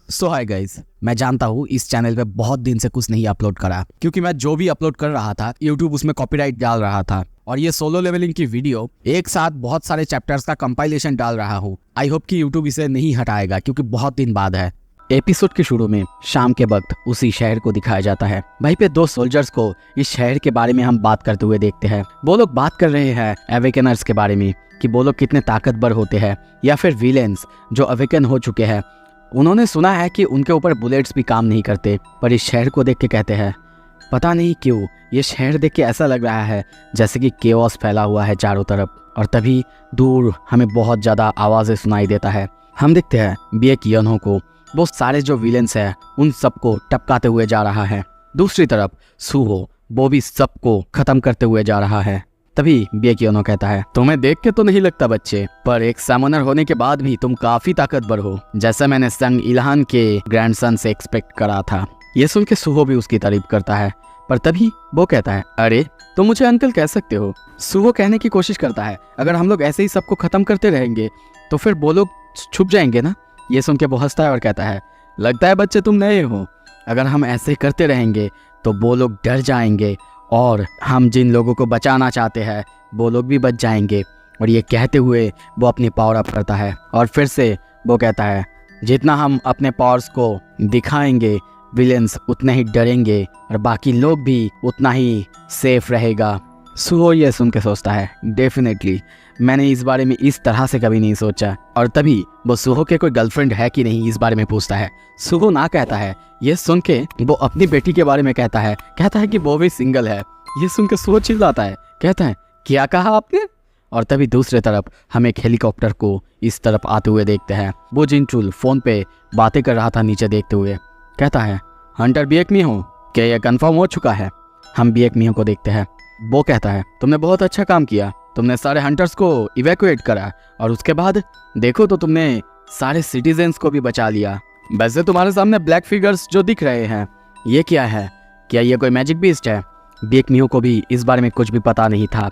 सो hi guys, मैं जानता हूँ इस चैनल पे बहुत दिन से कुछ नहीं अपलोड करा क्योंकि मैं जो भी अपलोड कर रहा था यूट्यूब उसमें कॉपीराइट डाल रहा था। और ये सोलो लेवलिंग की वीडियो एक साथ बहुत सारे चैप्टर्स का कंपाइलेशन डाल रहा हूँ। आई होप कि यूट्यूब इसे नहीं हटाएगा क्योंकि बहुत दिन बाद है। एपिसोड के शुरू में शाम के वक्त उसी शहर को दिखाया जाता है। वहीं पे दो सोल्जर्स को इस शहर के बारे में हम बात करते हुए देखते हैं। वो लोग बात कर रहे हैं अवेकनर्स के बारे में कि वो लोग कितने ताकतवर होते हैं या फिर विलेंस जो अवेकन हो चुके हैं। उन्होंने सुना है कि उनके ऊपर बुलेट्स भी काम नहीं करते, पर इस शहर को देख के कहते हैं पता नहीं क्यों ये शहर देख के ऐसा लग रहा है जैसे कि केओस फैला हुआ है चारों तरफ। और तभी दूर हमें बहुत ज़्यादा आवाज़ें सुनाई देता है। हम देखते हैं बिएक यनहो को, वो सारे जो विलेंस हैं उन सबको टपकाते हुए जा रहा है। दूसरी तरफ सूहो वो भी सबको खत्म करते हुए जा रहा है। तभी बिएक यनहो कहता है तुम्हें देख के तो नहीं लगता बच्चे, पर एक समनर होने के बाद भी तुम काफी ताकतवर हो, जैसा मैंने संग इल्हान के ग्रैंडसन से एक्सपेक्ट करा था। ये सुन के सूहो भी उसकी तारीफ करता है, पर तभी वो कहता है अरे तुम मुझे अंकल कह सकते हो। सूहो कहने की कोशिश करता है अगर हम लोग ऐसे ही सबको खत्म करते रहेंगे तो फिर वो लोग छुप जाएंगे ना। ये सुन के वो हंसता है और कहता है लगता है बच्चे तुम नए हो, अगर हम ऐसे करते रहेंगे तो वो लोग डर जाएंगे और हम जिन लोगों को बचाना चाहते हैं वो लोग भी बच जाएंगे। और ये कहते हुए वो अपनी पावर अप करता है और फिर से वो कहता है जितना हम अपने पावर्स को दिखाएंगे विलेंस उतने ही डरेंगे और बाकी लोग भी उतना ही सेफ रहेगा। सूहो ये सुन के सोचता है डेफिनेटली मैंने इस बारे में इस तरह से कभी नहीं सोचा। और तभी वो सूहो के कोई गर्लफ्रेंड है कि नहीं इस बारे में पूछता है। सूहो ना कहता है। ये सुन के वो अपनी बेटी के बारे में कहता है कि वो भी सिंगल है। ये सुन के सूहो चिल्लाता है, कहता है क्या कहा आपने। और तभी दूसरे तरफ हम एक हेलीकॉप्टर को इस तरफ आते हुए देखते हैं। वो जिनचुल फोन पे बातें कर रहा था नीचे देखते हुए, कहता है हंटर बिएक मिहो, क्या यह कंफर्म हो चुका है। हम बिएक मिहो को देखते हैं। वो कहता है तुमने बहुत अच्छा काम किया, तुमने सारे हंटर्स को इवैक्यूएट करा और उसके बाद देखो तो तुमने सारे सिटीजन्स को भी बचा लिया। वैसे तुम्हारे सामने ब्लैक फिगर्स जो दिख रहे हैं ये क्या है, क्या ये कोई मैजिक बीस्ट है। बिएक मिहो को भी इस बारे में कुछ भी पता नहीं था,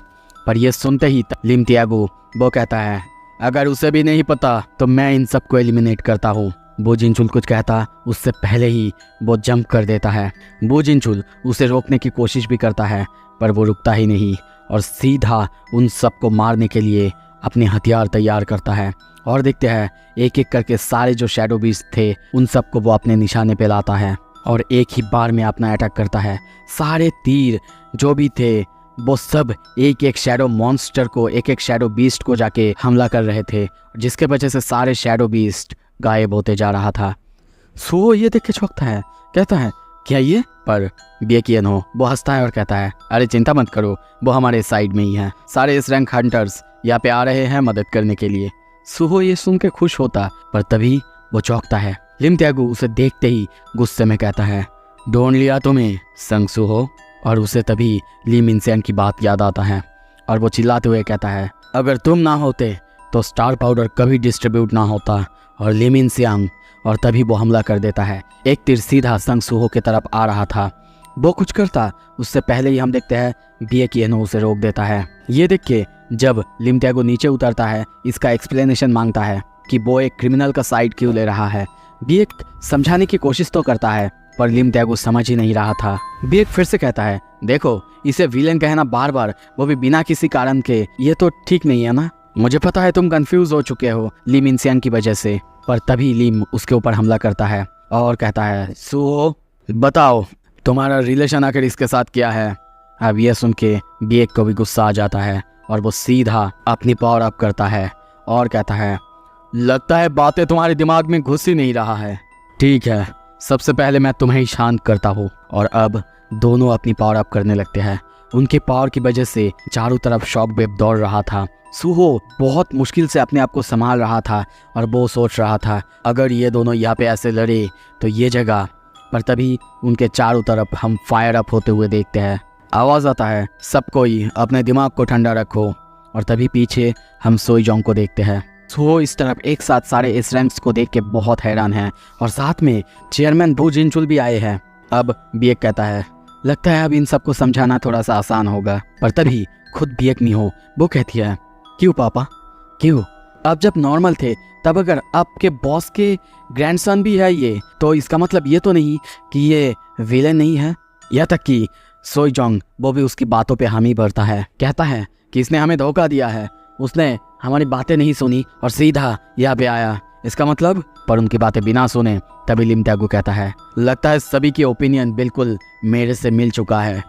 पर यह सुनते ही लिम तियागो वो कहता है अगर उसे भी नहीं पता तो मैं इन सबको एलिमिनेट करता हूँ। वो जिनचुल कुछ कहता उससे पहले ही वो जंप कर देता है। वो जिनचुल उसे रोकने की कोशिश भी करता है पर वो रुकता ही नहीं और सीधा उन सबको मारने के लिए अपने हथियार तैयार करता है। और देखते हैं एक एक करके सारे जो शैडो बीस्ट थे उन सबको वो अपने निशाने पे लाता है और एक ही बार में अपना अटैक करता है। सारे तीर जो भी थे वो सब एक एक शैडो मॉन्स्टर को, एक एक शैडो बीस्ट को जाके हमला कर रहे थे, जिसके वजह से सारे शैडो बीस्ट गायब होते जा रहा था। सूहो ये देख के चौंकता है, कहता है क्या ये, पर बिएक यनहो वो हंसता है और कहता है अरे चिंता मत करो, वो हमारे साइड में ही है। सारे इस रैंक हंटर्स यहाँ पे आ रहे हैं मदद करने के लिए। सूहो ये सुन के खुश होता, पर तभी वो चौंकता है। लिम तियागो उसे देखते ही गुस्से में कहता है ढूंढ लिया तुम्हें संग सूहो। और उसे तभी ली मिनसेन की बात याद आता है और वो चिल्लाते हुए कहता है अगर तुम ना होते तो स्टार पाउडर कभी डिस्ट्रीब्यूट ना होता। और ली मिनसेन, और तभी वो हमला कर देता है। एक तीर सीधा संग सूहो की तरफ आ रहा था। वो कुछ करता उससे पहले ही हम देखते हैं बिएक यनहो उसे रोक देता है। ये देख के जब लिम तियागो नीचे उतरता है इसका एक्सप्लेनेशन मांगता है कि वो एक क्रिमिनल का साइड क्यों ले रहा है। बिएक समझाने की कोशिश तो करता है पर लिम तियागो समझ ही नहीं रहा था। बिएक फिर से कहता है देखो इसे विलेन कहना बार बार, वो भी बिना किसी कारण के, ये तो ठीक नहीं है ना। मुझे पता है तुम कंफ्यूज हो चुके हो ली मिनसेन की वजह से। पर तभी लीम उसके ऊपर हमला करता है और कहता है सूहो बताओ तुम्हारा रिलेशन आखिर इसके साथ क्या है। अब यह सुन के बिएक को भी गुस्सा आ जाता है और वो सीधा अपनी पावर अप करता है और कहता है लगता है बातें तुम्हारे दिमाग में घुस ही नहीं रहा है। ठीक है, सबसे पहले मैं तुम्हें ही शांत करता हूँ। और अब दोनों अपनी पावर अप करने लगते हैं। उनके पावर की वजह से चारों तरफ शॉक वेव दौड़ रहा था। सूहो बहुत मुश्किल से अपने आप को संभाल रहा था और वो सोच रहा था अगर ये दोनों यहाँ पे ऐसे लड़े तो ये जगह। पर तभी उनके चारों तरफ हम फायर अप होते हुए देखते हैं। आवाज़ आता है सब कोई अपने दिमाग को ठंडा रखो। और तभी पीछे हम सोईजोंग को देखते हैं। सूहो इस तरफ एक साथ सारे इस रैंक्स को देख के बहुत हैरान है और साथ में चेयरमैन वो जिनचुल भी आए हैं। अब बिएक कहता है लगता है अब इन सबको समझाना थोड़ा सा आसान होगा। पर तभी खुद बिएक मिहो वो कहती है क्यों पापा क्यों, आप जब नॉर्मल थे तब अगर आपके बॉस के ग्रैंडसन भी है ये, तो इसका मतलब ये तो नहीं कि ये विलेन नहीं है। यह तक कि सोई जोंग वो भी उसकी बातों पे हामी भरता है, कहता है कि इसने हमें धोखा दिया है, उसने हमारी बातें नहीं सुनी और सीधा यहाँ पे आया। इसका मतलब, पर उनकी बातें बिना सुने तभी लिम त्यागू कहता है, लगता है सभी की ओपिनियन बिल्कुल मेरे से मिल चुका है।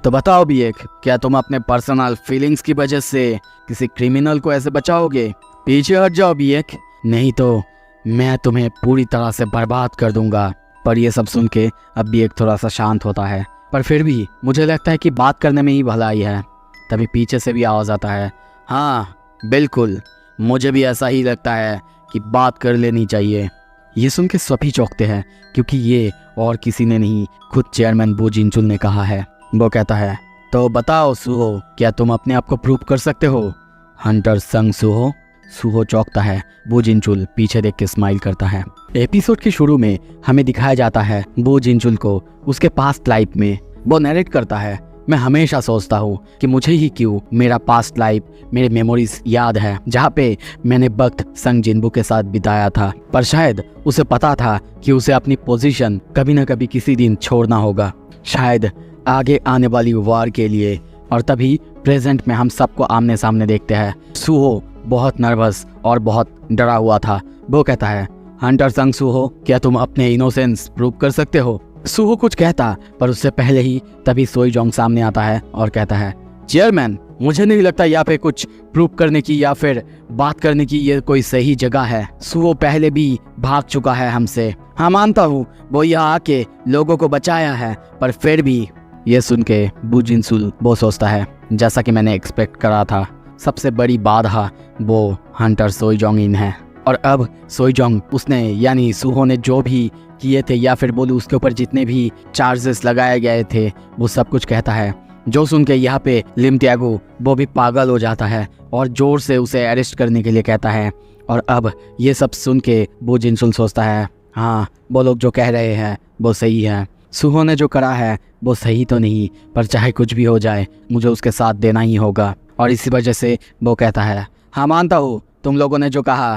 तो बताओ भी एक, क्या तुम अपने पर्सनल फीलिंग्स की वजह से किसी क्रिमिनल को ऐसे बचाओगे? पीछे हट जाओ भी एक, नहीं तो मैं तुम्हें पूरी तरह से बर्बाद कर दूंगा। पर यह सब सुन के अब भी एक थोड़ा सा शांत होता है, पर फिर भी मुझे लगता है कि बात करने में ही भलाई है। तभी पीछे से भी आवाज़ आता है, हाँ बिल्कुल, मुझे भी ऐसा ही लगता है कि बात कर लेनी चाहिए। ये सुन के सभी चौंकते हैं, क्योंकि ये और किसी ने नहीं, खुद चेयरमैन बो जिनचुल ने कहा है। वो कहता है, तो बताओ सुहो, क्या तुम अपने आप को प्रूव कर सकते हो? हंटर संग सुहो। सुहो चौंकता है। बो जिनचुल पीछे देख के स्माइल करता है। एपिसोड के शुरू में हमें दिखाया जाता है बो जिनचुल को उसके पास्ट लाइफ में। वो नरेट करता है, मैं हमेशा सोचता हूँ कि मुझे ही क्यों मेरा पास्ट लाइफ, मेरे मेमोरीज याद है, जहाँ पे मैंने वक्त संग जिनबू के साथ बिताया था। पर शायद उसे पता था कि उसे अपनी पोजीशन कभी न कभी किसी दिन छोड़ना होगा, शायद आगे आने वाली वार के लिए। और तभी प्रेजेंट में हम सबको आमने सामने देखते हैं। सुहो बहुत नर्वस और बहुत डरा हुआ था। वो कहता है, हंटर संग सुहो, क्या तुम अपने इनोसेंस प्रूव कर सकते हो? सुहो कुछ कहता, पर उससे पहले ही तभी सोई जोंग सामने आता है और कहता है, चेयरमैन, मुझे नहीं लगता यहाँ पे कुछ प्रूव करने की या फिर बात करने की ये कोई सही जगह है। सुहो पहले भी भाग चुका है हमसे। हाँ मानता हूँ वो यहाँ आके लोगों को बचाया है, पर फिर भी। ये सुन के बो जिनचुल वो सोचता है, जैसा कि मैंने एक्सपेक्ट करा था, सबसे बड़ी बाधा वो हंटर सोई जोंग इन है। और अब सोई जोंग उसने यानी सुहो ने जो भी किए थे या फिर बोलूं उसके ऊपर जितने भी चार्जेस लगाए गए थे वो सब कुछ कहता है। जो सुन के यहाँ पे लिम त्यागू वो भी पागल हो जाता है और जोर से उसे अरेस्ट करने के लिए कहता है। और अब ये सब सुन के बो जिनचुल सोचता है, हाँ वो लोग जो कह रहे हैं वो सही है, सुहो ने जो करा है वो सही तो नहीं, पर चाहे कुछ भी हो जाए मुझे उसके साथ देना ही होगा। और इसी वजह से वो कहता है, हाँ मानता हूँ तुम लोगों ने जो कहा,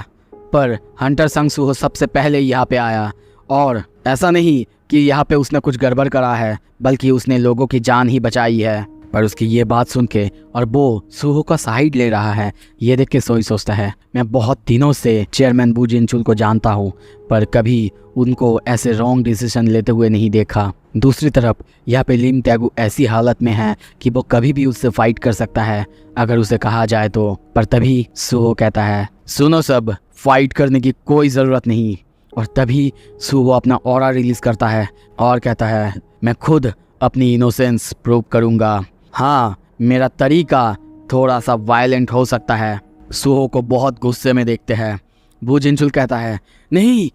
पर हंटर संग सुहो सबसे पहले यहाँ पे आया। और ऐसा नहीं कि यहाँ पे उसने कुछ गड़बड़ करा है, बल्कि उसने लोगों की जान ही बचाई है। पर उसकी ये बात सुन के और वो सुहो का साइड ले रहा है, ये देख के सोई सोचता है, मैं बहुत दिनों से चेयरमैन बो जिनचुल को जानता हूँ, पर कभी उनको ऐसे रॉन्ग डिसीजन लेते हुए नहीं देखा। दूसरी तरफ यहाँ पे लिम त्यागू ऐसी हालत में है कि वो कभी भी उससे फाइट कर सकता है अगर उसे कहा जाए तो। पर तभी सुहो कहता है, सुनो सब, फाइट करने की कोई ज़रूरत नहीं। और तभी सुहो अपना ऑरा रिलीज करता है और कहता है, मैं खुद अपनी इनोसेंस प्रूव करूँगा। हाँ, मेरा तरीका थोड़ा सा वायलेंट हो सकता है। सुहो को बहुत गुस्से में देखते हैं। बो जिनचुल कहता है, नहीं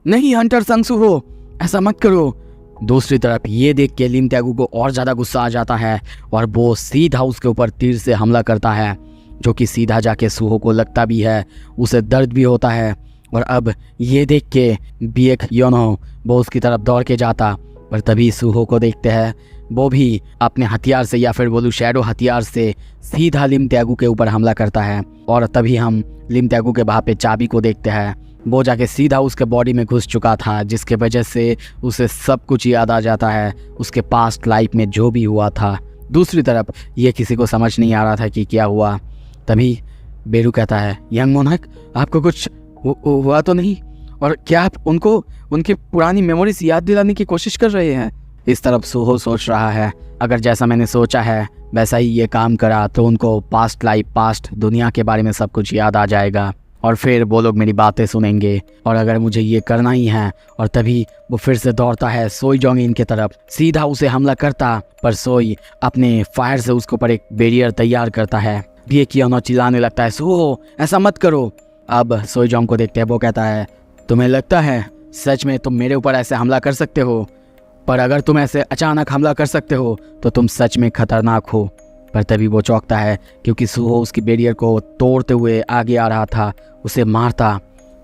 नहीं हंटर संग सुहो, ऐसा मत करो। दूसरी तरफ ये देख के लिम त्यागू को और ज़्यादा गुस्सा आ जाता है और वो सीधा उसके ऊपर तीर से हमला करता है, जो कि सीधा जाके सुहो को लगता भी है, उसे दर्द भी होता है। और अब ये देख के बिएक योनो वो उसकी तरफ दौड़ के जाता, पर तभी सुहो को देखते हैं, वो भी अपने हथियार से या फिर बोलूँ शैडो हथियार से सीधा लिम त्यागू के ऊपर हमला करता है। और तभी हम लिम त्यागू के वहाँ पे चाबी को देखते हैं, वो जाके सीधा उसके बॉडी में घुस चुका था, जिसके वजह से उसे सब कुछ याद आ जाता है, उसके पास्ट लाइफ में जो भी हुआ था। दूसरी तरफ ये किसी को समझ नहीं आ रहा था कि क्या हुआ। तभी बेरू कहता है, यंग मोनार्क, आपको कुछ हुआ तो नहीं? और क्या आप उनको उनकी पुरानी मेमोरीज याद दिलाने की कोशिश कर रहे हैं? इस तरफ सुहो सोच रहा है, अगर जैसा मैंने सोचा है वैसा ही ये काम करा तो उनको पास्ट लाइफ, पास्ट दुनिया के बारे में सब कुछ याद आ जाएगा और फिर वो लोग मेरी बातें सुनेंगे। और अगर मुझे ये करना ही है। और तभी वो फिर से दौड़ता है सोई जोंग इन की तरफ, सीधा उसे हमला करता, पर सोई अपने फायर से उसके ऊपर एक बैरियर तैयार करता है। बिएक योनो चिल्लाने लगता है, सुहो ऐसा मत करो। अब सोई जोंग को देखते हैं, वो कहता है, तुम्हें लगता है सच में तुम मेरे ऊपर ऐसे हमला कर सकते हो? पर अगर तुम ऐसे अचानक हमला कर सकते हो तो तुम सच में खतरनाक हो। पर तभी वो चौंकता है, क्योंकि सुहो उसकी बैरियर को तोड़ते हुए आगे आ रहा था उसे मारता।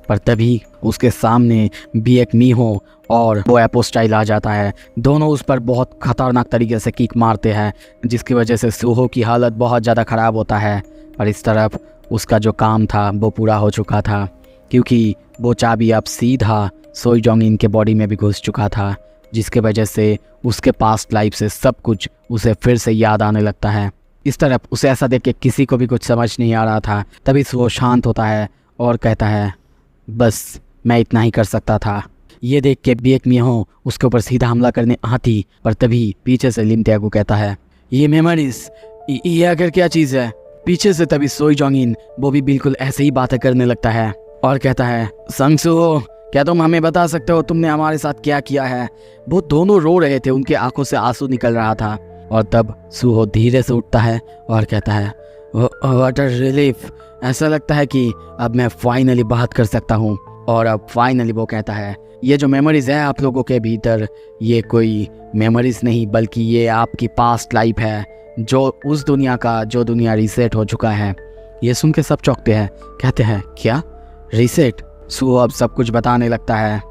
पर तभी उसके सामने बिएक मीहो और वो एपोस्टाइल आ जाता है। दोनों उस पर बहुत खतरनाक तरीके से किक मारते हैं, जिसकी वजह से सुहो की हालत बहुत ज़्यादा ख़राब होता है। और इस तरफ उसका जो काम था वो पूरा हो चुका था। क्योंकि वो चाबी अब सीधा सोई जोंग इन के बॉडी में भी घुस चुका था, जिसके वजह से उसके पास्ट लाइफ से सब कुछ उसे फिर से याद आने लगता है। इस तरफ उसे ऐसा देख के किसी को भी कुछ समझ नहीं आ रहा था। तभी वो शांत होता है और कहता है, बस मैं इतना ही कर सकता था। ये देख के बिएक मिहो उसके ऊपर सीधा हमला करने आती, पर तभी पीछे से लिम त्यागू कहता है, ये मेमोरीज, ये आखिर क्या चीज़ है। पीछे से तभी सोई जोंग इन वो भी बिल्कुल ऐसे ही बातें करने लगता है और कहता है, संग सूहो, क्या तुम हमें बता सकते हो तुमने हमारे साथ क्या किया है। वो दोनों रो रहे थे, उनके आंखों से आंसू निकल रहा था। और तब सूहो धीरे से उठता है और कहता है, व्हाट अ रिलीफ, ऐसा लगता है कि अब मैं फाइनली बात कर सकता हूँ। और अब फाइनली वो कहता है, ये जो मेमोरीज है आप लोगों के भीतर, ये कोई मेमोरीज नहीं बल्कि ये आपकी पास्ट लाइफ है, जो उस दुनिया का जो दुनिया रीसेट हो चुका है। ये सुन के सब चौंकते हैं, कहते हैं, क्या रीसेट। सूहो अब सब कुछ बताने लगता है।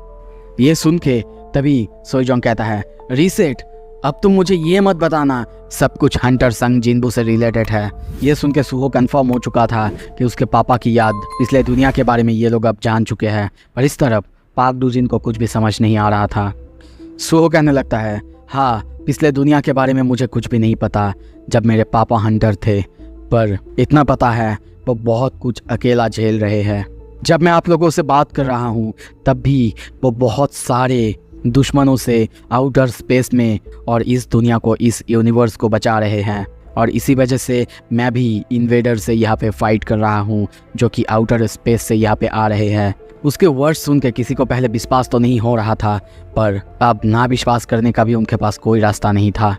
ये सुन के तभी सोई जोंग कहता है, रीसेट, अब तुम मुझे ये मत बताना सब कुछ हंटर संग जिनबू से रिलेटेड है। ये सुन के सूहो कंफर्म हो चुका था कि उसके पापा की याद पिछले दुनिया के बारे में ये लोग अब जान चुके हैं, पर इस तरफ पाक डूजिन को कुछ भी समझ नहीं आ रहा था। सूहो कहने लगता है, हाँ, पिछले दुनिया के बारे में मुझे कुछ भी नहीं पता जब मेरे पापा हंटर थे, पर इतना पता है वो बहुत कुछ अकेला झेल रहे हैं। जब मैं आप लोगों से बात कर रहा हूँ तब भी वो बहुत सारे दुश्मनों से आउटर स्पेस में और इस दुनिया को, इस यूनिवर्स को बचा रहे हैं। और इसी वजह से मैं भी इन्वेडर से यहाँ पे फाइट कर रहा हूँ जो कि आउटर स्पेस से यहाँ पे आ रहे हैं। उसके वर्ड्स सुन के किसी को पहले विश्वास तो नहीं हो रहा था, पर अब ना विश्वास करने का भी उनके पास कोई रास्ता नहीं था।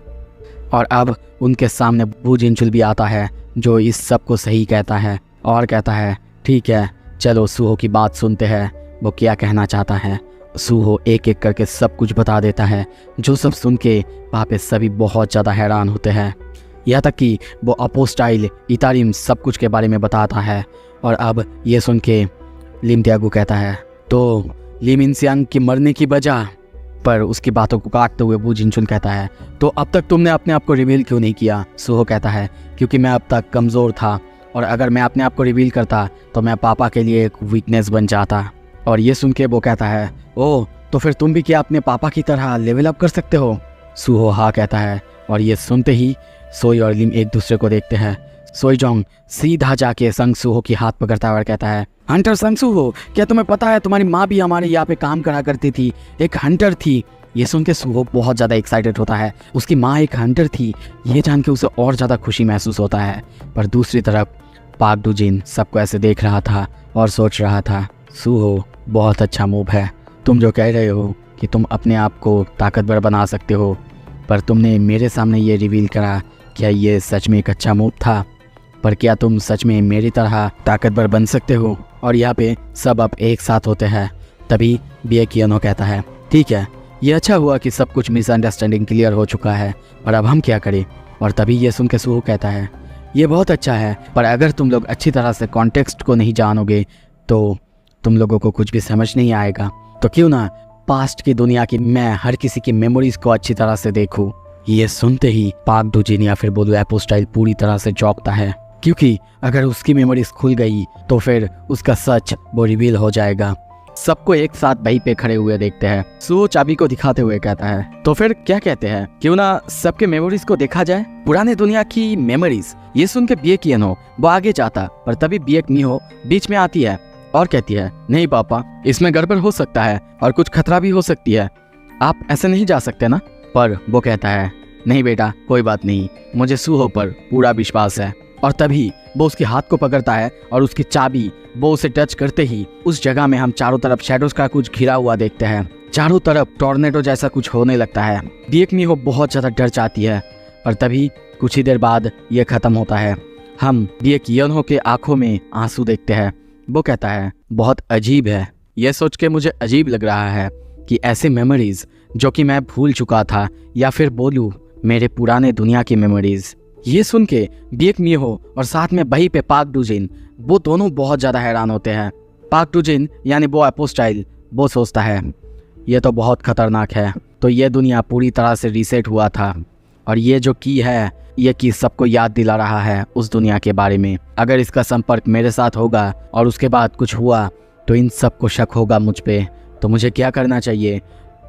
और अब उनके सामने बू जिनचुल भी आता है जो इस सब को सही कहता है और कहता है, ठीक है, चलो सूहो की बात सुनते हैं, वो क्या कहना चाहता है। सूहो एक एक करके सब कुछ बता देता है, जो सब सुन के वहाँ पे सभी बहुत ज़्यादा हैरान होते हैं। यहाँ तक कि वो अपोस्टाइल इतारिम सब कुछ के बारे में बताता है। और अब ये सुन के लिम त्यागू कहता है, तो लिम इंसियांग की मरने की वजह। पर उसकी बातों को काटते हुए बू जिनचुन कहता है, तो अब तक तुमने अपने आप को रिवील क्यों नहीं किया। सूहो कहता है, क्योंकि मैं अब तक कमज़ोर था और अगर मैं अपने आप को रिवील करता तो मैं पापा के लिए एक वीकनेस बन जाता। और ये सुन के वो कहता है, ओह, तो फिर तुम भी क्या अपने पापा की तरह लेवल अप कर सकते हो। सूहो हाँ कहता है। और ये सुनते ही सोई और लिम एक दूसरे को देखते हैं। सोई जोंग सीधा जाके संग सूहो की हाथ पकड़ता है और कहता है, हंटर संग सूहो, क्या तुम्हें पता है तुम्हारी माँ भी हमारे यहाँ पे काम करा करती थी, एक हंटर थी। ये सुन के सूहो बहुत ज़्यादा एक्साइटेड होता है, उसकी माँ एक हंटर थी, ये जान के उसे और ज़्यादा खुशी महसूस होता है। पर दूसरी तरफ पाक डूजिन सबको ऐसे देख रहा था और सोच रहा था, सूहो बहुत अच्छा मूव है, तुम जो कह रहे हो कि तुम अपने आप को ताकतवर बना सकते हो, पर तुमने मेरे सामने ये रिवील करा, क्या ये सच में एक अच्छा मूव था। पर क्या तुम सच में मेरी तरह ताकतवर बन सकते हो। और यहाँ पे सब अब एक साथ होते हैं। तभी बिएक यनो कहता है, ठीक है, ये अच्छा हुआ कि सब कुछ मिसअंडरस्टैंडिंग क्लियर हो चुका है, पर अब हम क्या करें। और तभी ये सुन के सूहो कहता है, ये बहुत अच्छा है, पर अगर तुम लोग अच्छी तरह से कॉन्टेक्स्ट को नहीं जानोगे तो तुम लोगों को कुछ भी समझ नहीं आएगा। तो क्यों ना पास्ट की दुनिया की मैं हर किसी की मेमोरीज को अच्छी तरह से देखूं। ये सुनते ही पाक डूजिन या फिर बोलूं एपोस्टाइल पूरी तरह से चौंकता है, क्योंकि अगर उसकी मेमोरीज खुल गई तो फिर उसका सच वो रिवील हो जाएगा। सबको एक साथ वहीं पे खड़े हुए देखते हैं। सूहो चाबी को दिखाते हुए कहता है, तो फिर क्या कहते हैं, क्यों ना सबके मेमोरीज को देखा जाए, पुराने दुनिया की मेमोरीज। ये सुन के बिएक यनो वो आगे जाता, पर तभी बिएक मिहो बीच में आती है और कहती है, नहीं पापा, इसमें गड़बड़ हो सकता है और कुछ खतरा भी हो सकती है, आप ऐसे नहीं जा सकते ना। पर वो कहता है, नहीं बेटा, कोई बात नहीं, मुझे सूहो पर पूरा विश्वास है। और तभी वो उसके हाथ को पकड़ता है और उसकी चाबी वो उसे टच करते ही उस जगह में हम चारों तरफ शैडोज का कुछ घिरा हुआ देखते हैं। चारों तरफ टॉर्नेडो जैसा कुछ होने लगता है। बिएक मिहो बहुत ज़्यादा डर जाती है, पर तभी कुछ ही देर बाद ये खत्म होता है। हम बिएक यनो के आंखों में आंसू देखते हैं। वो कहता है, बहुत अजीब है, यह सोच के मुझे अजीब लग रहा है कि ऐसी मेमोरीज जो कि मैं भूल चुका था, या फिर बोलूँ मेरे पुराने दुनिया की मेमोरीज। ये सुन के बिएक मिहो और साथ में वहीं पे पाक डूजिन वो दोनों बहुत ज़्यादा हैरान होते हैं। पाक डूजिन यानी वो एपोस्टाइल वो सोचता है, ये तो बहुत खतरनाक है, तो ये दुनिया पूरी तरह से रीसेट हुआ था और ये जो की है ये की सबको याद दिला रहा है उस दुनिया के बारे में। अगर इसका संपर्क मेरे साथ होगा और उसके बाद कुछ हुआ तो इन सब को शक होगा मुझ पे। तो मुझे क्या करना चाहिए?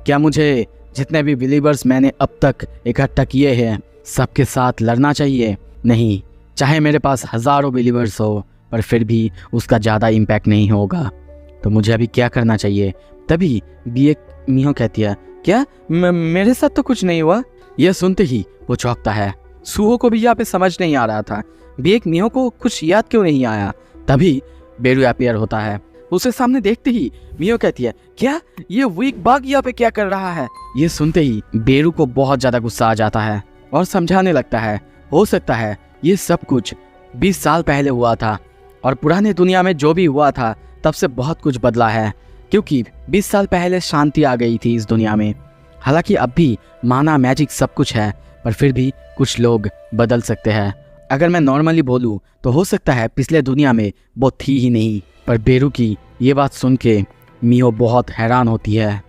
क्या मुझे जितने भी बिलीवर्स मैंने अब तक इकट्ठा किए हैं सबके साथ लड़ना चाहिए? नहीं, चाहे मेरे पास हज़ारों बिलीवर्स हो पर फिर भी उसका ज़्यादा इम्पैक्ट नहीं होगा। तो मुझे अभी क्या करना चाहिए? तभी बिएक मिहो कहती है, क्या मेरे साथ तो कुछ नहीं हुआ। यह सुनते ही वो चौंकता है। सुहो को भी यहाँ पे समझ नहीं आ रहा था बिएक मिहो को कुछ याद क्यों नहीं आया। तभी बेरू अपीयर होता है। उसे सामने देखते ही मियो कहती है, क्या ये वीक बाग यहाँ पे क्या कर रहा है? ये सुनते ही बेरू को बहुत ज्यादा गुस्सा आ जाता है और समझाने लगता है, हो सकता है ये सब कुछ 20 साल पहले हुआ था और पुराने दुनिया में जो भी हुआ था तब से बहुत कुछ बदला है, क्योंकि 20 साल पहले शांति आ गई थी इस दुनिया में। हालांकि अब भी माना मैजिक सब कुछ है पर फिर भी कुछ लोग बदल सकते हैं। अगर मैं नॉर्मली बोलूँ तो हो सकता है पिछले दुनिया में वो थी ही नहीं। पर बेरू की ये बात सुन के मियो बहुत हैरान होती है।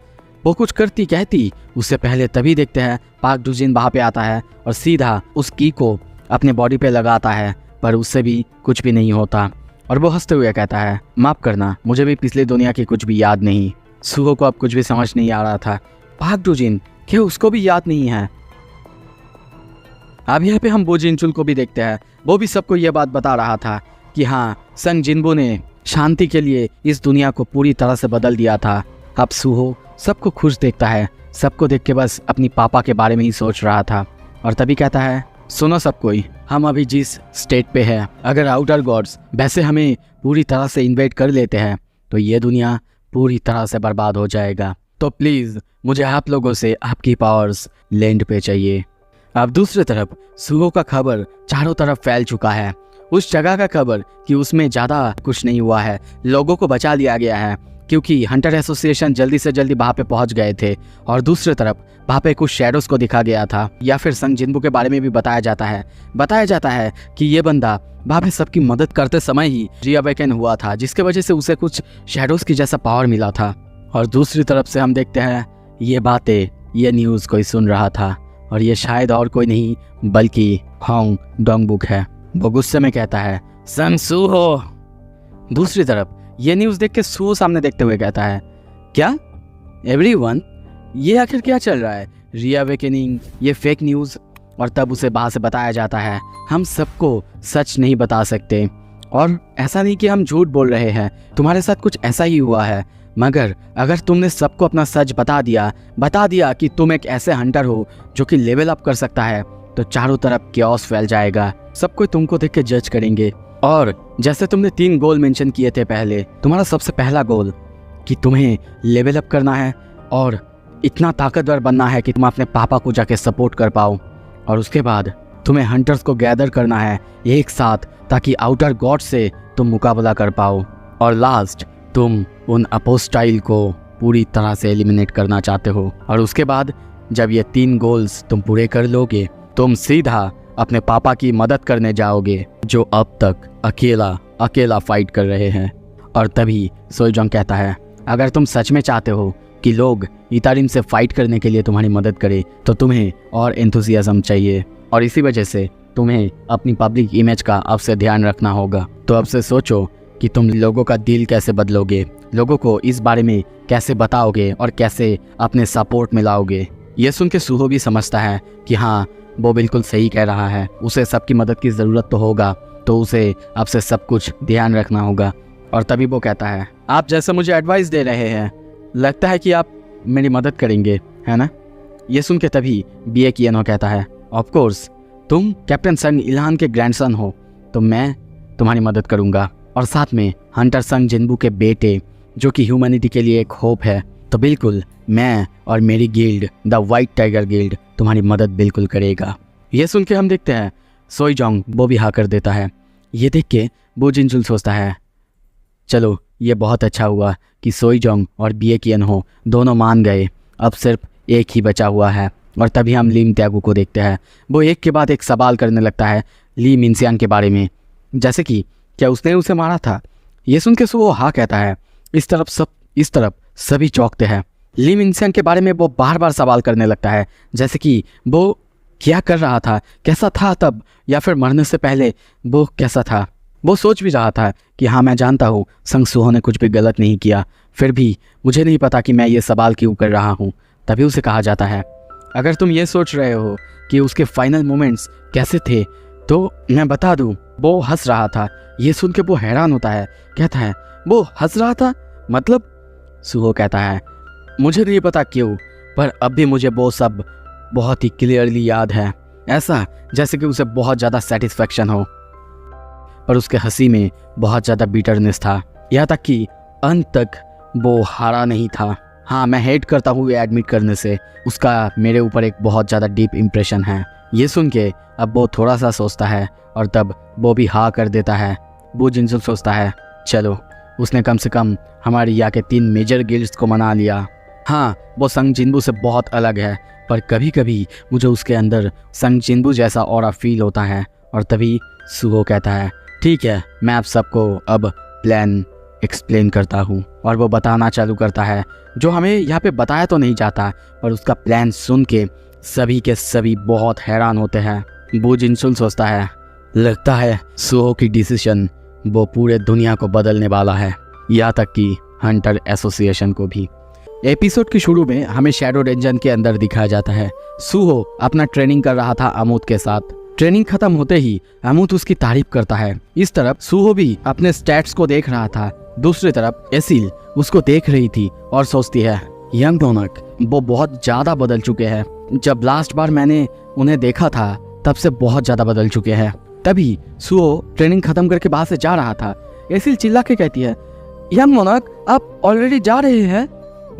वो कुछ करती कहती उससे पहले तभी देखते हैं पाक डूजिन वहाँ पे आता है और सीधा उस की को अपने बॉडी पे लगाता है, पर उससे भी कुछ भी नहीं होता। और वो हंसते हुए कहता है, माफ़ करना, मुझे भी पिछले दुनिया की कुछ भी याद नहीं। सुहो को अब कुछ भी समझ नहीं आ रहा था। पाक डूजिन क्या उसको भी याद नहीं है? अब यहाँ पे हम बो जिनचुल को भी देखते हैं। वो भी सबको ये बात बता रहा था कि हाँ, संग जिनबो ने शांति के लिए इस दुनिया को पूरी तरह से बदल दिया था। अब सुहो सबको खुश देखता है, सबको देख के बस अपनी पापा के बारे में ही सोच रहा था। और तभी कहता है, सुनो सब कोई, हम अभी जिस स्टेट पे है, अगर आउटर गॉड्स वैसे हमें पूरी तरह से इन्वेट कर लेते हैं तो ये दुनिया पूरी तरह से बर्बाद हो जाएगा। तो प्लीज़ मुझे आप लोगों से आपकी पावर्स लैंड पे चाहिए। अब दूसरी तरफ सुहो का खबर चारों तरफ फैल चुका है। उस जगह का खबर कि उसमें ज़्यादा कुछ नहीं हुआ है, लोगों को बचा लिया गया है क्योंकि हंटर एसोसिएशन जल्दी से जल्दी वहाँ पे पहुँच गए थे। और दूसरी तरफ वहाँ पे कुछ शैडोज़ को दिखा गया था, या फिर संग जिनबू के बारे में भी बताया जाता है कि ये बंदा वहाँ पे सबकी मदद करते समय ही रीअवेकन हुआ था, जिसके वजह से उसे कुछ शैडोज़ की जैसा पावर मिला था। और दूसरी तरफ से हम देखते हैं ये बातें, ये न्यूज़ कोई सुन रहा था और ये शायद और कोई नहीं बल्कि होंग डोंगबुक है। वो गुस्से में कहता है, संग सुहो। दूसरी तरफ ये न्यूज़ देख के सुहो सामने देखते हुए कहता है, क्या एवरीवन, ये आखिर क्या चल रहा है? रीअवेकनिंग, ये फेक न्यूज़। और तब उसे बाहर से बताया जाता है, हम सबको सच नहीं बता सकते और ऐसा नहीं कि हम झूठ बोल रहे हैं, तुम्हारे साथ कुछ ऐसा ही हुआ है, मगर अगर तुमने सबको अपना सच बता दिया कि तुम एक ऐसे हंटर हो जो कि लेवल अप कर सकता है, तो चारों तरफ क्योस फैल जाएगा, सब कोई तुमको देख के जज करेंगे। और जैसे तुमने 3 गोल मेंशन किए थे पहले, तुम्हारा सबसे पहला गोल कि तुम्हें लेवल अप करना है और इतना ताकतवर बनना है कि तुम अपने पापा को जाके सपोर्ट कर पाओ, और उसके बाद तुम्हें हंटर्स को गैदर करना है एक साथ ताकि आउटर गॉड से तुम मुकाबला कर पाओ, और लास्ट तुम उन अपोस्टाइल को पूरी तरह से एलिमिनेट करना चाहते हो। और उसके बाद जब ये 3 गोल्स तुम पूरे कर लोगे, तुम सीधा अपने पापा की मदद करने जाओगे जो अब तक अकेला फाइट कर रहे हैं। और तभी सोल्जोंग कहता है, अगर तुम सच में चाहते हो कि लोग इतारिम से फाइट करने के लिए तुम्हारी मदद करें तो तुम्हें और एंथुसियाज्म चाहिए, और इसी वजह से तुम्हें अपनी पब्लिक इमेज का अब से ध्यान रखना होगा। तो अब से सोचो कि तुम लोगों का दिल कैसे बदलोगे, लोगों को इस बारे में कैसे बताओगे और कैसे अपने सपोर्ट में लाओगे। ये सुन के सुहो भी समझता है कि हाँ, वो बिल्कुल सही कह रहा है, उसे सबकी मदद की ज़रूरत तो होगा, तो उसे अब से सब कुछ ध्यान रखना होगा। और तभी वो कहता है, आप जैसे मुझे एडवाइस दे रहे हैं, लगता है कि आप मेरी मदद करेंगे, है ना? ये सुन के तभी बिएक येनो कहता है, ऑफ कोर्स, तुम कैप्टन संग इल्हान के ग्रैंडसन हो तो मैं तुम्हारी मदद करूंगा, और साथ में हंटर संग जिनबू के बेटे जो कि ह्यूमैनिटी के लिए एक होप है, तो बिल्कुल मैं और मेरी guild the white tiger guild तुम्हारी मदद बिल्कुल करेगा। ये सुन के हम देखते हैं सोईजोंग वो भी हाँ कर देता है। ये देख के बो जिनचुल सोचता है, चलो ये बहुत अच्छा हुआ कि सोईजोंग और बिएक येनो दोनों मान गए, अब सिर्फ एक ही बचा हुआ है। और तभी हम ली मिनत्यागू को देखते हैं, वो एक के बाद एक सवाल करने लगता है ली मिनसियांग के बारे में, जैसे कि क्या उसने उसे मारा था। ये सुन के वो हाँ कहता है। इस तरफ सभी चौंकते हैं। ली मिनसियांग के बारे में वो बार बार सवाल करने लगता है, जैसे कि वो क्या कर रहा था, कैसा था तब, या फिर मरने से पहले वो कैसा था। वो सोच भी रहा था कि हाँ मैं जानता हूँ संग सुहो ने कुछ भी गलत नहीं किया, फिर भी मुझे नहीं पता कि मैं ये सवाल क्यों कर रहा हूँ। तभी उसे कहा जाता है अगर तुम ये सोच रहे हो कि उसके फाइनल मोमेंट्स कैसे थे तो मैं बता दूँ। वो हंस रहा था। ये सुन के वो हैरान होता है, कहता है वो हंस रहा था मतलब? सुहो कहता है मुझे नहीं पता क्यों, पर अब भी मुझे वो सब बहुत ही क्लियरली याद है, ऐसा जैसे कि उसे बहुत ज़्यादा सेटिस्फैक्शन हो। पर उसके हंसी में बहुत ज़्यादा बिटरनेस था, यहाँ तक कि अंत तक वो हारा नहीं था। हाँ मैं हेट करता हूँ ये एडमिट करने से, उसका मेरे ऊपर एक बहुत ज़्यादा डीप इम्प्रेशन है। ये सुन के अब वो थोड़ा सा सोचता है और तब वो भी हाँ कर देता है। वो जिनसुन सोचता है चलो उसने कम से कम हमारे यहाँ के 3 मेजर गिल्ड्स को मना लिया। हाँ वो संग जिन्बू से बहुत अलग है, पर कभी कभी मुझे उसके अंदर संग जिन्बू जैसा ऑरा फील होता है। और तभी सुहो कहता है ठीक है मैं आप सबको अब प्लान एक्सप्लेन करता हूँ। और वो बताना चालू करता है जो हमें यहाँ पे बताया तो नहीं जाता, पर उसका प्लान सुन के सभी के सभी बहुत हैरान होते हैं। वो जिनसुन सोचता है लगता है सुहो की डिसीजन वो पूरे दुनिया को बदलने वाला है, यहाँ तक कि हंटर एसोसिएशन को भी। एपिसोड के शुरू में हमें शैडो डंजन के अंदर दिखाया जाता है सुहो अपना ट्रेनिंग कर रहा था अमूत के साथ। ट्रेनिंग खत्म होते ही अमूत उसकी तारीफ करता है। इस तरफ सुहो भी अपने स्टैट्स को देख रहा था, दूसरी तरफ एसिल उसको देख रही थी और सोचती है यंग डोनक वो बहुत ज्यादा बदल चुके हैं, जब लास्ट बार मैंने उन्हें देखा था तब से बहुत ज्यादा बदल चुके हैं। तभी सुहो ट्रेनिंग खत्म करके बाहर से जा रहा था। एसिल चिल्ला के कहती है यंग मोनक आप ऑलरेडी जा रहे हैं?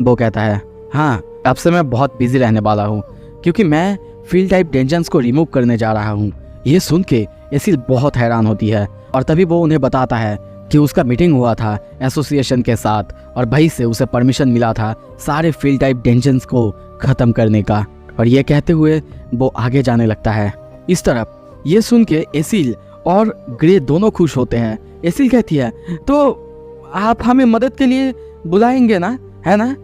वो कहता है हाँ अब से मैं बहुत बिजी रहने वाला हूँ क्योंकि मैं फील्ड टाइप डेंजन्स को रिमूव करने जा रहा हूँ। ये सुन के एसिल बहुत हैरान होती है और तभी वो उन्हें बताता है कि उसका मीटिंग हुआ था एसोसिएशन के साथ और भाई से उसे परमिशन मिला था सारे फील्ड टाइप डेंजन्स को खत्म करने का। और ये कहते हुए वो आगे जाने लगता है। इस तरफ ये सुन के एसिल और ग्रे दोनों खुश होते हैं। एसिल कहती है तो आप हमें मदद के लिए बुलाएंगे ना, है ना?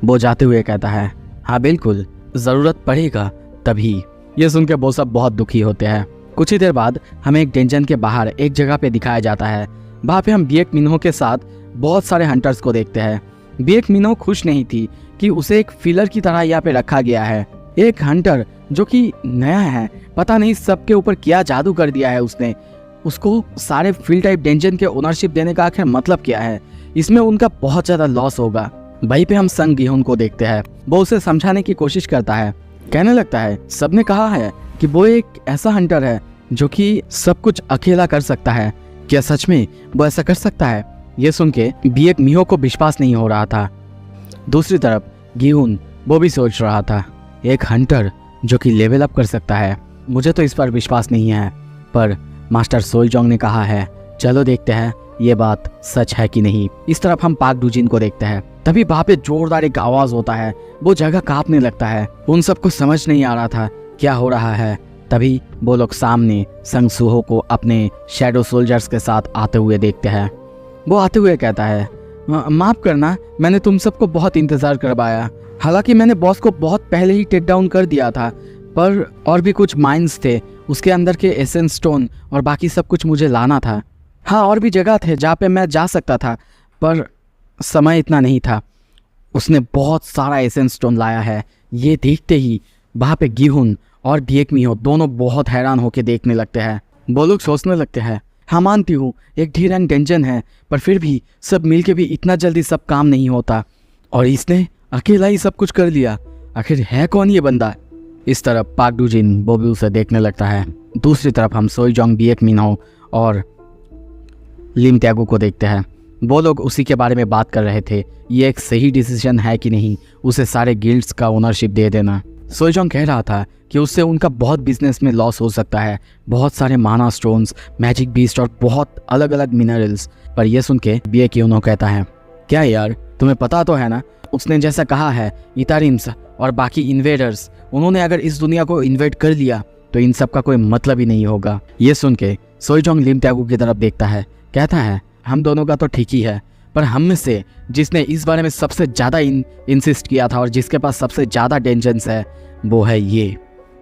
वो जाते हुए कहता है हाँ बिल्कुल जरूरत पड़ेगा तभी। ये सुन के वो सब बहुत दुखी होते हैं। कुछ ही देर बाद हमें एक डेंजन के बाहर एक जगह पे दिखाया जाता है। वहाँ पे हम बिएक मिन्हो के साथ बहुत सारे हंटर्स को देखते हैं। बिएक मिन्हो खुश नहीं थी कि उसे एक फिलर की तरह यहाँ पे रखा गया है। एक हंटर जो कि नया है, पता नहीं सबके ऊपर क्या जादू कर दिया है उसने। उसको सारे फील्ड टाइप डेंजन के ओनरशिप देने का आखिर मतलब क्या है? इसमें उनका बहुत ज्यादा लॉस होगा। वहीं पे हम संग गिहुन को देखते हैं। वो उसे समझाने की कोशिश करता है, कहने लगता है सबने कहा है कि वो एक ऐसा हंटर है जो कि सब कुछ अकेला कर सकता है, क्या सच में वो ऐसा कर सकता है? ये सुन के बिएक मिन्हो को विश्वास नहीं हो रहा था। दूसरी तरफ गिहुन वो भी सोच रहा था एक हंटर जो कि लेवल अप कर सकता है, मुझे तो इस पर विश्वास नहीं है, पर मास्टर सोलजोंग ने कहा है चलो देखते हैं ये बात सच है कि नहीं। इस तरफ हम पाक डूजिन को देखते हैं। तभी वहाँ पे जोरदार एक आवाज होता है, वो जगह कांपने लगता है। उन सबको समझ नहीं आ रहा था क्या हो रहा है। तभी वो लोग सामने संग सुहो को अपने शैडो सोल्जर्स के साथ आते हुए देखते हैं। वो आते हुए कहता है माफ करना, मैंने तुम सबको बहुत इंतजार करवाया। हालांकि मैंने बॉस को बहुत पहले ही टेक डाउन कर दिया था, पर और भी कुछ माइंस थे, उसके अंदर के एसेंस स्टोन और बाकी सब कुछ मुझे लाना था। हाँ और भी जगह थे जहाँ पे मैं जा सकता था, पर समय इतना नहीं था। उसने बहुत सारा एसेंस स्टोन लाया है। ये देखते ही वहाँ पे गिहुन और बिएक मिन्हो दोनों बहुत हैरान होकर देखने लगते हैं। वो लोग सोचने लगते हैं हाँ मानती हूँ एक ढीर एंड डेंजन है, पर फिर भी सब मिलके भी इतना जल्दी सब काम नहीं होता और इसने अकेला ही सब कुछ कर लिया। आखिर है कौन ये बंदा? इस तरफ पाक डूजिन वो भी उसे देखने लगता है। दूसरी तरफ हम सोलजोंग, बिएक मिन्हो और लिम त्यागू को देखते हैं। वो लोग उसी के बारे में बात कर रहे थे, ये एक सही डिसीजन है कि नहीं उसे सारे गिल्ड्स का ओनरशिप दे देना। सोलजोंग कह रहा था कि उससे उनका बहुत बिजनेस में लॉस हो सकता है, बहुत सारे माना स्टोन्स, मैजिक बीस्ट और बहुत अलग अलग मिनरल्स। पर यह सुन के बिएक मिन्हो कहता है क्या यार तुम्हें पता तो है ना, उसने जैसा कहा है इतारिम्स और बाकी इन्वेडर्स, उन्होंने अगर इस दुनिया को इन्वेड कर लिया तो इन सब का कोई मतलब ही नहीं होगा। ये सुन के सोलजोंग लिम त्यागू की तरफ देखता है, कहता है हम दोनों का तो ठीक ही है, पर हम में से जिसने इस बारे में सबसे ज़्यादा इंसिस्ट किया था और जिसके पास सबसे ज़्यादा डेंजन्स है वो है ये।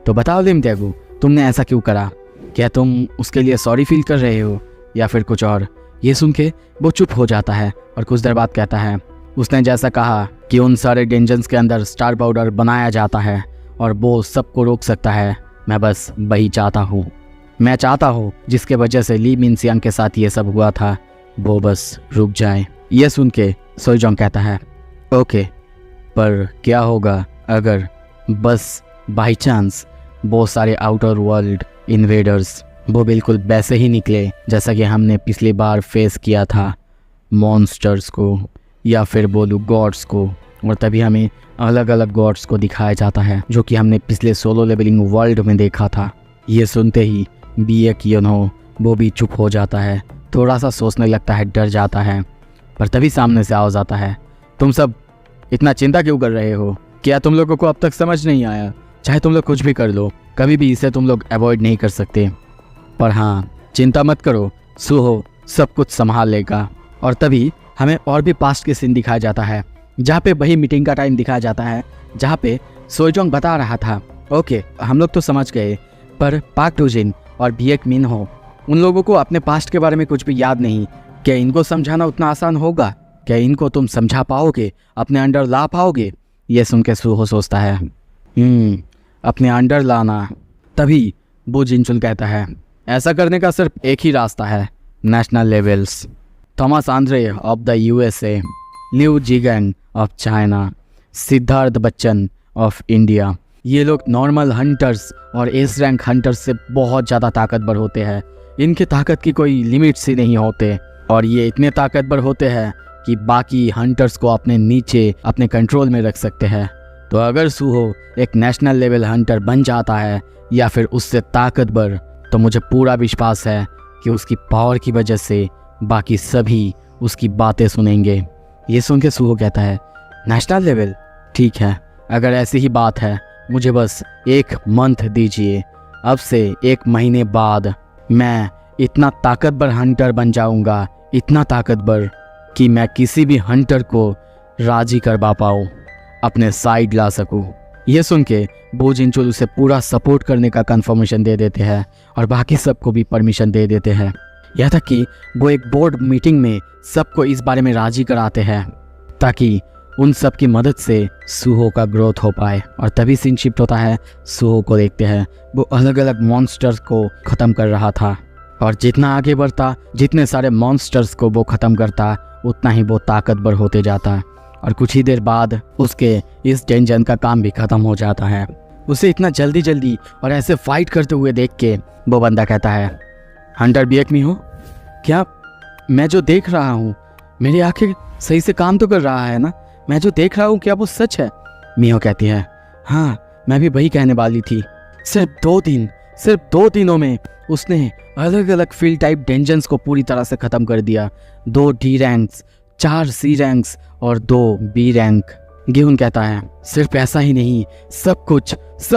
तो बताओ लिम त्यागू तुमने ऐसा क्यों करा? क्या तुम उसके लिए सॉरी फील कर रहे हो या फिर कुछ और। ये सुन के वो चुप हो जाता है और कुछ देर बाद कहता है, उसने जैसा कहा कि उन सारे डेंजन्स के अंदर स्टार पाउडर बनाया जाता है और वो सबको रोक सकता है। मैं बस वही चाहता हूँ। मैं चाहता हूँ जिसके वजह से ली मिनसियांग के साथ ये सब हुआ था वो बस रुक जाए। ये सुन के सोईजोंग कहता है, ओके, पर क्या होगा अगर बस बाई चांस वो सारे आउटर वर्ल्ड इन्वेडर्स वो बिल्कुल वैसे ही निकले जैसा कि हमने पिछली बार फेस किया था, मॉन्स्टर्स को या फिर बोलूँ गॉड्स को, और तभी हमें अलग अलग गॉड्स को दिखाया जाता है जो कि हमने पिछले सोलो लेवलिंग वर्ल्ड में देखा था। ये सुनते ही बीएक योनहो वो भी चुप हो जाता है, थोड़ा सा सोचने लगता है, डर जाता है। पर तभी सामने से आवाज़ आता है, तुम सब इतना चिंता क्यों कर रहे हो? क्या तुम लोगों को अब तक समझ नहीं आया? चाहे तुम लोग कुछ भी कर लो, कभी भी इसे तुम लोग अवॉइड नहीं कर सकते। पर हाँ, चिंता मत करो, सुहो सब कुछ संभाल लेगा। और तभी हमें और भी पास्ट के सीन दिखाया जाता है जहाँ पे वही मीटिंग का टाइम दिखाया जाता है जहाँ पे सोईजोंग बता रहा था, ओके हम लोग तो समझ गए, पर पाक डूजिन और बीएक मिन्हो उन लोगों को अपने पास्ट के बारे में कुछ भी याद नहीं। क्या इनको समझाना उतना आसान होगा? क्या इनको तुम समझा पाओगे, अपने अंडर ला पाओगे? ये सुन के सुहो सोचता है, अपने अंडर लाना। तभी वो जिनचुन कहता है, ऐसा करने का सिर्फ एक ही रास्ता है, national levels. Thomas Andre of the USA, Liu जिगन of China, Siddharth Bachchan of India, ये लोग नॉर्मल हंटर्स और एस रैंक हंटर्स से बहुत ज़्यादा ताकतवर होते हैं। इनके ताकत की कोई लिमिट्स ही नहीं होते और ये इतने ताकतवर होते हैं कि बाकी हंटर्स को अपने नीचे अपने कंट्रोल में रख सकते हैं। तो अगर सुहो एक नेशनल लेवल हंटर बन जाता है या फिर उससे ताकतवर, तो मुझे पूरा विश्वास है कि उसकी पावर की वजह से बाकी सभी उसकी बातें सुनेंगे। ये सुन के सुहो कहता है, नेशनल लेवल? ठीक है, अगर ऐसी ही बात है मुझे बस 1 मंथ दीजिए। अब से 1 महीने बाद मैं इतना ताकतवर हंटर बन जाऊंगा, इतना ताकतवर कि मैं किसी भी हंटर को राजी करवा पाऊँ, अपने साइड ला सकूँ। ये सुन के बो जिनचुल उसे पूरा सपोर्ट करने का कंफर्मेशन दे देते हैं और बाकी सबको भी परमिशन दे देते हैं। यहाँ तक कि वो एक बोर्ड मीटिंग में सबको इस बारे में राजी कराते हैं ताकि उन सब की मदद से सुहो का ग्रोथ हो पाए। और तभी सीन शिफ्ट होता है, सुहो को देखते हैं, वो अलग अलग मॉन्स्टर्स को ख़त्म कर रहा था और जितना आगे बढ़ता, जितने सारे मॉन्स्टर्स को वो ख़त्म करता, उतना ही वो ताकतवर होते जाता। और कुछ ही देर बाद उसके इस डेंजन का काम भी ख़त्म हो जाता है। उसे इतना जल्दी जल्दी और ऐसे फाइट करते हुए देख के वो बंदा कहता है, हंटर बीएक मिन्हो, क्या मैं जो देख रहा हूँ, मेरी आंखें सही से काम तो कर रहा है ना? मैं जो देख रहा हूँ क्या वो सच है? मिन्हो कहती है, हाँ मैं भी वही कहने वाली थी। सिर्फ 2 दिनों में उसने अलग अलग फील्ड टाइप डेंजन्स को पूरी तरह से ख़त्म कर दिया। 2 डी रैंक्स, 4 सी रैंक्स और 2 बी रैंक। गिहुन कहता है, सिर्फ ऐसा ही नहीं, सब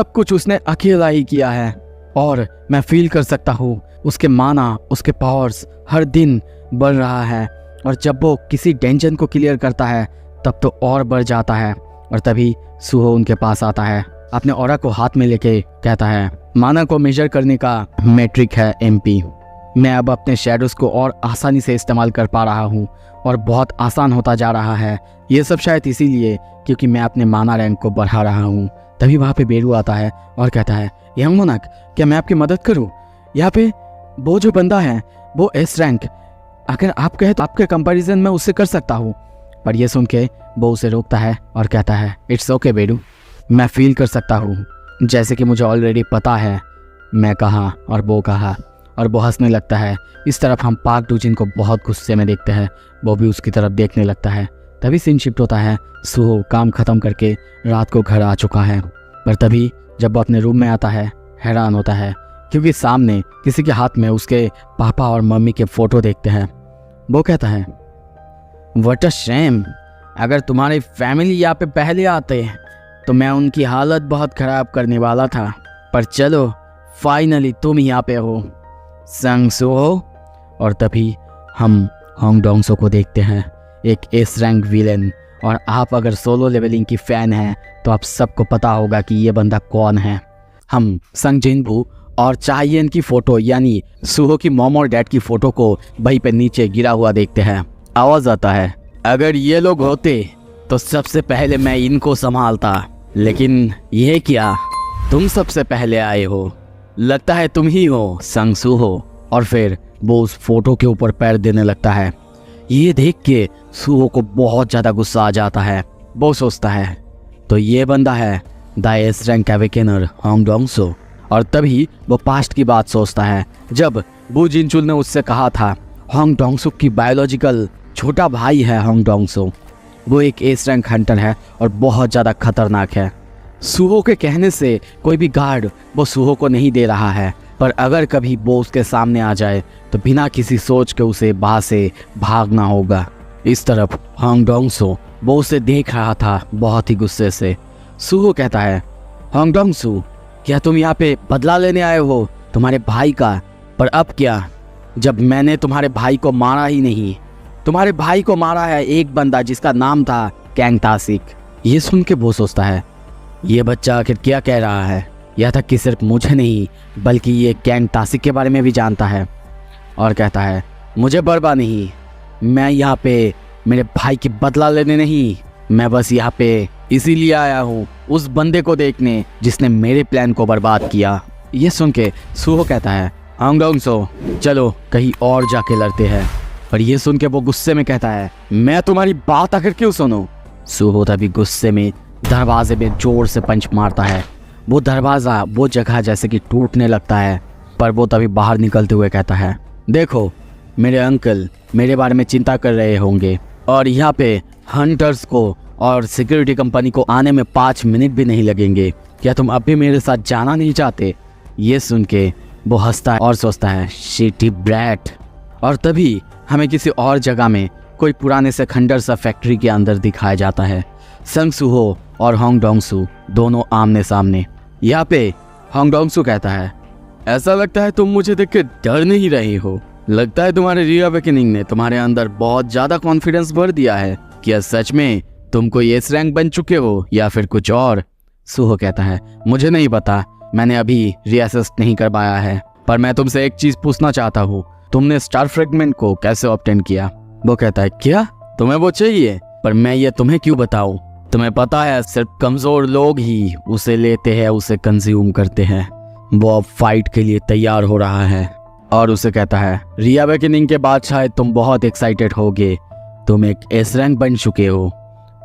कुछ उसने अकेला ही किया है और मैं फील कर सकता हूँ उसके माना, उसके पावर्स हर दिन बढ़ रहा है और जब वो किसी डेंजन को क्लियर करता है तब तो और बढ़ जाता है। और तभी सुहो उनके पास आता है, अपने ऑरा को हाथ में लेके कहता है, माना को मेजर करने का मैट्रिक है MP। मैं अब अपने शेडोज को और आसानी से इस्तेमाल कर पा रहा हूँ और बहुत आसान होता जा रहा है। ये सब शायद इसीलिए क्योंकि मैं अपने माना रैंक को बढ़ा रहा हूँ। तभी वहाँ पे बेरू आता है और कहता है, यंग मोनाक, क्या मैं आपकी मदद करूँ? यहाँ पे वो जो बंदा है वो S रैंक, अगर आप कहे तो आपके कंपैरिजन में उससे कर सकता हूँ। पर यह सुन के वो उसे रोकता है और कहता है, इट्स ओके बेरू, मैं फील कर सकता हूँ, जैसे कि मुझे ऑलरेडी पता है मैं कहाँ और वो कहाँ। और वो हंसने लगता है। इस तरफ हम पाक डूजिन को बहुत गुस्से में देखते हैं, वो भी उसकी तरफ देखने लगता है। तभी सीन शिफ्ट होता है, सुहो काम ख़त्म करके रात को घर आ चुका है। पर तभी जब वो अपने रूम में आता है, हैरान होता है क्योंकि सामने किसी के हाथ में उसके पापा और मम्मी के फ़ोटो देखते हैं। वो कहता है, व्हाट अ शेम, अगर तुम्हारी फैमिली यहाँ पे पहले आते तो मैं उनकी हालत बहुत ख़राब करने वाला था, पर चलो फाइनली तुम यहाँ पे हो, संग सुहो। और तभी हम होंग डोंगसो को देखते हैं, एक S रैंक विलेन। और आप अगर सोलो लेवलिंग की फ़ैन हैं तो आप सबको पता होगा कि ये बंदा कौन है। हम संग जिनबू और चाहियन की फोटो यानी सुहो की मॉम और डैड की फोटो को वहीं पे नीचे गिरा हुआ देखते हैं। आवाज आता है, अगर ये लोग होते तो सबसे पहले मैं इनको संभालता, लेकिन ये क्या, तुम सबसे पहले आए हो, लगता है तुम ही हो संग सुहो। और फिर वो उस फोटो के ऊपर पैर देने लगता है। ये देख के सुहो को बहुत ज़्यादा गुस्सा आ जाता है। वो सोचता है तो ये बंदा है द एस रैंक अवेकेनर होंग डोंग-सो। और तभी वो पास्ट की बात सोचता है जब वू जिनचुल ने उससे कहा था होंग डोंग-सो की बायोलॉजिकल छोटा भाई है होंग डोंग-सो। वो एक एस रैंक हंटर है और बहुत ज़्यादा खतरनाक है। सुहो के कहने से कोई भी गार्ड वो सुहो को नहीं दे रहा है, पर अगर कभी वो उसके सामने आ जाए तो बिना किसी सोच के उसे वहाँ से भागना होगा। इस तरफ होंग डोंग-सो वो उसे देख रहा था बहुत ही गुस्से से। सुहो कहता है, होंग डोंग-सो क्या तुम यहाँ पे बदला लेने आए हो तुम्हारे भाई का? पर अब क्या, जब मैंने तुम्हारे भाई को मारा ही नहीं, तुम्हारे भाई को मारा है एक बंदा जिसका नाम था कैंग तासिक। ये सुन के वो सोचता है ये बच्चा आखिर क्या कह रहा है, यह तक कि सिर्फ मुझे नहीं बल्कि ये कैंग तासिक के बारे में भी जानता है। और कहता है मुझे बर्बाद नहीं, मैं यहाँ पे मेरे भाई की बदला लेने नहीं, मैं बस यहाँ पे इसीलिए आया हूँ उस बंदे को देखने जिसने मेरे प्लान को बर्बाद किया। ये सुन के सुहो कहता है होंग डोंग-सो चलो कहीं और जाके लड़ते हैं। और ये सुन के वो गुस्से में कहता है मैं तुम्हारी बात आखिर क्यों सुनूं? सुहो तभी गुस्से में दरवाजे में जोर से पंच मारता है। वो दरवाज़ा वो जगह जैसे कि टूटने लगता है, पर वो तभी बाहर निकलते हुए कहता है देखो मेरे अंकल मेरे बारे में चिंता कर रहे होंगे और यहाँ पे हंटर्स को और सिक्योरिटी कंपनी को आने में 5 मिनट भी नहीं लगेंगे, क्या तुम अब भी मेरे साथ जाना नहीं चाहते? ये सुन के वो हंसता है और सोचता है शिटी ब्रैट। और तभी हमें किसी और जगह में कोई पुराने से खंडर सा फैक्ट्री के अंदर दिखाया जाता है। संग सुहो और होंग डोंग-सो दोनों आमने सामने। यहाँ पे होंग डोंग-सो कहता है ऐसा लगता है तुम मुझे देख के डर नहीं रही हो, लगता है तुम्हारे रीअवेकनिंग ने तुम्हारे अंदर बहुत ज्यादा कॉन्फिडेंस भर दिया है। क्या सच में तुम कोई एस रैंक बन चुके हो या फिर कुछ और? सुहो कहता है मुझे नहीं पता, मैंने अभी रीअसेस नहीं कर पाया है, पर मैं तुमसे एक चीज पूछना चाहता हूँ, तुमने स्टार फ्रेगमेंट को कैसे ऑब्टेन किया? वो कहता है क्या तुम्हें वो चाहिए? पर मैं ये तुम्हें क्यों बताऊं? तुम्हें पता है सिर्फ कमजोर लोग ही उसे लेते हैं, उसे कंज्यूम करते हैं। वो अब फाइट के लिए तैयार हो रहा है और उसे कहता है रीअवेकनिंग के बाद शायद तुम बहुत एक्साइटेड होगे, तुम एक एस रैंक बन चुके हो,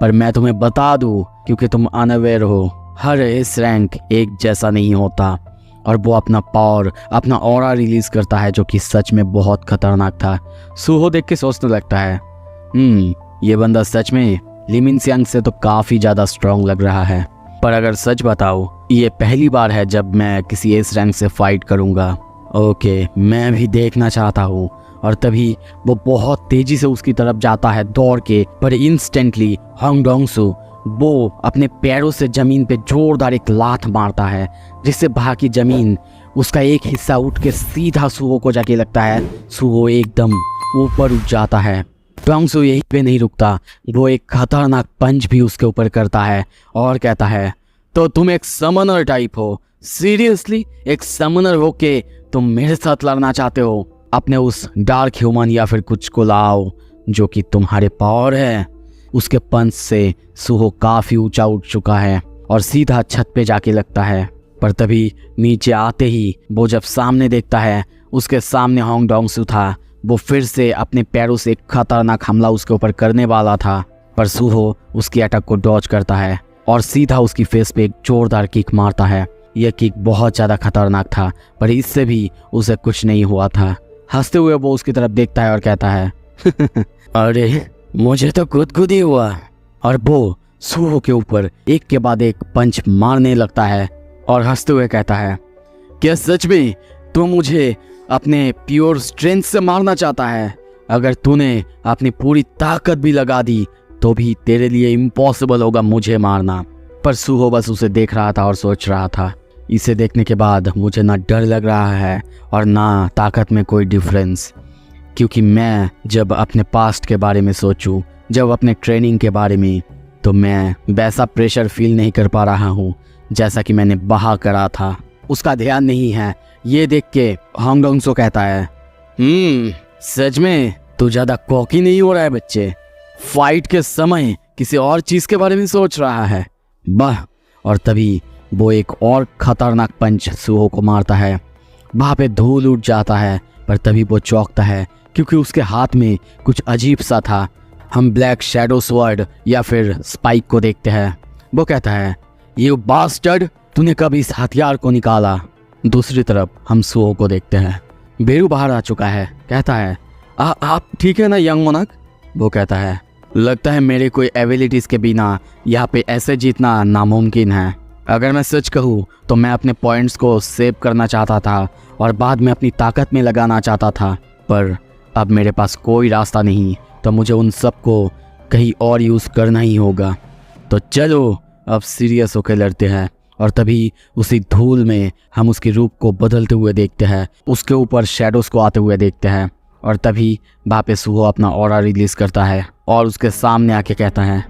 पर मैं तुम्हें बता दूं क्योंकि तुम अनअवेयर हो, हर एस रैंक एक जैसा नहीं होता। और वो अपना पावर अपना ऑरा रिलीज करता है जो कि सच में बहुत खतरनाक था। सुहो देख के सोचने लगता है ये बंदा सच में ली मिनसियांग से तो काफ़ी ज़्यादा स्ट्रॉन्ग लग रहा है, पर अगर सच बताओ ये पहली बार है जब मैं किसी एस रैंक से फाइट करूँगा। ओके मैं भी देखना चाहता हूँ। और तभी वो बहुत तेज़ी से उसकी तरफ जाता है दौड़ के, पर इंस्टेंटली होंग डोंग-सो वो अपने पैरों से ज़मीन पे जोरदार एक लात मारता है जिससे बाकी ज़मीन उसका एक हिस्सा उठ के सीधा सुहो को जाके लगता है। सुहो एकदम ऊपर उठ जाता है। डोंग-सो यहीं पे नहीं रुकता, वो एक खतरनाक पंच भी उसके ऊपर करता है और कहता है तो तुम एक समनर टाइप हो, सीरियसली एक समनर हो के तुम मेरे साथ लड़ना चाहते हो? अपने उस डार्क ह्यूमन या फिर कुछ को लाओ जो कि तुम्हारे पावर है। उसके पंच से सुहो काफ़ी ऊंचा उठ चुका है और सीधा छत पे जाके लगता है, पर तभी नीचे आते ही वो जब सामने देखता है उसके सामने होंग डोंग-सो था। वो फिर से अपने पैरों से एक खतरनाक हमला उसके ऊपर करने वाला था, पर सुहो उसकी अटैक को डॉज करता है और सीधा उसकी फेस पे एक जोरदार किक मारता है। यह किक बहुत ज़्यादा खतरनाक था, पर इससे भी उसे कुछ नहीं हुआ था। हंसते हुए वो उसकी तरफ देखता है और कहता है अरे मुझे तो खुद ही हुआ। और वो सुहो के ऊपर एक के बाद एक पंच मारने लगता है और हंसते हुए कहता है क्या सच में तू मुझे अपने प्योर स्ट्रेंथ से मारना चाहता है? अगर तूने अपनी पूरी ताकत भी लगा दी तो भी तेरे लिए इम्पॉसिबल होगा मुझे मारना। पर सुहो बस उसे देख रहा था और सोच रहा था इसे देखने के बाद मुझे ना डर लग रहा है और ना ताकत में कोई डिफरेंस, क्योंकि मैं जब अपने पास्ट के बारे में सोचूं, जब अपने ट्रेनिंग के बारे में, तो मैं वैसा प्रेशर फील नहीं कर पा रहा हूँ जैसा कि मैंने वहाँ करा था। उसका ध्यान नहीं है ये देख के हांग डोंग-सो कहता है, सच में तू ज्यादा कॉकी नहीं हो रहा है बच्चे, फाइट के समय किसी और चीज के बारे में सोच रहा है। वाह। और तभी वो एक और खतरनाक पंच सुहो को मारता है। वहां पे धूल उठ जाता है, पर तभी वो चौंकता है क्योंकि उसके हाथ में कुछ अजीब सा था। हम ब्लैक शैडो स्वॉर्ड या फिर स्पाइक को देखते हैं। वो कहता है, यू बास्टर्ड, तूने कब इस हथियार को निकाला? दूसरी तरफ हम सुहो को देखते हैं। बेरू बाहर आ चुका है। कहता है, आप ठीक है ना यंग मोनाक? वो कहता है, लगता है मेरे कोई एबिलिटीज के बिना यहाँ पे ऐसे जीतना नामुमकिन है। अगर मैं सच कहूँ तो मैं अपने पॉइंट्स को सेव करना चाहता था और बाद में अपनी ताकत में लगाना चाहता था, पर अब मेरे पास कोई रास्ता नहीं, तो मुझे उन सब को कहीं और यूज़ करना ही होगा। तो चलो अब सीरियस होकर लड़ते हैं। और तभी उसी धूल में हम उसके रूप को बदलते हुए देखते हैं, उसके ऊपर शैडोज को आते हुए देखते हैं। और तभी वहाँ पे सुहो अपना ऑरा रिलीज करता है और उसके सामने आके कहता है,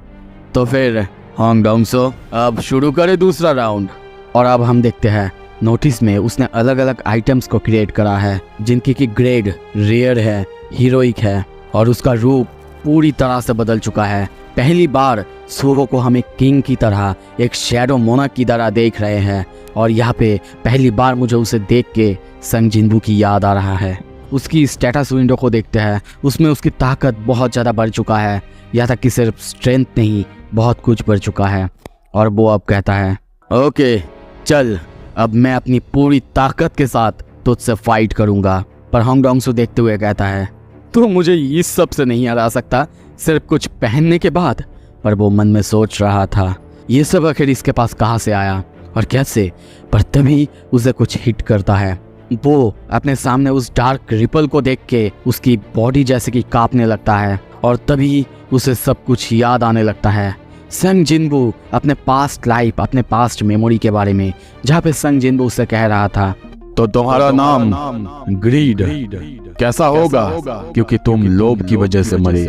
तो फिर हांग डोंग-सो अब शुरू करें दूसरा राउंड। और अब हम देखते हैं नोटिस में उसने अलग अलग आइटम्स को क्रिएट करा है जिनकी की ग्रेड रेयर है, हीरोइक है और उसका रूप पूरी तरह से बदल चुका है। पहली बार सुहो को हम एक किंग की तरह, एक शैडो मोनाक की तरह देख रहे हैं। और यहाँ पे पहली बार मुझे उसे देख के संग जिनबू की याद आ रहा है। उसकी स्टेटस विंडो को देखते हैं, उसमें उसकी ताकत बहुत ज़्यादा बढ़ चुका है। यहाँ तक कि सिर्फ स्ट्रेंथ नहीं, बहुत कुछ बढ़ चुका है। और वो अब कहता है, ओके चल, अब मैं अपनी पूरी ताकत के साथ तुझसे फाइट करूँगा। पर हांग डोंग-सो देखते हुए कहता है, तो मुझे इस सब से नहीं हरा सकता, सिर्फ कुछ पहनने के बाद। पर वो मन में सोच रहा था, ये सब आखिर इसके पास कहाँ से आया और कैसे। पर तभी उसे कुछ हिट करता है। वो अपने सामने उस डार्क रिपल को देख के उसकी बॉडी जैसे कि कांपने लगता है और तभी उसे सब कुछ याद आने लगता है। संग जिनबू अपने पास्ट लाइफ, अपने पास्ट मेमोरी के बारे में, जहाँ पे संग जिनबू उससे कह रहा था, तो तुम्हारा नाम ग्रीड कैसा होगा, क्योंकि तुम लोभ की वजह से मरे।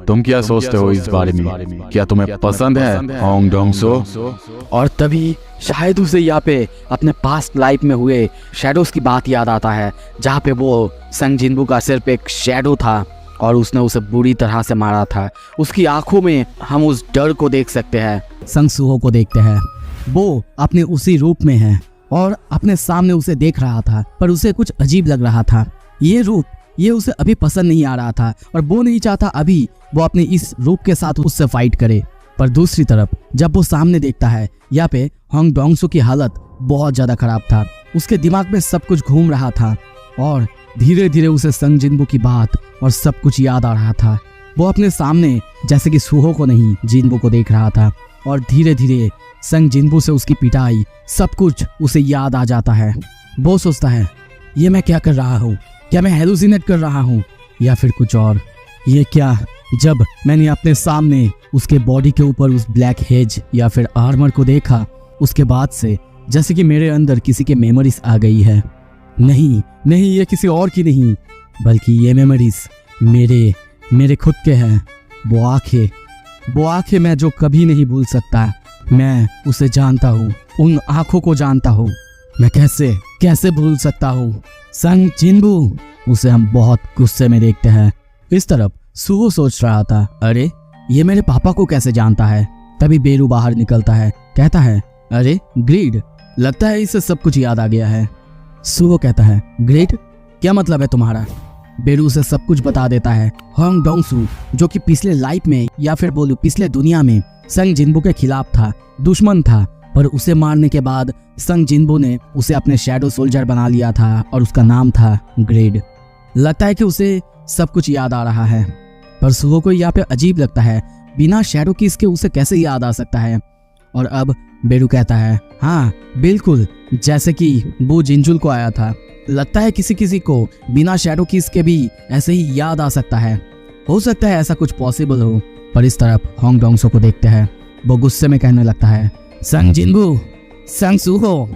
तुम क्या सोचते हो इस बारे में? क्या तुम्हें पसंद है हांग डोंग-सो? और तभी शायद उसे यहाँ पे अपने पास्ट लाइफ में हुए शैडोज की बात याद आता है, जहाँ पे वो संग जिनबू का सिर्फ एक शैडो था और उसने उसे बुरी तरह से मारा था। उसकी आंखों में हम उस डर को देख सकते हैं। संग सुहो को देखते हैं, वो अपने उसी रूप में है और अपने सामने उसे देख रहा था, पर उसे कुछ अजीब लग रहा था। ये रूप, ये उसे अभी पसंद नहीं आ रहा था और वो नहीं चाहता अभी वो अपने इस रूप के साथ उससे फाइट करे। पर दूसरी तरफ जब वो सामने देखता है, यहाँ पे हांग डोंग-सो की हालत बहुत ज्यादा खराब था। उसके दिमाग में सब कुछ घूम रहा था और धीरे धीरे उसे संग जिनबू की बात और सब कुछ याद आ रहा था। वो अपने सामने जैसे कि सुहो को नहीं, जिनबू को देख रहा था और धीरे धीरे संग जिनबू से उसकी पिटाई, सब कुछ उसे याद आ जाता है। वो सोचता है, ये मैं क्या कर रहा हूँ? क्या मैं हेलुसिनेट कर रहा हूँ या फिर कुछ और? ये क्या, जब मैंने अपने सामने उसके बॉडी के ऊपर उस ब्लैक हेज या फिर आर्मर को देखा, उसके बाद से जैसे कि मेरे अंदर किसी के मेमोरीज आ गई है। नहीं नहीं, ये किसी और की नहीं, बल्कि ये मेमोरीज मेरे खुद के हैं। वो आंखें मैं जो कभी नहीं भूल सकता। मैं उसे जानता हूँ, उन आंखों को जानता हूँ। मैं कैसे भूल सकता हूँ? संग जिनबू, उसे हम बहुत गुस्से में देखते हैं। इस तरफ सुहो सोच रहा था, अरे ये मेरे पापा को कैसे जानता है? तभी बेरू बाहर निकलता है, कहता है, अरे ग्रीड, लगता है इसे सब कुछ याद आ गया है। सुहो कहता है, ग्रीड, क्या मतलब है तुम्हारा? बेरू उसे सब कुछ बता देता है। हांग डोंग-सो जो कि पिछले लाइफ में या फिर बोलूं पिछले दुनिया में संग जिनबू के खिलाफ था, दुश्मन था, पर उसे मारने के बाद संग जिनबू ने उसे अपने शैडो सोल्जर बना लिया था और उसका नाम था ग्रेड। लगता है कि उसे सब कुछ याद आ रहा है, पर सुहो को यहाँ पे अजीब लगता है, बिना शैडो किस के उसे कैसे याद आ सकता है? और अब बेरू कहता है, हाँ बिल्कुल, जैसे कि वो जिंजुल को आया था। लगता है किसी को बिना शैडो किस के भी ऐसे ही याद आ सकता है। हो सकता है ऐसा कुछ पॉसिबल हो। पर इस तरफ हांग डोंग-सो को देखते हैं, वो गुस्से में कहने लगता है, संग जिनबू, संग सुहो।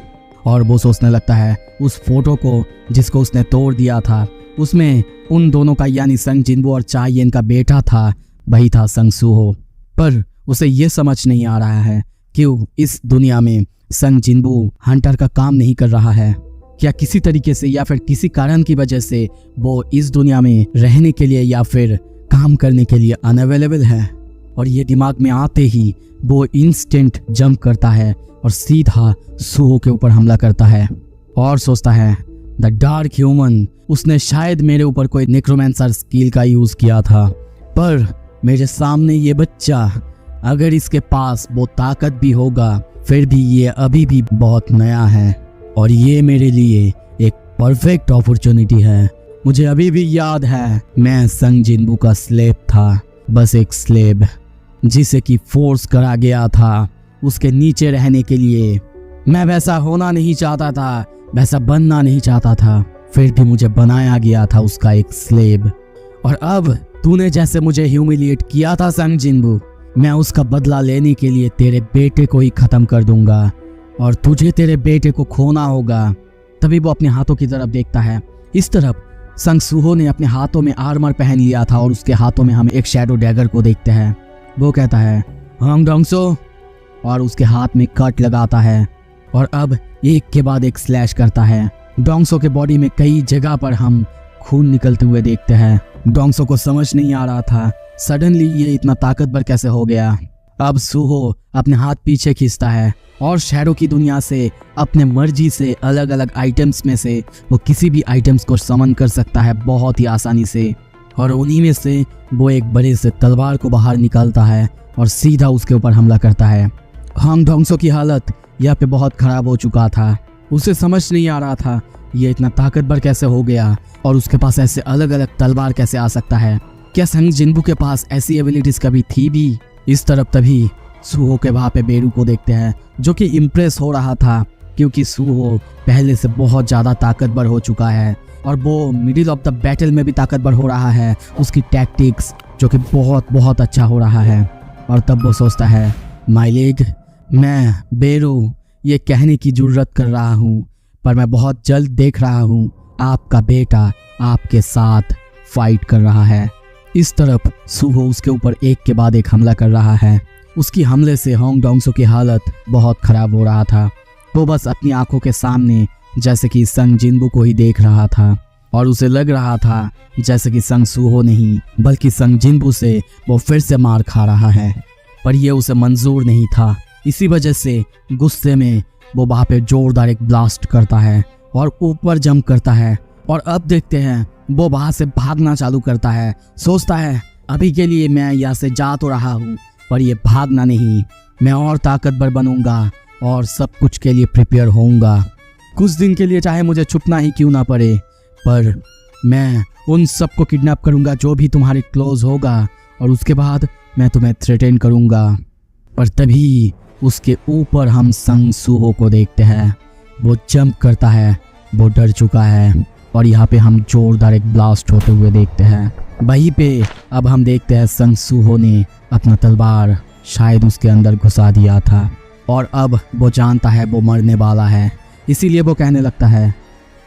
और वो सोचने लगता है उस फोटो को जिसको उसने तोड़ दिया था, उसमें उन दोनों का यानी संग जिनबू और चाइयेन का बेटा था, वही था संग सुहो। पर उसे ये समझ नहीं आ रहा है क्यों इस दुनिया में संग जिनबू हंटर का काम नहीं कर रहा है। क्या किसी तरीके से या फिर किसी कारण की वजह से वो इस दुनिया में रहने के लिए या फिर काम करने के लिए अनअवेलेबल है। और ये दिमाग में आते ही वो इंस्टेंट जंप करता है और सीधा सुहो के ऊपर हमला करता है और सोचता है द डार्क ह्यूमन, उसने शायद मेरे ऊपर कोई नेक्रोमेंसर स्किल का यूज किया था, पर मेरे सामने ये बच्चा, अगर इसके पास वो ताकत भी होगा फिर भी ये अभी भी बहुत नया है और ये मेरे लिए एक परफेक्ट अपॉर्चुनिटी है। मुझे अभी भी याद है मैं संग जिनबू का स्लेव था, बस एक स्लेव जिसे कि फोर्स करा गया था उसके नीचे रहने के लिए। मैं वैसा होना नहीं चाहता था, वैसा बनना नहीं चाहता था, फिर भी मुझे बनाया गया था उसका एक स्लेव। और अब तूने जैसे मुझे ह्यूमिलिएट किया था संग जिनबू, मैं उसका बदला लेने के लिए तेरे बेटे को ही खत्म कर दूंगा और तुझे तेरे बेटे को खोना होगा। तभी वो अपने हाथों की तरफ देखता है। इस तरफ संग सुहो ने अपने हाथों में आर्मर पहन लिया था और उसके हाथों में हम एक शैडो डैगर को देखते हैं। वो कहता है हंग डोंगसो और उसके हाथ में कट लगाता है और अब एक के बाद एक स्लैश करता है। डोंगसो के बॉडी में कई जगह पर हम खून निकलते हुए देखते हैं। डोंगसो को समझ नहीं आ रहा था सडनली ये इतना ताकतवर कैसे हो गया। अब सुहो अपने हाथ पीछे खींचता है और शैडो की दुनिया से अपने मर्जी से अलग अलग आइटम्स में से वो किसी भी आइटम्स को समन कर सकता है बहुत ही आसानी से। और उन्हीं में से वो एक बड़े से तलवार को बाहर निकालता है और सीधा उसके ऊपर हमला करता है। हंग डोंगसो की हालत यहाँ पे बहुत खराब हो चुका था। उसे समझ नहीं आ रहा था ये इतना ताकतवर कैसे हो गया और उसके पास ऐसे अलग अलग तलवार कैसे आ सकता है। क्या संग जिनबू के पास ऐसी एबिलिटीज कभी थी भी। इस तरफ तभी सुहो के वहाँ पे बेरू को देखते हैं जो कि इम्प्रेस हो रहा था क्योंकि सुहो पहले से बहुत ज़्यादा ताकतवर हो चुका है और वो मिडिल ऑफ द बैटल में भी ताकतवर हो रहा है। उसकी टैक्टिक्स जो कि बहुत बहुत अच्छा हो रहा है। और तब वो सोचता है माय लेग, मैं बेरू ये कहने की जरूरत कर रहा हूँ पर मैं बहुत जल्द देख रहा हूँ आपका बेटा आपके साथ फाइट कर रहा है। इस तरफ सुहो उसके ऊपर एक के बाद एक हमला कर रहा है। उसकी हमले से हंग डोंगसो की हालत बहुत खराब हो रहा था। वो बस अपनी आंखों के सामने जैसे कि संग जिनबू को ही देख रहा था और उसे लग रहा था जैसे कि संग सुहो नहीं बल्कि संग जिनबू से वो फिर से मार खा रहा है, पर यह उसे मंजूर नहीं था। इसी वजह से गुस्से में वो वहाँ पे जोरदार एक ब्लास्ट करता है और ऊपर जंप करता है। और अब देखते हैं वो वहाँ से भागना चालू करता है। सोचता है अभी के लिए मैं यहाँ से जा तो रहा हूँ पर ये भागना नहीं, मैं और ताकतवर बनूंगा और सब कुछ के लिए प्रिपेयर होऊंगा। कुछ दिन के लिए चाहे मुझे छुपना ही क्यों ना पड़े, पर मैं उन सबको किडनैप करूंगा जो भी तुम्हारे क्लोज होगा और उसके बाद मैं तुम्हें थ्रेटन करूंगा। पर तभी उसके ऊपर हम संग सुहो को देखते हैं। वो जंप करता है, वो डर चुका है और यहाँ पे हम जोरदार एक ब्लास्ट होते हुए देखते हैं। वहीं पे अब हम देखते हैं संग सुहो ने अपना तलवार शायद उसके अंदर घुसा दिया था और अब वो जानता है वो मरने वाला है। इसीलिए वो कहने लगता है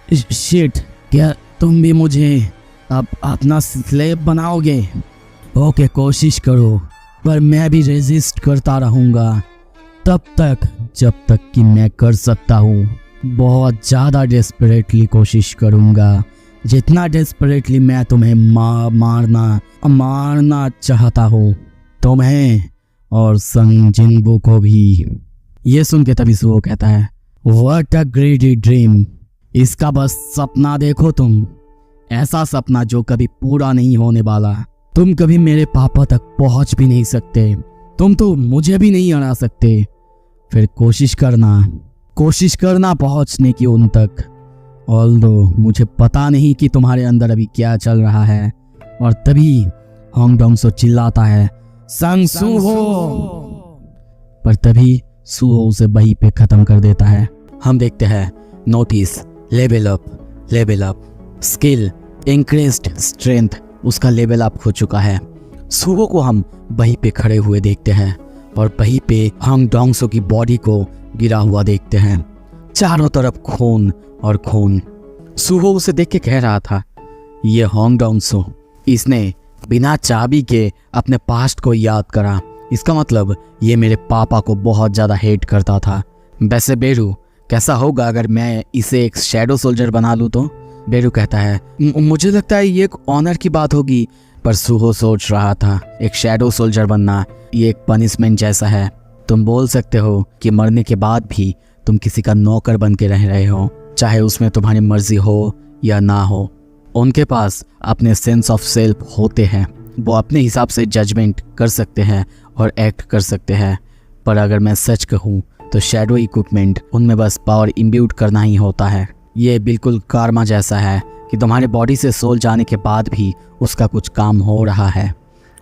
शिट, क्या तुम भी मुझे अब अपना स्लेव बनाओगे? ओके, कोशिश करो, पर मैं भी रेजिस्ट करता रहूँगा तब तक जब तक कि मैं कर सकता हूँ। बहुत ज़्यादा डेस्परेटली कोशिश करूँगा, जितना डेस्परेटली मैं तुम्हें मारना चाहता हूँ, तुम्हें और संग जिनबू को भी। ये सुन के तभी सुहो कहता है व्हाट अ ग्रेडी ड्रीम, इसका बस सपना देखो तुम, ऐसा सपना जो कभी पूरा नहीं होने वाला। तुम कभी मेरे पापा तक पहुंच भी नहीं सकते, तुम तो मुझे भी नहीं हरा सकते। फिर कोशिश करना पहुंचने की उन तक। ऑल्दो मुझे पता नहीं कि तुम्हारे अंदर अभी क्या चल रहा है। और तभी हंग डोंगसो चिल्लाता है संग सुहो, पर तभी सुहो उसे वहीं पे खत्म कर देता है। हम देखते हैं notice, level up, skill, increased strength, उसका लेवल अप हो चुका है। सुहो को हम वहीं पे खड़े हुए देखते हैं और वहीं पे हंग डोंगसो की बॉडी को गिरा हुआ देखते हैं। चारों तरफ खून और खून। सुहो उसे देख के कह रहा था ये हंग डोंगसो, इसने बिना चाबी के अपने पास्ट को याद करा। इसका मतलब ये मेरे पापा को बहुत ज़्यादा हेट करता था। वैसे बेरू, कैसा होगा अगर मैं इसे एक शैडो सोल्जर बना लूँ तो? बेरू कहता है मुझे लगता है ये एक ऑनर की बात होगी। पर सुहो सोच रहा था एक शैडो सोल्जर बनना ये एक पनिशमेंट जैसा है। तुम बोल सकते हो कि मरने के बाद भी तुम किसी का नौकर बन के रह रहे हो, चाहे उसमें तुम्हारी मर्जी हो या ना हो। उनके पास अपने सेंस ऑफ सेल्फ होते हैं, वो अपने हिसाब से जजमेंट कर सकते हैं और एक्ट कर सकते हैं। पर अगर मैं सच कहूँ तो शैडो इक्विपमेंट उनमें बस पावर इम्ब्यूट करना ही होता है। ये बिल्कुल कार्मा जैसा है कि तुम्हारे बॉडी से सोल जाने के बाद भी उसका कुछ काम हो रहा है।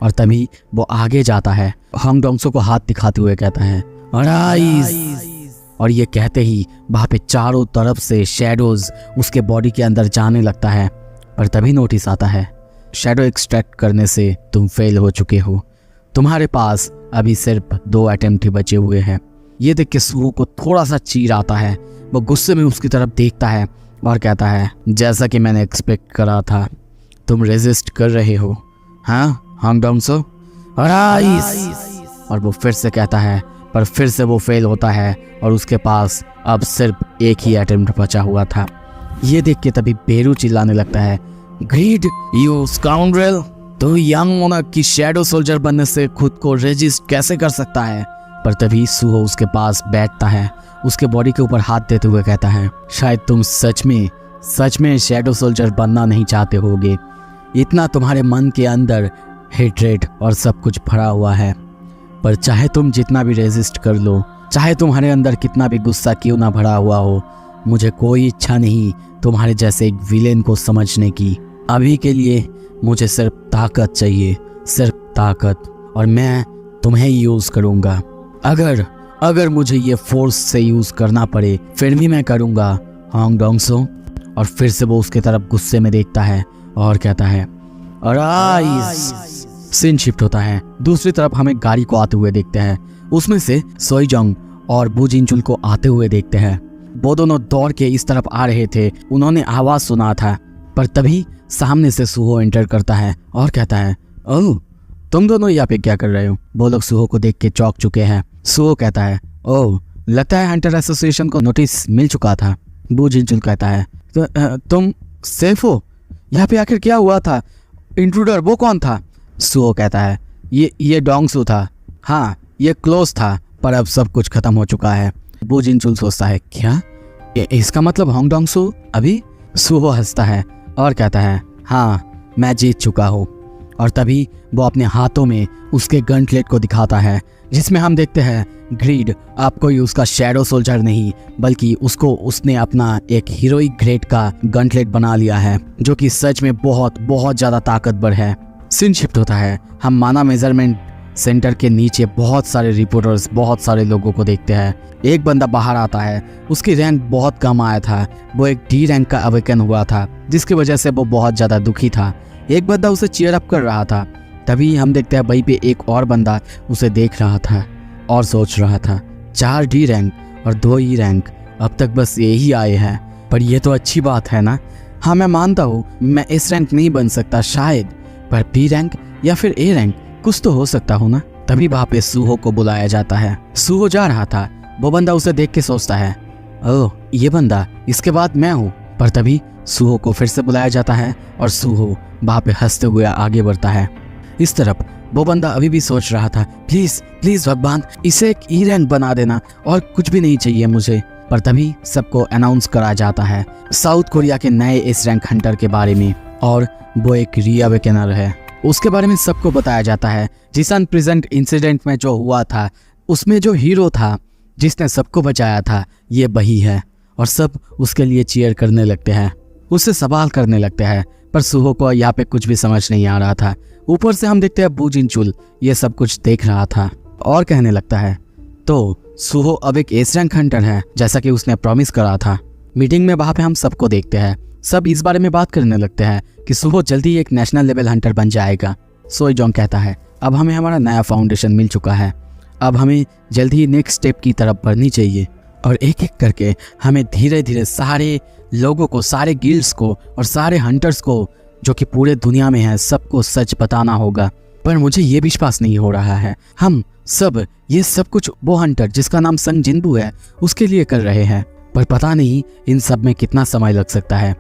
और तभी वो आगे जाता है, हॉन्ग डोंगसो को हाथ दिखाते हुए कहता है अराइज। और ये कहते ही वहाँ पे चारों तरफ से शैडोज उसके बॉडी के अंदर जाने लगता है। पर तभी नोटिस आता है शैडो एक्सट्रैक्ट करने से तुम फेल हो चुके हो, तुम्हारे पास अभी सिर्फ 2 अटेम्प्ट ही बचे हुए हैं। ये देख के सुहो को थोड़ा सा चीर आता है। वो गुस्से में उसकी तरफ देखता है और कहता है जैसा कि मैंने एक्सपेक्ट करा था, तुम रेजिस्ट कर रहे हो, हाँ हॉन्ग डोंगसो, और वो फिर से कहता है, पर फिर से वो फेल होता है और उसके पास अब सिर्फ एक ही अटेम्प्ट बचा हुआ था। ये देख के तभी बेरू चिल्लाने लगता है ग्रीड यू स्काउंड्रेल, तो यंग मोनक की शैडो सोल्जर बनने से खुद को रेजिस्ट कैसे कर सकता है? पर तभी सुहो उसके पास बैठता है, उसके बॉडी के ऊपर हाथ देते हुए कहता है शायद तुम सच में शैडो सोल्जर बनना नहीं चाहते होगे। इतना तुम्हारे मन के अंदर हेट्रेड और सब कुछ भरा हुआ है। पर चाहे तुम जितना भी रेजिस्ट कर लो, चाहे तुम्हारे अंदर कितना भी गुस्सा क्यों ना भरा हुआ हो, मुझे कोई इच्छा नहीं तुम्हारे जैसे एक विलेन को समझने की। अभी के लिए मुझे सिर्फ ताकत चाहिए, सिर्फ ताकत, और मैं तुम्हें यूज करूंगा। अगर मुझे ये फोर्स से यूज करना पड़े फिर भी मैं करूंगा हॉन्ग डोंगसो। और फिर से वो उसके तरफ गुस्से में देखता है और कहता है अराइज। सीन शिफ्ट होता है, दूसरी तरफ हमें गाड़ी को आते हुए देखते हैं। उसमें से सोईजोंग और बू जिनचुल को आते हुए देखते हैं। वो दोनों दौड़ के इस तरफ आ रहे थे, उन्होंने आवाज सुना था। पर तभी सामने से सुहो एंटर करता है और कहता है ओह तुम दोनों यहाँ पे क्या कर रहे हो? वो लोग सुहो को देख के चौंक चुके हैं। सुहो कहता है ओह लगता है हंटर एसोसिएशन को नोटिस मिल चुका था। बू जिनचुल कहता है तुम सेफ हो? यहाँ पे आखिर क्या हुआ था? इंट्रूडर वो कौन था? सुहो कहता है ये डोंगसू था, हाँ ये क्लोज था, पर अब सब कुछ खत्म हो चुका है। बू जिनचुल सोचता है क्या इसका मतलब हॉन्ग डोंगसू अभी? सुहो हंसता है और कहता है हाँ मैं जीत चुका हूँ। और तभी वो अपने हाथों में उसके गनक्लेट को दिखाता है, जिसमें हम देखते हैं ग्रीड अब कोई उसका शैडो सोल्जर नहीं, बल्कि उसने अपना एक हीरोइक ग्रेड का गनक्लेट बना लिया है, जो कि सच में बहुत बहुत ज़्यादा ताकतवर है। सीन शिफ्ट होता है, हम माना मेजरमेंट सेंटर के नीचे बहुत सारे रिपोर्टर्स, बहुत सारे लोगों को देखते हैं। एक बंदा बाहर आता है, उसकी रैंक बहुत कम आया था, वो एक डी रैंक का अवेकन हुआ था, जिसकी वजह से वो बहुत ज़्यादा दुखी था। एक बंदा उसे चीयर अप कर रहा था। तभी हम देखते हैं वहीं पे एक और बंदा उसे देख रहा था और सोच रहा था 4 डी रैंक और 2 ई रैंक, अब तक बस यही आए हैं। पर ये तो अच्छी बात है ना। हाँ मैं मानता हूँ मैं इस रैंक नहीं बन सकता शायद, पर बी रैंक या फिर ए रैंक कुछ तो हो सकता हो ना। तभी वहाँ पे सुहो को बुलाया जाता है। सुहो जा रहा था, वो बंदा उसे देख के सोचता है ओह ये बंदा, इसके बाद मैं हूँ। पर तभी सुहो को फिर से बुलाया जाता है और सुहो वहाँ पे हंसते हुए आगे बढ़ता है। इस तरफ वो बंदा अभी भी सोच रहा था प्लीज प्लीज भगवान इसे एक ई रैंक बना देना और कुछ भी नहीं चाहिए मुझे। पर तभी सबको अनाउंस करा जाता है साउथ कोरिया के नए एस रैंक हंटर के बारे में, और वो एक रीअवेकनर है। उसके बारे में सबको बताया जाता है। जिस अनप्रेजेंट इंसिडेंट में जो हुआ था उसमें जो हीरो था जिसने सबको बचाया था ये वही है। और सब उसके लिए चीयर करने लगते हैं, उससे सवाल करने लगते हैं। पर सुहो को यहाँ पे कुछ भी समझ नहीं आ रहा था। ऊपर से हम देखते हैं बू जिनचुल ये सब कुछ देख रहा था और कहने लगता है तो सुहो अब एक एस रैंक हंटर है जैसा कि उसने प्रॉमिस करा था। मीटिंग में वहाँ पे हम सबको देखते हैं, सब इस बारे में बात करने लगते हैं कि सुहो जल्दी एक नेशनल लेवल हंटर बन जाएगा। सोईजोंग कहता है अब हमें हमारा नया फाउंडेशन मिल चुका है, अब हमें जल्दी ही नेक्स्ट स्टेप की तरफ बढ़नी चाहिए और एक एक करके हमें धीरे धीरे सारे लोगों को, सारे गिल्ड्स को और सारे हंटर्स को जो कि पूरे दुनिया में है सबको सच बताना होगा। पर मुझे ये विश्वास नहीं हो रहा है हम सब ये सब कुछ वो हंटर जिसका नाम संग जिनबू है उसके लिए कर रहे हैं। पर पता नहीं इन सब में कितना समय लग सकता है।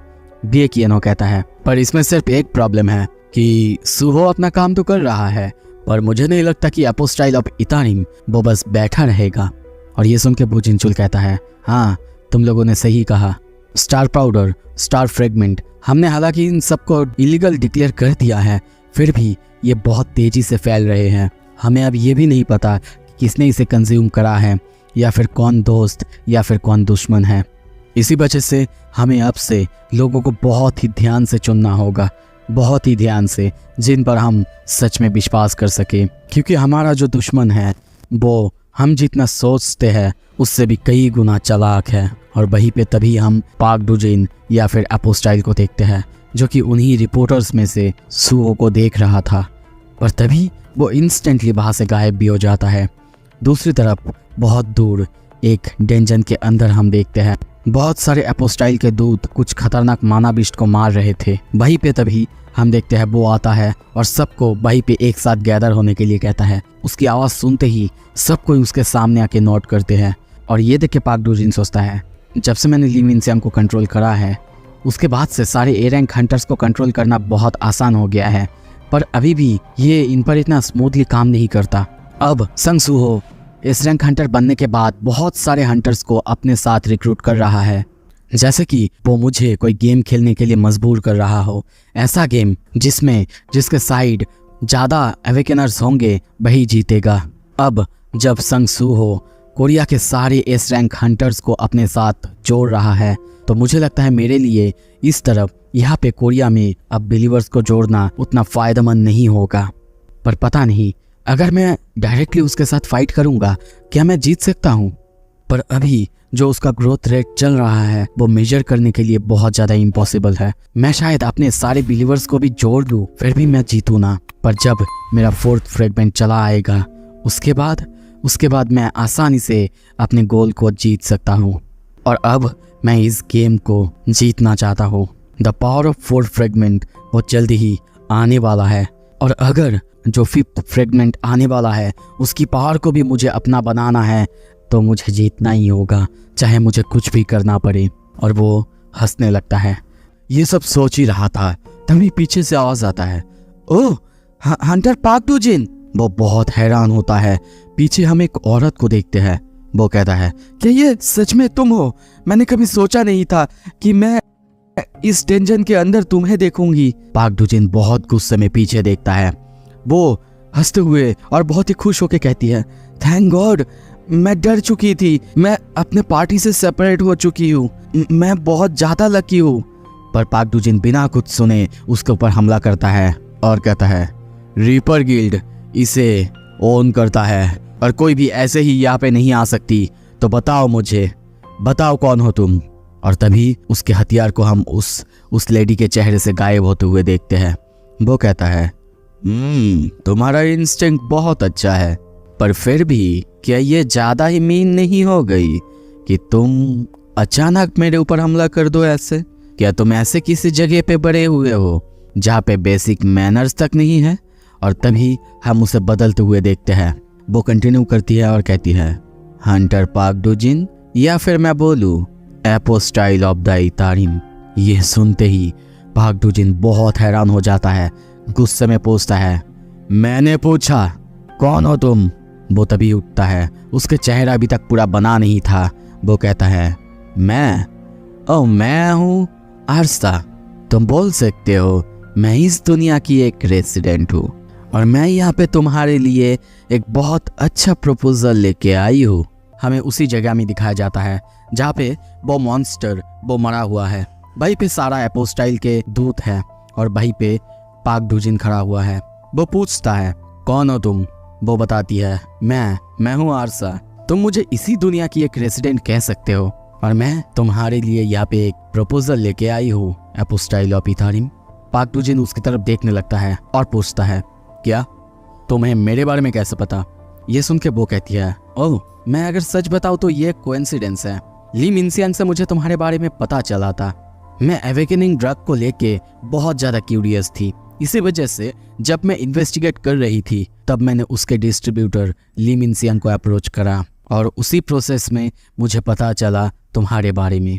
बिएकियनो कहता है, पर इसमें सिर्फ एक प्रॉब्लम है कि सुहो अपना काम तो कर रहा है, पर मुझे नहीं लगता कि एपोस्टाइल ऑफ इथारिम वो बस बैठा रहेगा। और ये सुन के बुजिनचुल कहता है, हाँ तुम लोगों ने सही कहा। स्टार पाउडर, स्टार फ्रेगमेंट, हमने हालांकि इन सबको इलीगल डिक्लेयर कर दिया है, फिर भी ये बहुत तेजी से फैल रहे हैं। हमें अब ये भी नहीं पता कि किसने इसे कंज्यूम करा है, या फिर कौन दोस्त या फिर कौन दुश्मन है। इसी वजह से हमें अब से लोगों को बहुत ही ध्यान से चुनना होगा, बहुत ही ध्यान से, जिन पर हम सच में विश्वास कर सके, क्योंकि हमारा जो दुश्मन है वो हम जितना सोचते हैं उससे भी कई गुना चालाक है। और वहीं पे तभी हम पाक डुजिन या फिर एपोस्टाइल को देखते हैं, जो कि उन्हीं रिपोर्टर्स में से सुहो को देख रहा था, पर तभी वो इंस्टेंटली वहाँ से गायब भी हो जाता है। दूसरी तरफ बहुत दूर एक डेंजन के अंदर हम देखते हैं बहुत सारे एपोस्टाइल के दूत कुछ खतरनाक मानाबिष्ट को मार रहे थे। वहीं पे तभी हम देखते हैं वो आता है और सबको वहीं पे एक साथ गैदर होने के लिए कहता है। उसकी आवाज़ सुनते ही सब कोई उसके सामने आके नोट करते हैं। और ये देख के पाक डुजिन सोचता है, जब से मैंने ली मिनसियांग को कंट्रोल करा है उसके बाद से सारे ए रैंक हंटर्स को कंट्रोल करना बहुत आसान हो गया है, पर अभी भी ये इन पर इतना स्मूथली काम नहीं करता। अब संग सुहो एस रैंक हंटर बनने के बाद बहुत सारे हंटर्स को अपने साथ रिक्रूट कर रहा है, जैसे कि वो मुझे कोई गेम खेलने के लिए मजबूर कर रहा हो। ऐसा गेम जिसके साइड ज़्यादा अवेकनर्स होंगे वही जीतेगा। अब जब संग सुहो कोरिया के सारे एस रैंक हंटर्स को अपने साथ जोड़ रहा है, तो मुझे लगता है मेरे लिए इस तरफ यहाँ पे कोरिया में अब बिलीवर्स को जोड़ना उतना फ़ायदेमंद नहीं होगा। पर पता नहीं, अगर मैं डायरेक्टली उसके साथ फाइट करूँगा क्या मैं जीत सकता हूँ? पर अभी जो उसका ग्रोथ रेट चल रहा है वो मेजर करने के लिए बहुत ज़्यादा इम्पॉसिबल है। मैं शायद अपने सारे बिलीवर्स को भी जोड़ दूँ फिर भी मैं जीतूँ ना, पर जब मेरा 4th फ्रेगमेंट चला आएगा उसके बाद मैं आसानी से अपने गोल को जीत सकता हूँ। और अब मैं इस गेम को जीतना चाहता हूँ। The power of 4th fragment वो जल्दी ही आने वाला है, और अगर जो 5th फ्रेगमेंट आने वाला है उसकी पावर को भी मुझे अपना बनाना है तो मुझे जीतना ही होगा, चाहे मुझे कुछ भी करना पड़े। और वो हंसने लगता है। ये सब सोच ही रहा था तभी पीछे से आवाज आता है, ओह हंटर पाक डुजिन। वो बहुत हैरान होता है। पीछे हम एक औरत को देखते हैं। वो कहता है, क्या ये सच में तुम हो? मैंने कभी सोचा नहीं था कि मैं इस डेंजन के अंदर तुम्हें देखूंगी। पाक डुजिन बहुत गुस्से में पीछे देखता है। वो हंसते हुए और बहुत ही खुश होकर कहती है, थैंक गॉड, मैं डर चुकी थी, मैं अपने पार्टी से सेपरेट हो चुकी हूँ, मैं बहुत ज्यादा लकी हूँ। पर पाक डुजिन बिना कुछ सुने उसके ऊपर हमला करता है और कहता है, रीपर गिल्ड इसे ओन करता है और कोई भी ऐसे ही यहाँ पे नहीं आ सकती, तो बताओ मुझे, बताओ कौन हो तुम। और तभी उसके हथियार को हम उस लेडी के चेहरे से गायब होते हुए देखते हैं। वो कहता है, तुम्हारा इंस्टिंक्ट बहुत अच्छा है, पर फिर भी क्या ये ज्यादा ही मीन नहीं हो गई कि तुम अचानक मेरे ऊपर हमला कर दो ऐसे? क्या तुम ऐसे किसी जगह पे बड़े हुए हो जहाँ पे बेसिक मैनर्स तक नहीं है? और तभी हम उसे बदलते हुए देखते हैं। वो कंटिन्यू करती है और कहती है, हंटर पाक डुजिन, या फिर मैं बोलूँ एपोस्टाइल ऑफ द इथारिम। ये सुनते ही पाक डुजिन बहुत हैरान हो जाता है, गुस्से में पूछता है, मैंने पूछा कौन हो तुम? वो तभी उठता है। उसके चेहरा अभी तक पूरा बना नहीं था। वो कहता है, मैं हूँ आरसा। तुम बोल सकते हो मैं इस दुनिया की एक रेसिडेंट हूँ और मैं यहाँ पे तुम्हारे लिए एक बहुत अच्छा प्रपोजल लेके आई हूँ। हमें उसी जगह में दिखाया जाता है जहाँ पे वो मॉन्स्टर वो मरा हुआ है। वहीं पे सारा एपोस्टाइल के दूत है और वहीं पे पाक डुजिन खड़ा हुआ है। वो पूछता है, कौन हो तुम? वो बताती है, मैं हूँ आरसा। तुम मुझे इसी दुनिया की एक रेसिडेंट कह सकते हो और मैं तुम्हारे लिए यहाँ पे एक प्रपोजल लेके आई हूँ, एपोस्टाइल ऑफ इथारिम। पाक डुजिन उसकी तरफ देखने लगता है और पूछता है, क्या तुम्हें मेरे बारे में कैसे पता? ये सुन के वो कहती है, ओह मैं अगर सच बताऊँ तो ये कोइंसिडेंस है। ली मिनसियांग से मुझे तुम्हारे बारे में पता चला था। मैं अवेकनिंग ड्रग को लेके बहुत ज़्यादा क्यूरियस थी। इसी वजह से जब मैं इन्वेस्टिगेट कर रही थी तब मैंने उसके डिस्ट्रीब्यूटर ली मिनसियांग को अप्रोच करा और उसी प्रोसेस में मुझे पता चला तुम्हारे बारे में।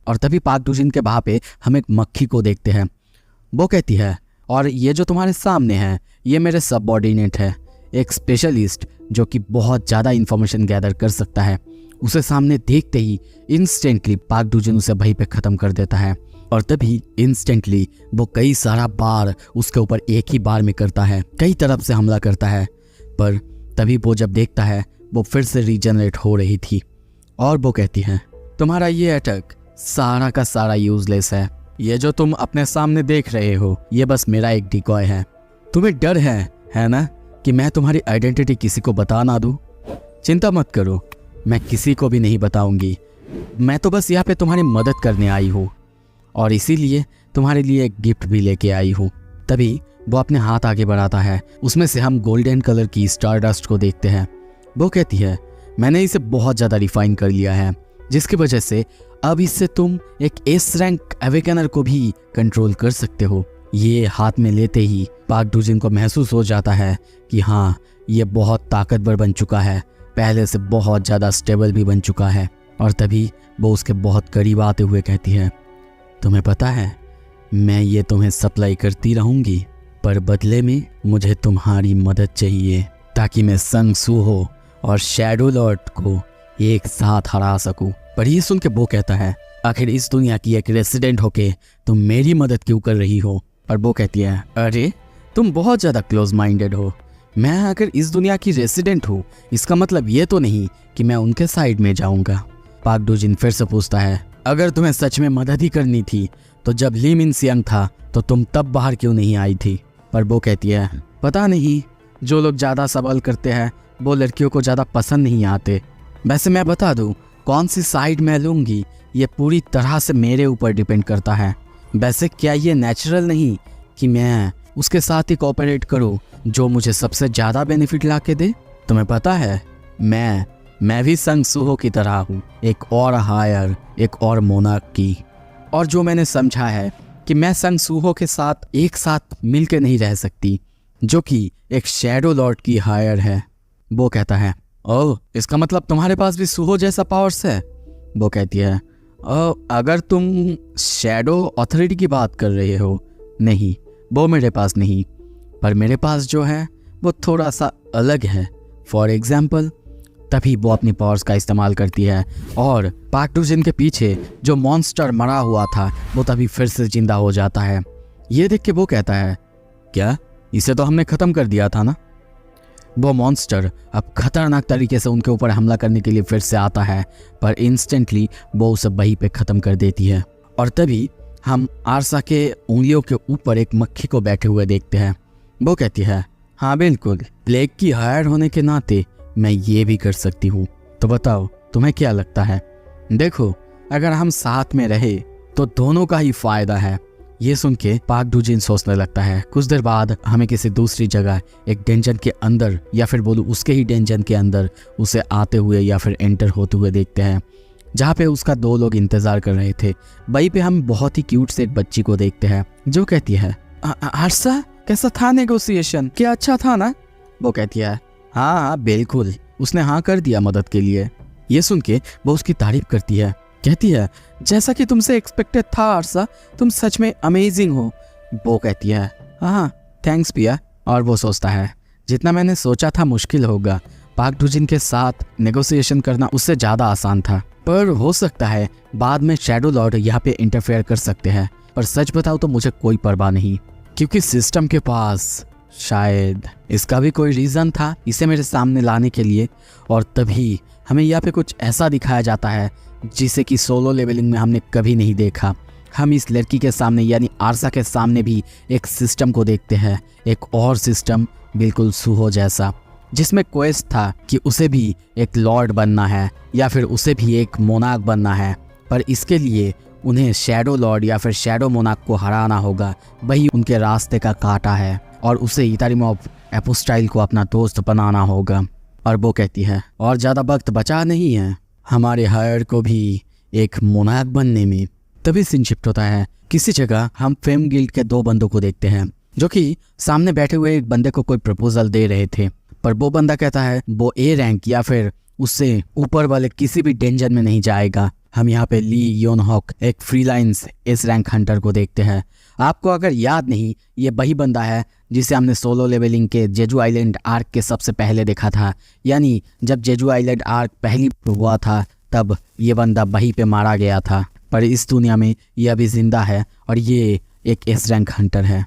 और तभी पाक डूजिन के वहाँ पे हम एक मक्खी को देखते हैं। वो कहती है, और ये जो तुम्हारे सामने है ये मेरे सबऑर्डिनेट है, एक स्पेशलिस्ट जो कि बहुत ज़्यादा इन्फॉर्मेशन गैदर कर सकता है। उसे सामने देखते ही इंस्टेंटली पाक डूजिन उसे वहीं पे ख़त्म कर देता है। और तभी इंस्टेंटली वो कई सारा बार उसके ऊपर एक ही बार में करता है, कई तरफ से हमला करता है। पर तभी वो जब देखता है वो फिर से रीजनरेट हो रही थी। और वो कहती है, तुम्हारा ये अटैक सारा का सारा यूजलेस है। ये जो तुम अपने सामने देख रहे हो ये बस मेरा एक डिकॉय है। तुम्हें डर है ना कि मैं तुम्हारी आइडेंटिटी किसी को बता ना दूं? चिंता मत करो, मैं किसी को भी नहीं बताऊंगी। मैं तो बस यहाँ पे तुम्हारी मदद करने आई हूँ और इसीलिए तुम्हारे लिए एक गिफ्ट भी लेके आई हूँ। तभी वो अपने हाथ आगे बढ़ाता है, उसमें से हम गोल्डन कलर की स्टार डस्ट को देखते हैं। वो कहती है, मैंने इसे बहुत ज़्यादा रिफाइन कर लिया है, जिसकी वजह से अब इससे तुम एक एस रैंक अवेकनर को भी कंट्रोल कर सकते हो। ये हाथ में लेते ही पाक डूजिन को महसूस हो जाता है कि हाँ, ये बहुत ताकतवर बन चुका है, पहले से बहुत ज़्यादा स्टेबल भी बन चुका है। और तभी वो उसके बहुत करीब आते हुए कहती है, तुम्हें पता है मैं ये तुम्हें सप्लाई करती रहूँगी, पर बदले में मुझे तुम्हारी मदद चाहिए ताकि मैं संग सूहो और शैडो लॉर्ड को एक साथ हरा सकूं। पर ये सुन के वो कहता है, आखिर इस दुनिया की एक रेसिडेंट होके तुम मेरी मदद क्यों कर रही हो? और वो कहती है, अरे तुम बहुत ज़्यादा क्लोज माइंडेड हो। मैं अगर इस दुनिया की रेसिडेंट हूँ इसका मतलब ये तो नहीं कि मैं उनके साइड में जाऊँगा। पाक डूजिन फिर से पूछता है, अगर तुम्हें सच में मदद ही करनी थी तो जब ली मिन सियांग था तो तुम तब बाहर क्यों नहीं आई थी? पर वो कहती है, पता नहीं, जो लोग ज़्यादा सवाल करते हैं वो लड़कियों को ज़्यादा पसंद नहीं आते। वैसे मैं बता दूँ कौन सी साइड मैं लूँगी ये पूरी तरह से मेरे ऊपर डिपेंड करता है। वैसे क्या ये नेचुरल नहीं कि मैं उसके साथ ही कोऑपरेट करूँ जो मुझे सबसे ज़्यादा बेनिफिट ला के दे? तुम्हें पता है मैं भी संग सूहो की तरह हूँ, एक और हायर, एक और मोनार्क की। और जो मैंने समझा है कि मैं संग सूहो के साथ एक साथ मिलकर नहीं रह सकती, जो कि एक शैडो लॉर्ड की हायर है। वो कहता है, ओह, इसका मतलब तुम्हारे पास भी सूहो जैसा पावर्स है? वो कहती है, अगर तुम शैडो अथॉरिटी की बात कर रहे हो, नहीं, वो मेरे पास नहीं, पर मेरे पास जो है वो थोड़ा सा अलग है। फॉर एग्जाम्पल, तभी वो अपनी पावर्स का इस्तेमाल करती है और पाक डूजिन के पीछे जो मॉन्स्टर मरा हुआ था वो तभी फिर से जिंदा हो जाता है। ये देख के वो कहता है, क्या इसे तो हमने ख़त्म कर दिया था ना? वो मॉन्स्टर अब खतरनाक तरीके से उनके ऊपर हमला करने के लिए फिर से आता है, पर इंस्टेंटली वो उसे वहीं पे ख़त्म कर देती है। और तभी हम आरसा के उंगलियों के ऊपर एक मक्खी को बैठे हुए देखते हैं। वो कहती है, हाँ बिल्कुल, प्लेग की हायर होने के नाते मैं ये भी कर सकती हूँ। तो बताओ तुम्हें क्या लगता है? देखो, अगर हम साथ में रहे तो दोनों का ही फायदा है। ये सुन के पाक डूजिन सोचने लगता है। कुछ देर बाद हमें किसी दूसरी जगह एक डेंजन के अंदर, या फिर बोलूँ उसके ही डेंजन के अंदर उसे आते हुए या फिर एंटर होते हुए देखते हैं, जहाँ पे उसका दो लोग इंतजार कर रहे थे। वहीं पे हम बहुत ही क्यूट से एक बच्ची को देखते हैं जो कहती है, आरसा कैसा था नेगोशिएशन, क्या अच्छा था ना? वो कहती है, हाँ बिल्कुल, उसने हाँ कर दिया मदद के लिए। ये सुन के वो उसकी तारीफ करती है, कहती है, जैसा कि तुमसे एक्सपेक्टेड था आरसा, तुम सच में अमेजिंग हो। वो कहती है, हाँ थैंक्स पिया। और वो सोचता है, जितना मैंने सोचा था मुश्किल होगा, पाक डूजिन के साथ नेगोशिएशन करना उससे ज़्यादा आसान था। पर हो सकता है बाद में शैडो लॉर्ड यहाँ पे इंटरफेयर कर सकते हैं। पर सच बताओ तो मुझे कोई परवाह नहीं, क्योंकि सिस्टम के पास शायद इसका भी कोई रीज़न था इसे मेरे सामने लाने के लिए। और तभी हमें यहाँ पे कुछ ऐसा दिखाया जाता है जिसे कि सोलो लेवलिंग में हमने कभी नहीं देखा। हम इस लड़की के सामने यानी आरसा के सामने भी एक सिस्टम को देखते हैं, एक और सिस्टम बिल्कुल सूहो जैसा, जिसमें क्वेस्ट था कि उसे भी एक लॉर्ड बनना है या फिर उसे भी एक मोनार्क बनना है। पर इसके लिए उन्हें शैडो लॉर्ड या फिर शैडो मोनार्क को हराना होगा, वही उनके रास्ते का कांटा है, और उसे इतारिम ऑफ एपोस्टाइल को अपना दोस्त बनाना होगा। और वो कहती है, और ज़्यादा वक्त बचा नहीं है हमारे हायर को भी एक मोनार्क बनने में। तभी सीन शिफ्ट होता है किसी जगह। हम फेम गिल्ड के दो बंदों को देखते हैं जो कि सामने बैठे हुए एक बंदे को कोई प्रपोजल दे रहे थे। पर वो बंदा कहता है वो ए रैंक या फिर उससे ऊपर वाले किसी भी डेंजन में नहीं जाएगा हम यहाँ पे ली योन हॉक एक फ्रीलांस एस रैंक हंटर को देखते हैं। आपको अगर याद नहीं, ये वही बंदा है जिसे हमने सोलो लेवलिंग के जेजू आइलैंड आर्क के सबसे पहले देखा था। यानी जब जेजू आइलैंड आर्क पहली हुआ था तब ये बंदा वहीं पे मारा गया था, पर इस दुनिया में ये अभी जिंदा है और ये एक एस रैंक हंटर है।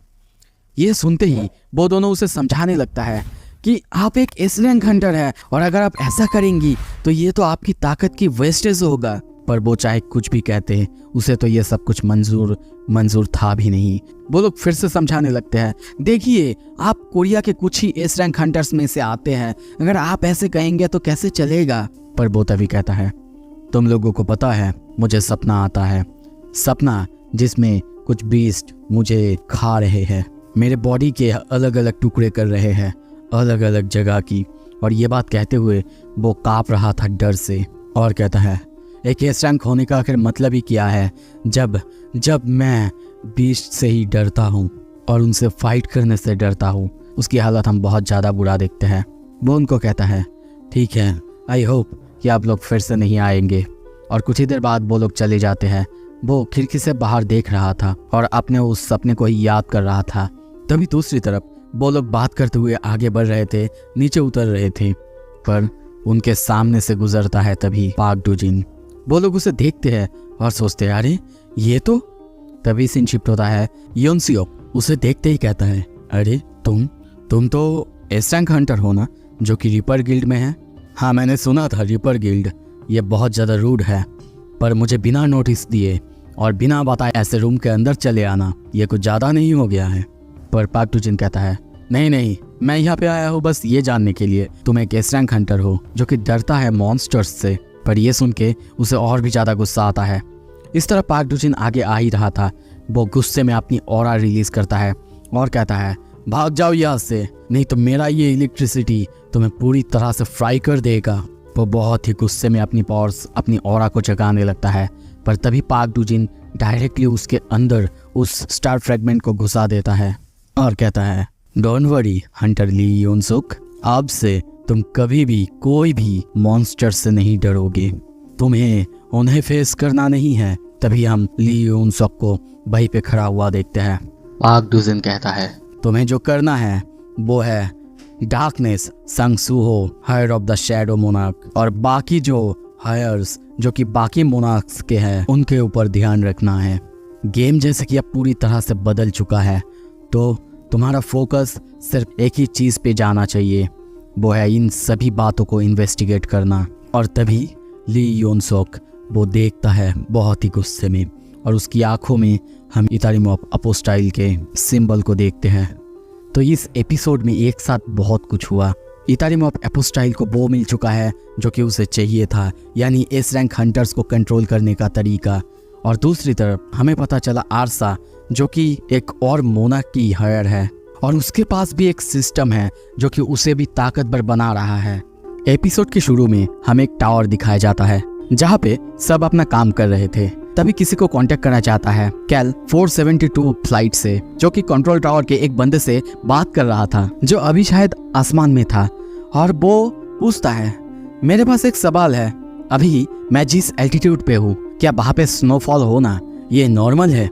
ये सुनते ही वो दोनों उसे समझाने लगता है कि आप एक एस रैंक हंटर है और अगर आप ऐसा करेंगी तो ये तो आपकी ताकत की वेस्टेज होगा। पर वो चाहे कुछ भी कहते हैं, उसे तो ये सब कुछ मंजूर था भी नहीं। वो लोग फिर से समझाने लगते हैं, देखिए आप कोरिया के कुछ ही एस रैंक हंटर्स में से आते हैं, अगर आप ऐसे कहेंगे तो कैसे चलेगा। पर वो तभी कहता है, तुम लोगों को पता है मुझे सपना आता है, सपना जिसमें कुछ बीस्ट मुझे खा रहे हैं, मेरे बॉडी के अलग अलग टुकड़े कर रहे हैं अलग अलग जगह की। और ये बात कहते हुए वो काँप रहा था डर से और कहता है, एक एस रैंक होने का आखिर मतलब ही क्या है जब मैं बीस्ट से ही डरता हूँ और उनसे फाइट करने से डरता हूँ। उसकी हालत हम बहुत ज़्यादा बुरा देखते हैं। वो उनको कहता है, ठीक है, आई होप कि आप लोग फिर से नहीं आएंगे। और कुछ ही देर बाद वो लोग चले जाते हैं। वो खिड़की से बाहर देख रहा था और अपने उस सपने को ही याद कर रहा था। तभी दूसरी तरफ वो लोग बात करते हुए आगे बढ़ रहे थे, नीचे उतर रहे थे, पर उनके सामने से गुजरता है तभी पार्क डूजिन। वो लोग उसे देखते हैं और सोचते हैं, अरे ये तो। तभी सीन शिफ्ट होता है। योनसियोक उसे देखते ही कहता है, अरे तुम तो एस रैंक हंटर हो ना, जो कि रिपर गिल्ड में है। हाँ, मैंने सुना था रिपर गिल्ड ये बहुत ज़्यादा रूड है, पर मुझे बिना नोटिस दिए और बिना बताए ऐसे रूम के अंदर चले आना ये कुछ ज़्यादा नहीं हो गया है। पर पार्क डूजिन कहता है, नहीं, मैं यहाँ पे आया हूँ बस ये जानने के लिए तुम एक एस रैंक हंटर हो जो कि डरता है मॉन्स्टर्स से। पर यह सुन के उसे और भी ज़्यादा गुस्सा आता है। इस तरह पार्क डूजिन आगे आ ही रहा था। वो गुस्से में अपनी ऑरा रिलीज करता है और कहता है, भाग जाओ यहाँ से, नहीं तो मेरा ये इलेक्ट्रिसिटी तुम्हें पूरी तरह से फ्राई कर देगा। वो बहुत ही गुस्से में अपनी पावर्स अपनी ऑरा को जगाने लगता है। पर तभी पार्क डूजिन डायरेक्टली उसके अंदर उस स्टार फ्रेगमेंट को घुसा देता है और कहता है, don't worry hunter Lee Yeonsuk, अब से तुम कभी भी कोई भी मॉन्स्टर से नहीं डरोगे, तुम्हें उन्हें फेस करना नहीं है। तभी हम ली योनसुक को वहीं पे खड़ा हुआ देखते हैं। पार्क डूजिन कहता है, तुम्हें जो करना है वो है darkness Sung Suho heir of the shadow monarch और बाकी जो हायर्स जो कि बाकी मोनार्क्स के हैं उनके ऊपर ध्यान रखना है। गेम जैसे कि अब पूरी तरह से बदल चुका है तो तुम्हारा फोकस सिर्फ एक ही चीज़ पे जाना चाहिए, वो है इन सभी बातों को इन्वेस्टिगेट करना। और तभी ली योनसुक वो देखता है बहुत ही गुस्से में और उसकी आंखों में हम इतारिमो अपोस्टाइल के सिंबल को देखते हैं। तो इस एपिसोड में एक साथ बहुत कुछ हुआ। इतारिमो अपोस्टाइल को वो मिल चुका है जो कि उसे चाहिए था, यानी एस रैंक हंटर्स को कंट्रोल करने का तरीका। और दूसरी तरफ हमें पता चला आरसा जो कि एक और मोनार्क की हायर है और उसके पास भी एक सिस्टम है जो कि उसे भी ताकतवर बना रहा है। एपिसोड के शुरू में हमें एक टावर दिखाया जाता है जहाँ पे सब अपना काम कर रहे थे। तभी किसी को कांटेक्ट करना चाहता है कैल 472 फ्लाइट से, जो कि कंट्रोल टावर के एक बंदे से बात कर रहा था जो अभी शायद आसमान में था। और वो पूछता है, मेरे पास एक सवाल है, अभी मैं जिस एल्टीट्यूड पे हूँ क्या वहाँ पे स्नोफॉल होना ये नॉर्मल है?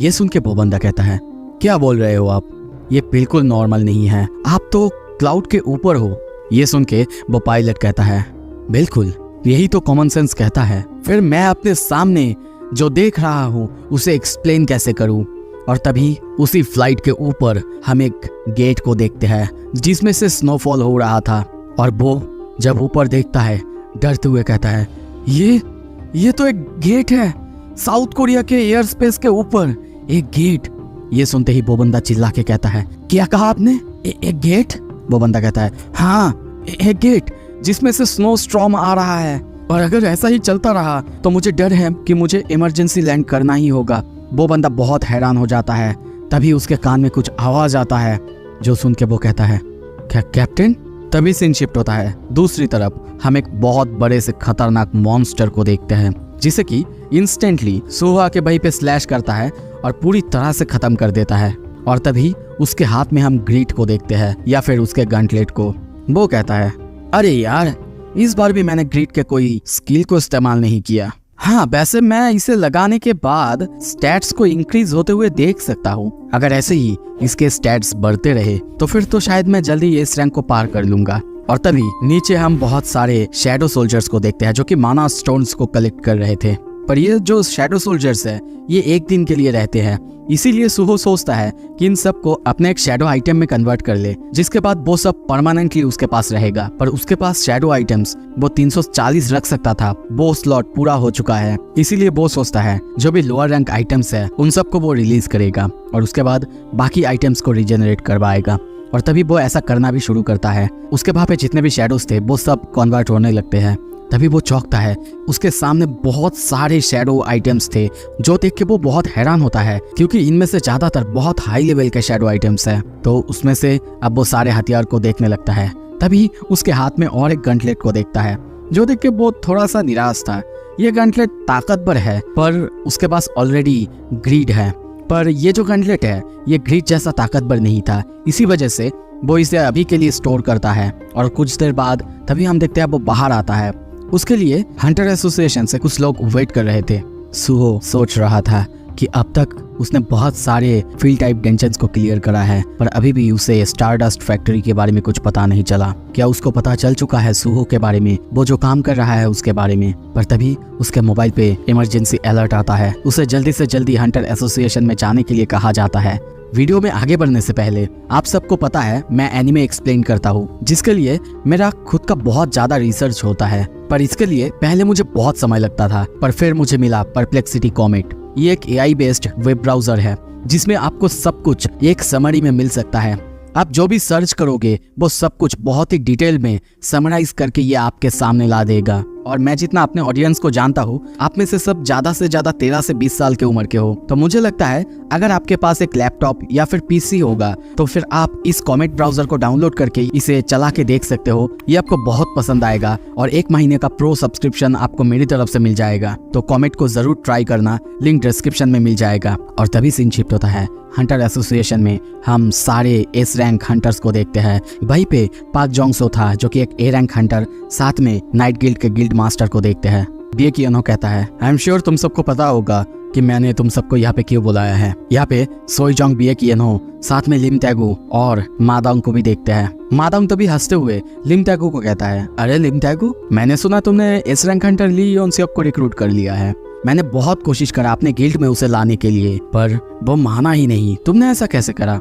ये सुन के वो बंदा कहता है, क्या बोल रहे हो आप, ये बिल्कुल नॉर्मल नहीं है, आप तो क्लाउड के ऊपर हो। ये सुन के वो पायलट कहता है, बिल्कुल यही तो कॉमन सेंस कहता है, फिर मैं अपने सामने जो देख रहा हूँ उसे एक्सप्लेन कैसे करूँ। और तभी उसी फ्लाइट के ऊपर हम एक गेट को देखते हैं जिसमें से स्नोफॉल हो रहा था। और वो जब ऊपर देखता है डरते हुए कहता है, ये तो एक गेट है, साउथ कोरिया के एयर स्पेस के ऊपर एक गेट। ये सुनते ही वो बंदा चिल्ला के कहता है, क्या कहा आपने, एक गेट? वो बंदा कहता है, हाँ एक गेट जिसमें से स्नो स्टॉर्म आ रहा है और अगर ऐसा ही चलता रहा तो मुझे डर है कि मुझे इमरजेंसी लैंड करना ही होगा। वो बंदा बहुत हैरान हो जाता है। तभी उसके कान में कुछ आवाज आता है जो सुन के वो कहता है, क्या कैप्टन? तभी सीन शिफ्ट होता है। दूसरी तरफ हम एक बहुत बड़े से खतरनाक मॉन्स्टर को देखते हैं जिसे कि इंस्टेंटली सुहा के भाई पे स्लैश करता है और पूरी तरह से खत्म कर देता है। और तभी उसके हाथ में हम ग्रीट को देखते हैं या फिर उसके गंटलेट को। वो कहता है, अरे यार इस बार भी मैंने ग्रीट के कोई स्किल को इस्तेमाल नहीं किया। हाँ, वैसे मैं इसे लगाने के बाद स्टैट्स को इंक्रीज होते हुए देख सकता हूँ। अगर ऐसे ही इसके स्टैट्स बढ़ते रहे तो फिर तो शायद मैं जल्दी इस रैंक को पार कर लूंगा। और तभी नीचे हम बहुत सारे शैडो सोल्जर्स को देखते हैं जो कि माना स्टोन्स को कलेक्ट कर रहे थे। पर ये जो शैडो सोल्जर्स है ये एक दिन के लिए रहते हैं, इसीलिए सुहो सोचता है कि इन सब को अपने एक शैडो आइटम में कन्वर्ट कर ले, जिसके बाद वो सब परमानेंटली उसके पास रहेगा। पर उसके पास शैडो आइटम्स वो 340 रख सकता था, वो स्लॉट पूरा हो चुका है। इसीलिए वो सोचता है जो भी लोअर रैंक आइटम्स है उन सबको वो रिलीज करेगा और उसके बाद बाकी आइटम्स को रिजेनरेट करवाएगा। और तभी वो ऐसा करना भी शुरू करता है। उसके वहां पे जितने भी शैडोज थे वो सब कन्वर्ट होने लगते हैं। तभी वो चौंकता है, उसके सामने बहुत सारे शैडो आइटम्स थे जो देख के वो बहुत हैरान होता है, क्योंकि इनमें से ज्यादातर बहुत हाई लेवल के शैडो आइटम्स हैं। तो उसमें से अब वो सारे हथियार को देखने लगता है। तभी उसके हाथ में और एक गंटलेट को देखता है जो देख के वो थोड़ा सा निराश था। ये गंटलेट ताकतवर है पर उसके पास ऑलरेडी ग्रीड है, पर ये जो गंटलेट है ये ग्रीड जैसा ताकतवर नहीं था, इसी वजह से वो इसे अभी के लिए स्टोर करता है। और कुछ देर बाद तभी हम देखते हैं वो बाहर आता है। उसके लिए हंटर एसोसिएशन से कुछ लोग वेट कर रहे थे। सुहो सोच रहा था कि अब तक उसने बहुत सारे फील्ड टाइप डेंजन्स को क्लियर करा है, पर अभी भी उसे स्टारडस्ट फैक्ट्री के बारे में कुछ पता नहीं चला। क्या उसको पता चल चुका है सुहो के बारे में, वो जो काम कर रहा है उसके बारे में? पर तभी उसके मोबाइल पे इमरजेंसी अलर्ट आता है। उसे जल्दी से जल्दी हंटर एसोसिएशन में जाने के लिए कहा जाता है। वीडियो में आगे बढ़ने से पहले आप सबको पता है मैं एनिमे एक्सप्लेन करता हूँ, जिसके लिए मेरा खुद का बहुत ज्यादा रिसर्च होता है। पर इसके लिए पहले मुझे बहुत समय लगता था, पर फिर मुझे मिला परप्लेक्सिटी कॉमेट। ये एक AI बेस्ड वेब ब्राउजर है जिसमें आपको सब कुछ एक समरी में मिल सकता है। आप जो भी सर्च करोगे वो सब कुछ बहुत ही डिटेल में समराइज करके ये आपके सामने ला देगा। और मैं जितना अपने ऑडियंस को जानता हूँ, आप में से सब ज्यादा से ज्यादा 13 से 20 साल के उम्र के हो, तो मुझे लगता है अगर आपके पास एक लैपटॉप या फिर PC होगा तो फिर आप इस कॉमेट ब्राउजर को डाउनलोड करके इसे चला के देख सकते हो। ये आपको बहुत पसंद आएगा और 1 महीने का प्रो सब्सक्रिप्शन आपको मेरी तरफ से मिल जाएगा। तो कॉमेट को जरूर ट्राई करना, लिंक डिस्क्रिप्शन में मिल जाएगा। और तभी सीन शिफ्ट होता है हंटर एसोसिएशन में। हम सारे S रैंक हंटर्स को देखते हैं। वहीं पे पाक जोंगसो था जो कि एक A रैंक हंटर, साथ में नाइट गिल्ड के गिल्ड मास्टर को देखते हैं। बिएकी एनो कहता है, आई एम श्योर तुम सबको पता होगा कि मैंने तुम सबको यहाँ पे क्यों बुलाया है। यहाँ पे सोईजोंग, बिएकी एनो, साथ में लिम तैगू और मादांग को भी देखते हैं। मादांग तभी हंसते हुए लिम तैगू को कहता है, अरे लिम तैगू, मैंने सुना तुमने S रैंक हंटर ली योनसेप को रिक्रूट कर लिया है। मैंने बहुत कोशिश करा अपने गिल्ड में उसे लाने के लिए, पर वो माना ही नहीं। तुमने ऐसा कैसे करा?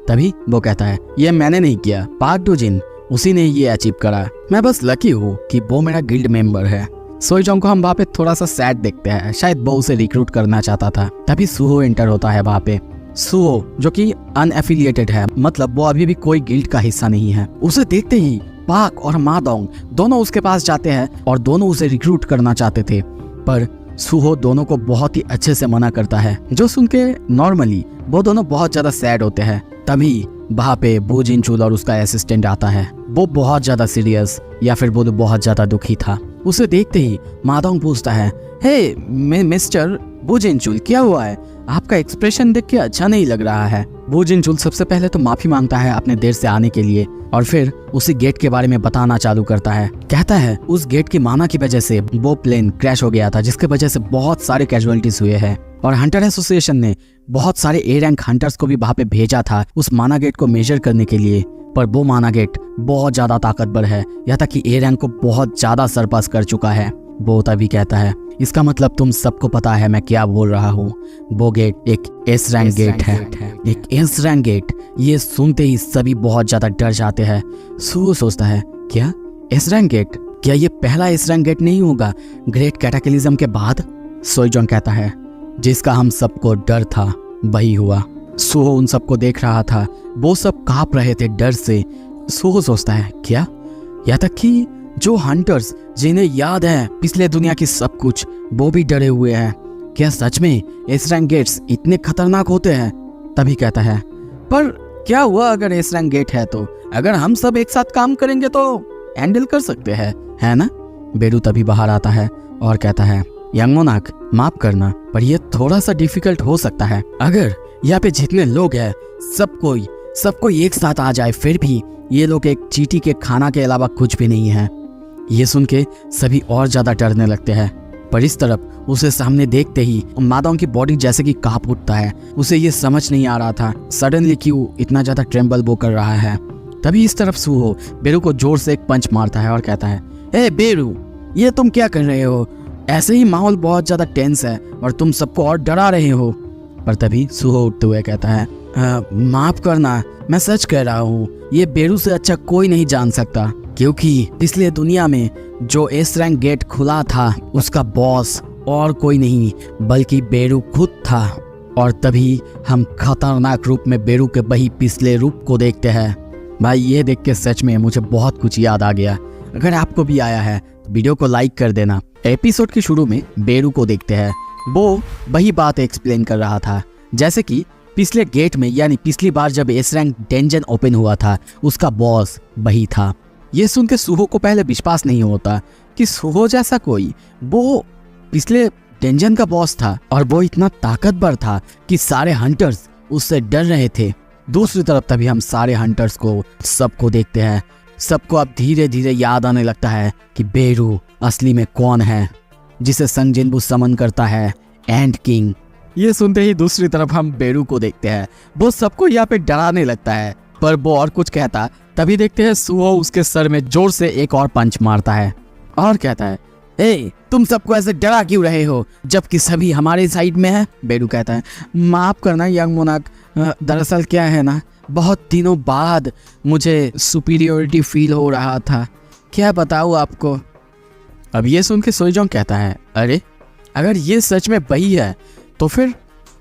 तभी वो कहता है, ये मैंने नहीं किया, पाक डोजिन, उसी ने ये अचीव करा। मैं बस लकी हूँ कि वो मेरा गिल्ड मेंबर है। सोईजोंग को हम वहाँ पे थोड़ा सा सैड देखते हैं, शायद वो उसे रिक्रूट करना चाहता था। तभी सुहो एंटर होता है वहाँ पे। सुहो जो कि अनएफिलिएटेड है, मतलब वो अभी भी कोई गिल्ड का हिस्सा नहीं है। उसे देखते ही पाक और मादोंग दोनों उसके पास जाते हैं और दोनों उसे रिक्रूट करना चाहते थे, पर सुहो दोनों को बहुत ही अच्छे से मना करता है, जो सुन के नॉर्मली वो दोनों बहुत ज्यादा सैड होते हैं। तभी वहाँ पे बू जिनचुल और उसका असिस्टेंट आता है। वो बहुत ज्यादा सीरियस या फिर वो बहुत ज्यादा दुखी था। उसे देखते ही मादोंग पूछता है, हे मिस्टर बू जिनचुल, क्या हुआ है? आपका एक्सप्रेशन देख के अच्छा नहीं लग रहा है। बू जिनचुल सबसे पहले तो माफी मांगता है अपने देर से आने के लिए और फिर उसी गेट के बारे में बताना चालू करता है। कहता है उस गेट की माना की वजह से वो प्लेन क्रैश हो गया था, जिसके वजह से बहुत सारे कैजुअलिटीज हुए हैं और हंटर एसोसिएशन ने बहुत सारे A रैंक हंटर्स को भी वहां पे भेजा था उस माना गेट को मेजर करने के लिए। पर वो माना गेट बहुत ज्यादा ताकतवर है, यहाँ तक कि A रैंक को बहुत ज्यादा सरपास कर चुका है। वो तभी कहता है, इसका मतलब तुम सबको पता है मैं क्या बोल रहा हूँ। वो गेट एक S रैंक गेट है, एक S रैंक गेट। ये सुनते ही सभी बहुत ज्यादा डर जाते हैं। सुहो सोचता है, क्या S रैंक गेट? क्या ये पहला S रैंक गेट नहीं होगा ग्रेट कैटाक्लिज्म के बाद? सोईजोंग कहता है, जिसका हम सबको डर था वही हुआ। सुहो उन सबको देख रहा था, वो सब कांप रहे थे डर से। सुहो सोचता है, क्या? यहाँ तक कि जो हंटर्स जिन्हें याद है पिछले दुनिया की सब कुछ, वो भी डरे हुए हैं। क्या सच में S रैंक गेट्स इतने खतरनाक होते हैं? तभी कहता है, पर क्या हुआ अगर S रैंक गेट है तो? अगर हम सब एक साथ काम करेंगे तो हैंडल कर सकते हैं, है ना? बेरू तभी बाहर आता है और कहता है, यंग मोनाक, माफ करना पर यह थोड़ा सा डिफिकल्ट हो सकता है। अगर यहाँ पे जितने लोग हैं सब कोई एक साथ आ जाए, फिर भी ये लोग एक चींटी के खाना के अलावा कुछ भी नहीं है। ये सुन के सभी और ज्यादा डरने लगते हैं। पर इस तरफ उसे सामने देखते ही मादाओं की बॉडी जैसे कि कांप उठता है। उसे ये समझ नहीं आ रहा था सडनली क्यों इतना ज्यादा ट्रेम्बल वो कर रहा है। तभी इस तरफ सूहो बेरू को जोर से एक पंच मारता है और कहता है, ए बेरू, ये तुम क्या कर रहे हो? ऐसे ही माहौल बहुत ज्यादा टेंस है और तुम सबको और डरा रहे हो। पर तभी सूहो उठते हुए कहता है, माफ करना, मैं सच कह रहा हूँ, ये बेरू से अच्छा कोई नहीं जान सकता, क्योंकि पिछले दुनिया में जो एस रैंक गेट खुला था उसका बॉस और कोई नहीं बल्कि बेरू खुद था। और तभी हम खतरनाक रूप में बेरू के वही पिछले रूप को देखते हैं। भाई ये देख के सच में मुझे बहुत कुछ याद आ गया। अगर आपको भी आया है तो वीडियो को लाइक कर देना। एपिसोड के शुरू में बेरू को देखते हैं, वो वही बात एक्सप्लेन कर रहा था जैसे कि पिछले गेट में, यानी पिछली बार जब एस रैंक डेंजन ओपन हुआ था उसका बॉस वही था। ये सुन के सूहो को पहले विश्वास नहीं होता कि सूहो जैसा कोई वो पिछले डेंजन का बॉस था और वो इतना ताकतवर था कि सारे हंटर्स उससे डर रहे थे। दूसरी तरफ तभी हम सारे हंटर्स को सबको देखते हैं। सबको अब धीरे धीरे याद आने लगता है कि बेरू असली में कौन है, जिसे संग जिनबू समन करता है, एंड किंग। ये सुनते ही दूसरी तरफ हम बेरू को देखते हैं। वो सबको यहाँ पे डराने लगता है, पर वो और कुछ कहता। तभी देखते हैं सूहो उसके सर में जोर से एक और पंच मारता है और कहता है, ए, तुम सबको ऐसे डरा क्यों रहे हो जबकि सभी हमारे साइड में है? बेरू कहता है, माफ करना यंग मोनार्क, दरअसल क्या है ना, बहुत दिनों बाद मुझे सुपीरियोरिटी फील हो रहा था, क्या बताऊँ आपको। अब ये सुन के सोईजोंग कहता है, अरे अगर ये सच में वही है तो फिर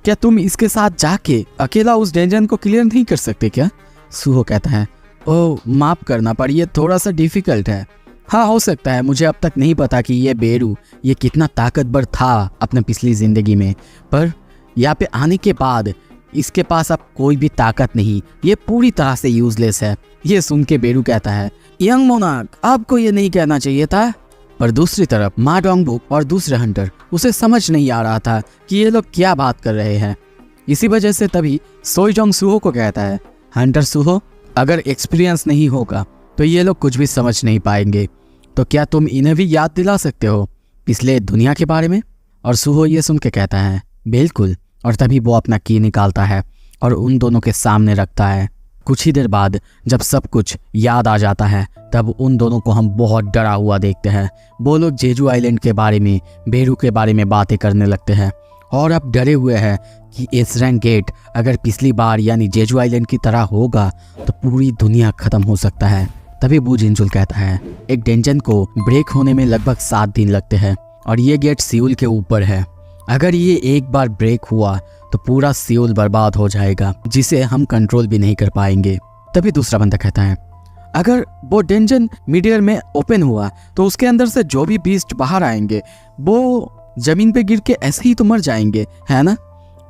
क्या तुम इसके साथ जाके अकेला उस डेंजन को क्लियर नहीं कर सकते क्या? सूहो कहता है, ओह माफ करना, पर ये थोड़ा सा डिफिकल्ट है। हाँ हो सकता है, मुझे अब तक नहीं पता कि ये बेरू ये कितना ताकतवर था अपने पिछली जिंदगी में, पर यहाँ पे आने के बाद इसके पास अब कोई भी ताकत नहीं, ये पूरी तरह से यूजलेस है। ये सुन के बेरू कहता है, यंग मोनार्क, आपको ये नहीं कहना चाहिए था। पर दूसरी तरफ मा डोंगबुक और दूसरे हंटर, उसे समझ नहीं आ रहा था कि ये लोग क्या बात कर रहे हैं। इसी वजह से तभी सोईजोंग सूहो को कहता है, हंटर सूहो, अगर एक्सपीरियंस नहीं होगा तो ये लोग कुछ भी समझ नहीं पाएंगे, तो क्या तुम इन्हें भी याद दिला सकते हो पिछले दुनिया के बारे में? और सूहो ये सुन के कहता है, बिल्कुल। और तभी वो अपना की निकालता है और उन दोनों के सामने रखता है। कुछ ही देर बाद जब सब कुछ याद आ जाता है तब उन दोनों को हम बहुत डरा हुआ देखते हैं। वो लोग जेजू आइलैंड के बारे में, बेरू के बारे में बातें करने लगते हैं और अब डरे हुए हैं कि एस रैंक गेट अगर पिछली बार यानी जेजू आइलैंड की तरह होगा तो पूरी दुनिया खत्म हो सकता है। तभी बू जिनचुल कहता है, एक डेंजन को ब्रेक होने में लगभग 7 दिन लगते हैं और ये गेट सियोल के ऊपर है। अगर ये एक बार ब्रेक हुआ तो पूरा सियोल बर्बाद हो जाएगा, जिसे हम कंट्रोल भी नहीं कर पाएंगे। तभी दूसरा बंदा कहता है, अगर वो डेंजन मिडियर में ओपन हुआ तो उसके अंदर से जो भी बीस्ट बाहर आएंगे वो जमीन पे गिर के ऐसे ही तो मर जाएंगे, है ना?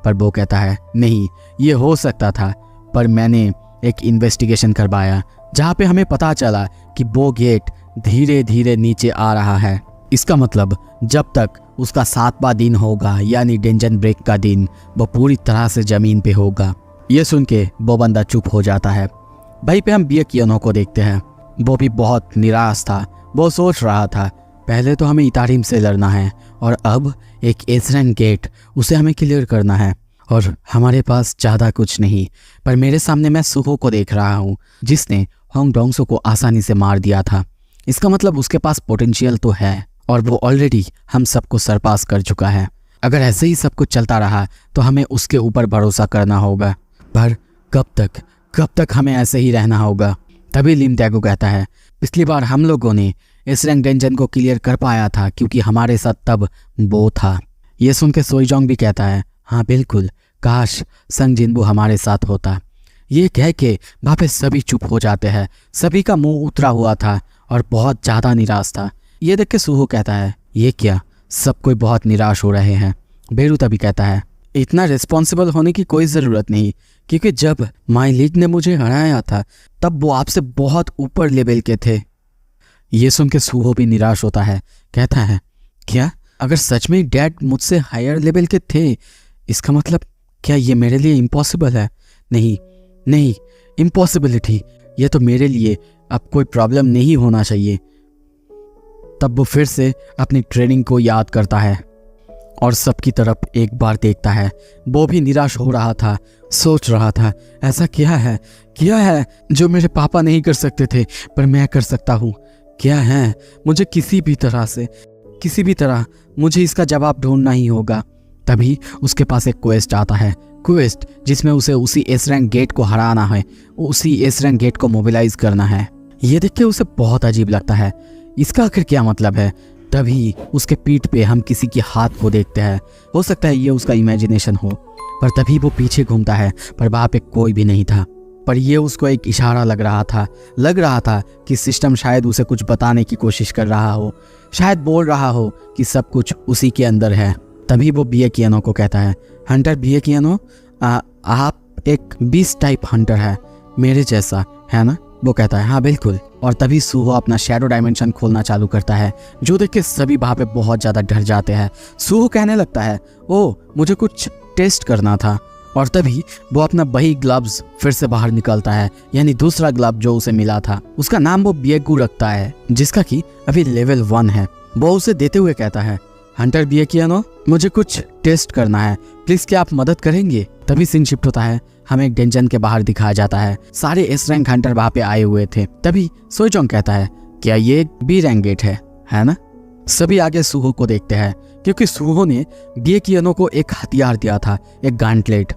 पर वो कहता है, नहीं, ये हो सकता था, पर मैंने एक इन्वेस्टिगेशन करवाया जहाँ पे हमें पता चला कि वो गेट धीरे धीरे नीचे आ रहा है। इसका मतलब जब तक उसका 7वां दिन होगा यानी डेंजन ब्रेक का दिन, वो पूरी तरह से जमीन पे होगा। ये सुन के वो बंदा चुप हो जाता है। वहीं पे हम बिया कियोनो को देखते हैं। वो भी बहुत निराश था। वो सोच रहा था, पहले तो हमें इतारिम से लड़ना है और अब एक एस रैंक गेट, उसे हमें क्लियर करना है और हमारे पास ज़्यादा कुछ नहीं। पर मेरे सामने मैं सूहो को देख रहा हूँ जिसने होंग डोंगसो को आसानी से मार दिया था। इसका मतलब उसके पास पोटेंशियल तो है और वो ऑलरेडी हम सबको सरपास कर चुका है। अगर ऐसे ही सब कुछ चलता रहा तो हमें उसके ऊपर भरोसा करना होगा, पर कब तक हमें ऐसे ही रहना होगा। तभी लिम टैगो कहता है, पिछली बार हम लोगों ने इस रैंक डेंजन को क्लियर कर पाया था क्योंकि हमारे साथ तब वो था। ये सुन के सोईजोंग भी कहता है, हाँ बिल्कुल, काश संग जिनबू हमारे साथ होता। ये कह के वहाँ पे सभी चुप हो जाते हैं। सभी का मुंह उतरा हुआ था और बहुत ज़्यादा निराश था। ये देख के सूहो कहता है, ये क्या, सब कोई बहुत निराश हो रहे हैं। बेरू तभी कहता है, इतना रिस्पॉन्सिबल होने की कोई ज़रूरत नहीं, क्योंकि जब माई लीग ने मुझे हराया था तब वो आपसे बहुत ऊपर लेवल के थे। ये सुन के सूहो भी निराश होता है, कहता है, क्या अगर सच में डैड मुझसे हायर लेवल के थे, इसका मतलब क्या ये मेरे लिए इम्पॉसिबल है? नहीं, इम्पॉसिबिलिटी, ये तो मेरे लिए अब कोई प्रॉब्लम नहीं होना चाहिए। तब वो फिर से अपनी ट्रेनिंग को याद करता है और सबकी तरफ एक बार देखता है। वो भी निराश हो रहा था, सोच रहा था ऐसा क्या है जो मेरे पापा नहीं कर सकते थे पर मैं कर सकता हूँ। क्या है, मुझे किसी भी तरह मुझे इसका जवाब ढूंढना ही होगा। तभी उसके पास एक क्वेस्ट आता है, क्वेस्ट जिसमें उसे उसी एस रैंक गेट को हराना है, उसी एस रैंक गेट को मोबिलाइज करना है। ये देख के उसे बहुत अजीब लगता है, इसका आखिर क्या मतलब है। तभी उसके पीठ पे हम किसी के हाथ को देखते हैं। हो सकता है ये उसका इमेजिनेशन हो, पर तभी वो पीछे घूमता है पर वहाँ पे कोई भी नहीं था। पर ये उसको एक इशारा लग रहा था कि सिस्टम शायद उसे कुछ बताने की कोशिश कर रहा हो, शायद बोल रहा हो कि सब कुछ उसी के अंदर है। तभी वो बिएकियानो को कहता है, हंटर बिएकियानो, आप एक बीस्ट टाइप हंटर है, मेरे जैसा, है ना? वो कहता है हाँ बिल्कुल। और तभी सुहो अपना शैडो डायमेंशन खोलना चालू करता है, जो देख के सभी वहाँ पे बहुत ज़्यादा डर जाते हैं। सुहो कहने लगता है, ओ मुझे कुछ टेस्ट करना था। और तभी वो अपना वही ग्लव्स फिर से बाहर निकलता है, यानी दूसरा ग्लव जो उसे मिला था। उसका नाम वो बिएगू रखता है, जिसका कि अभी लेवल 1 है। वो उसे देते हुए कहता है, हंटर बिएकियानो, मुझे कुछ टेस्ट करना है, प्लीज क्या आप मदद करेंगे? तभी सीन शिफ्ट होता है, हमें एक डंजन के बाहर दिखाया जाता है। सारे एस रैंक हंटर वहाँ पे आए हुए थे। तभी सोइचोंग कहता है, क्या ये बी रैंक गेट है ना? सभी आगे सुहो को देखते हैं, क्योंकि सुहो ने बिएकियानो को एक हथियार दिया था, एक गॉन्टलेट,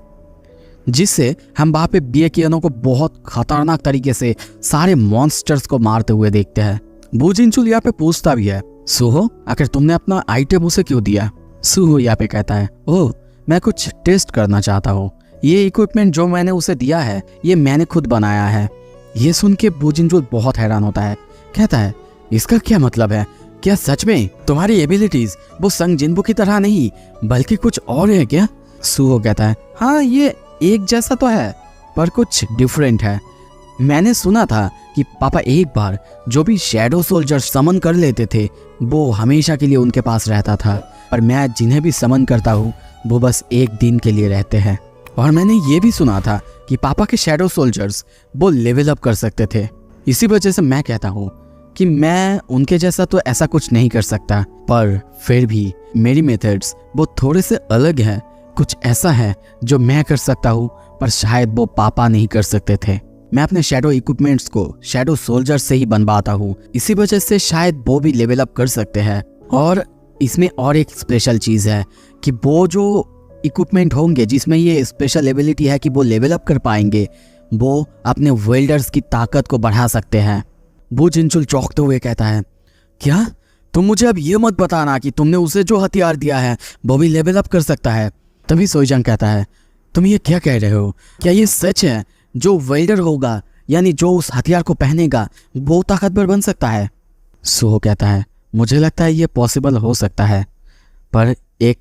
जिससे हम वहाँ पे बिएकियानो को बहुत खतरनाक तरीके से सारे मॉन्स्टर्स को मारते हुए देखते हैं। बू जिनचुल यहाँ पे पूछता भी है, सुहो आखिर तुमने अपना आइटम उसे क्यों दिया? सुहो यहाँ पे कहता है, ओह मैं कुछ टेस्ट करना चाहता हूँ, ये इक्विपमेंट जो मैंने उसे दिया है ये मैंने खुद बनाया है। ये सुन के बू जिनचुल बहुत हैरान होता है, कहता है इसका क्या मतलब है? क्या सच में तुम्हारी एबिलिटीज वो संग जिनबू की तरह नहीं बल्कि कुछ और है क्या? सुहो कहता है, हाँ ये एक जैसा तो है पर कुछ डिफरेंट है। मैंने सुना था कि पापा एक बार जो भी शैडो सोल्जर समन कर लेते थे वो हमेशा के लिए उनके पास रहता था, पर मैं जिन्हें भी समन करता हूँ वो बस एक दिन के लिए रहते हैं। और मैंने ये भी सुना था कि पापा के शैडो सोल्जर्स वो लेवल अप कर सकते थे। इसी वजह से मैं कहता हूँ कि मैं उनके जैसा तो ऐसा कुछ नहीं कर सकता, पर फिर भी मेरी मेथड्स वो थोड़े से अलग हैं। कुछ ऐसा है जो मैं कर सकता हूँ पर शायद वो पापा नहीं कर सकते थे। मैं अपने शैडो इक्विपमेंट्स को शैडो सोल्जर से ही बनवाता हूँ, इसी वजह से शायद वो भी लेवल अप कर सकते हैं। और इसमें और एक स्पेशल चीज़ है कि वो जो इक्विपमेंट होंगे जिसमें ये स्पेशल एबिलिटी है कि वो लेवल अप कर पाएंगे, वो अपने वेल्डर्स की ताकत को बढ़ा सकते हैं। बू जिनचुल चौंकते हुए कहता है, क्या तुम मुझे अब ये मत बताना कि तुमने उसे जो हथियार दिया है वो भी लेवल अप कर सकता है? तभी सोइजंग कहता है, तुम ये क्या कह रहे हो? क्या ये सच है? जो वेल्डर होगा यानी जो उस हथियार को पहनेगा वो ताकतवर बन सकता है? सुहो कहता है, मुझे लगता है ये पॉसिबल हो सकता है, पर एक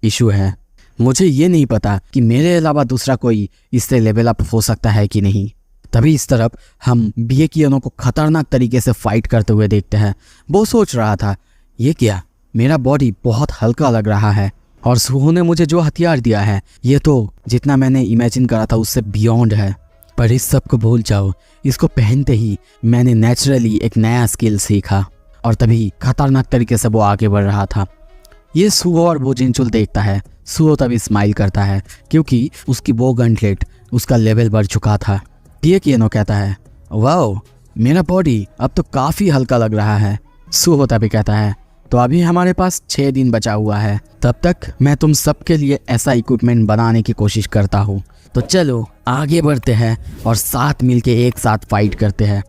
इशू है, मुझे ये नहीं पता कि मेरे अलावा दूसरा कोई इससे लेवल अप हो सकता है कि नहीं। तभी इस तरफ हम बिएकियानो को खतरनाक तरीके से फाइट करते हुए देखते हैं। वो सोच रहा था, ये क्या, मेरा बॉडी बहुत हल्का लग रहा है और सुहो ने मुझे जो हथियार दिया है ये तो जितना मैंने इमेजिन करा था उससे बियॉन्ड है। पर इस सब को भूल जाओ, इसको पहनते ही मैंने नेचुरली एक नया स्किल सीखा। और तभी खतरनाक तरीके से वो आगे बढ़ रहा था। ये सुहो और बू जिनचुल देखता है। सुहो तभी स्माइल करता है क्योंकि उसकी वो गॉन्टलेट उसका लेवल बढ़ चुका था। बिएकियानो कहता है, वाओ मेरा बॉडी अब तो काफ़ी हल्का लग रहा है। सुहो तभी कहता है, तो अभी हमारे पास 6 दिन बचा हुआ है, तब तक मैं तुम सबके लिए ऐसा इक्विपमेंट बनाने की कोशिश करता हूँ। तो चलो आगे बढ़ते हैं और साथ मिलके एक साथ फाइट करते हैं।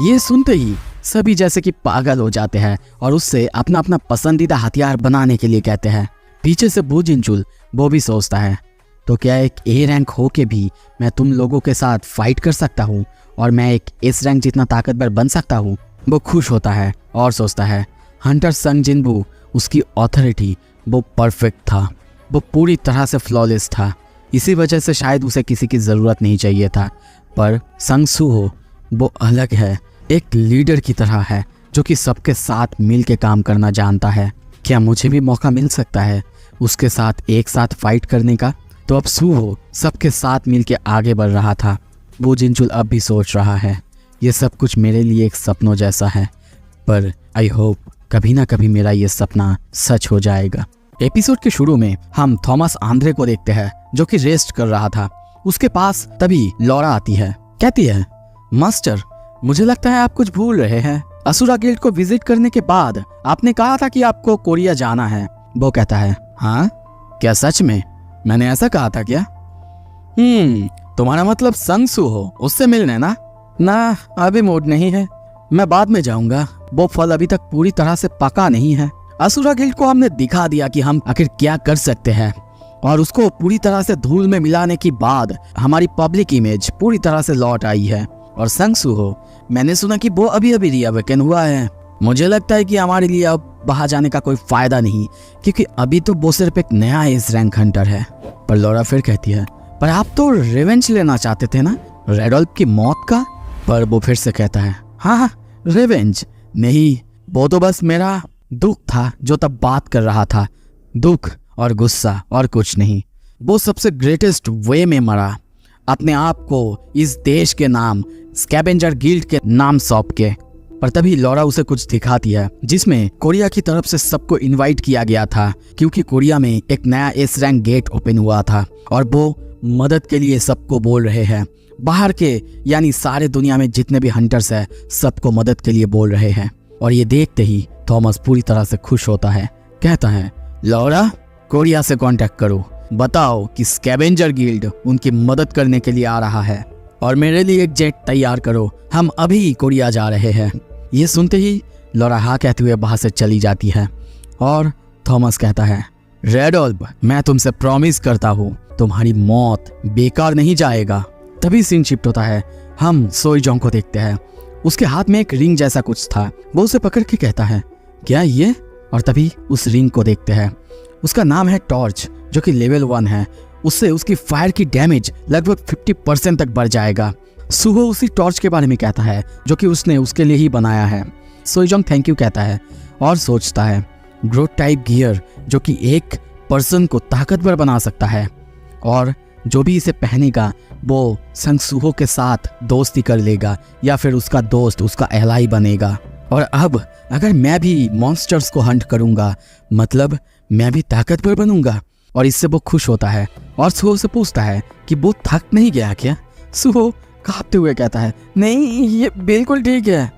ये सुनते ही सभी जैसे कि पागल हो जाते हैं और उससे अपना अपना पसंदीदा हथियार बनाने के लिए कहते हैं। पीछे से बू जिनचुल वो भी सोचता है, तो क्या एक ए रैंक हो के भी मैं तुम लोगों के साथ फाइट कर सकता हूँ और मैं एक एस रैंक जितना ताकतवर बन सकता हूँ? वो खुश होता है और सोचता है, हंटर संग जिनबू उसकी ऑथोरिटी वो परफेक्ट था, वो पूरी तरह से फ्लॉलेस था। इसी वजह से शायद उसे किसी की ज़रूरत नहीं चाहिए था। पर संग सुहो वो अलग है, एक लीडर की तरह है जो कि सबके साथ मिल के काम करना जानता है। क्या मुझे भी मौका मिल सकता है उसके साथ एक साथ फाइट करने का? तो अब सुहो सबके साथ मिल के आगे बढ़ रहा था। बू जिनचुल अब भी सोच रहा है, ये सब कुछ मेरे लिए एक सपनों जैसा है, पर आई होप कभी ना कभी मेरा ये सपना सच हो जाएगा। एपिसोड के शुरू में हम थॉमस आंद्रे को देखते हैं जो कि रेस्ट कर रहा था। उसके पास तभी लॉरा आती है, कहती है, मास्टर मुझे लगता है आप कुछ भूल रहे हैं। असुरा गिल्ड को विजिट करने के बाद आपने कहा था कि आपको कोरिया जाना है। वो कहता है, हाँ क्या सच में? मैंने ऐसा कहा था क्या? तुम्हारा मतलब संगसू हो, उससे मिलने ना? ना अभी मूड नहीं है, मैं बाद में जाऊंगा। वो फल अभी तक पूरी तरह से पका नहीं है। असुरा गिल्ड को हमने दिखा दिया कि हम आखिर क्या कर सकते हैं और उसको पूरी तरह से धूल में मिलाने के बाद हमारी पब्लिक इमेज पूरी तरह से लौट आई है। और संगसू हो, मैंने सुना कि वो अभी अभी रिअवेकन हुआ है। मुझे लगता है कि हमारे लिए अब बाहर जाने का कोई फायदा नहीं, क्योंकि अभी तो वो सिर्फ एक नया एस रैंक हंटर है। पर लॉरा फिर कहती है, पर आप तो रिवेंज लेना चाहते थे ना रेडोल्फ की मौत का? पर वो फिर से कहता है, हाँ रिवेंज नहीं, वो तो बस मेरा दुख था जो तब बात कर रहा था। दुख और गुस्सा और कुछ नहीं। वो सबसे ग्रेटेस्ट वे में मरा, अपने आप को इस देश के नाम स्कैवेंजर गिल्ड के नाम सौंप के। पर तभी लॉरा उसे कुछ दिखाती है जिसमें कोरिया की तरफ से सबको इनवाइट किया गया था, क्योंकि कोरिया में एक नया एस रैंक गेट ओपन हुआ था और वो मदद के लिए सबको बोल रहे हैं। बाहर के यानी सारे दुनिया में जितने भी हंटर्स हैं सबको मदद के लिए बोल रहे हैं। और ये देखते ही थॉमस पूरी तरह से खुश होता है, कहता है, लॉरा कोरिया से कांटेक्ट करो, बताओ कि स्कैवेंजर गिल्ड उनकी मदद करने के लिए आ रहा है और मेरे लिए एक जेट तैयार करो, हम अभी कोरिया जा रहे हैं। ये सुनते ही लॉरा हाँ कहते हुए वहां से चली जाती है और थॉमस कहता है, रेडोल्फ मैं तुमसे प्रॉमिस करता हूँ तुम्हारी मौत बेकार नहीं जाएगा। तभी सीन शिफ्ट होता है, हम सोईजोंग को देखते हैं। उसके हाथ में एक रिंग जैसा कुछ था। वो उसे पकड़ के कहता है, क्या ये? और तभी उस रिंग को देखते हैं। उसका नाम है टॉर्च, जो कि लेवल 1 है। उससे उसकी फायर की डैमेज लगभग 50% तक बढ़ जाएगा। सुहो उसी टॉर्च के बारे में कहता है जो कि उसने उसके लिए ही बनाया है। सोईजोंग थैंक यू कहता है और सोचता है, ग्रोथ टाइप गियर जो कि एक पर्सन को ताकतवर बना सकता है और जो भी इसे पहनेगा वो संगसुहो के साथ दोस्ती कर लेगा या फिर उसका दोस्त उसका एलाई बनेगा। और अब अगर मैं भी मॉन्स्टर्स को हंट करूंगा मतलब मैं भी ताकतवर बनूंगा। और इससे वो खुश होता है और सुहो से पूछता है कि वो थक नहीं गया क्या? सुहो कांपते हुए कहता है, नहीं ये बिल्कुल ठीक है,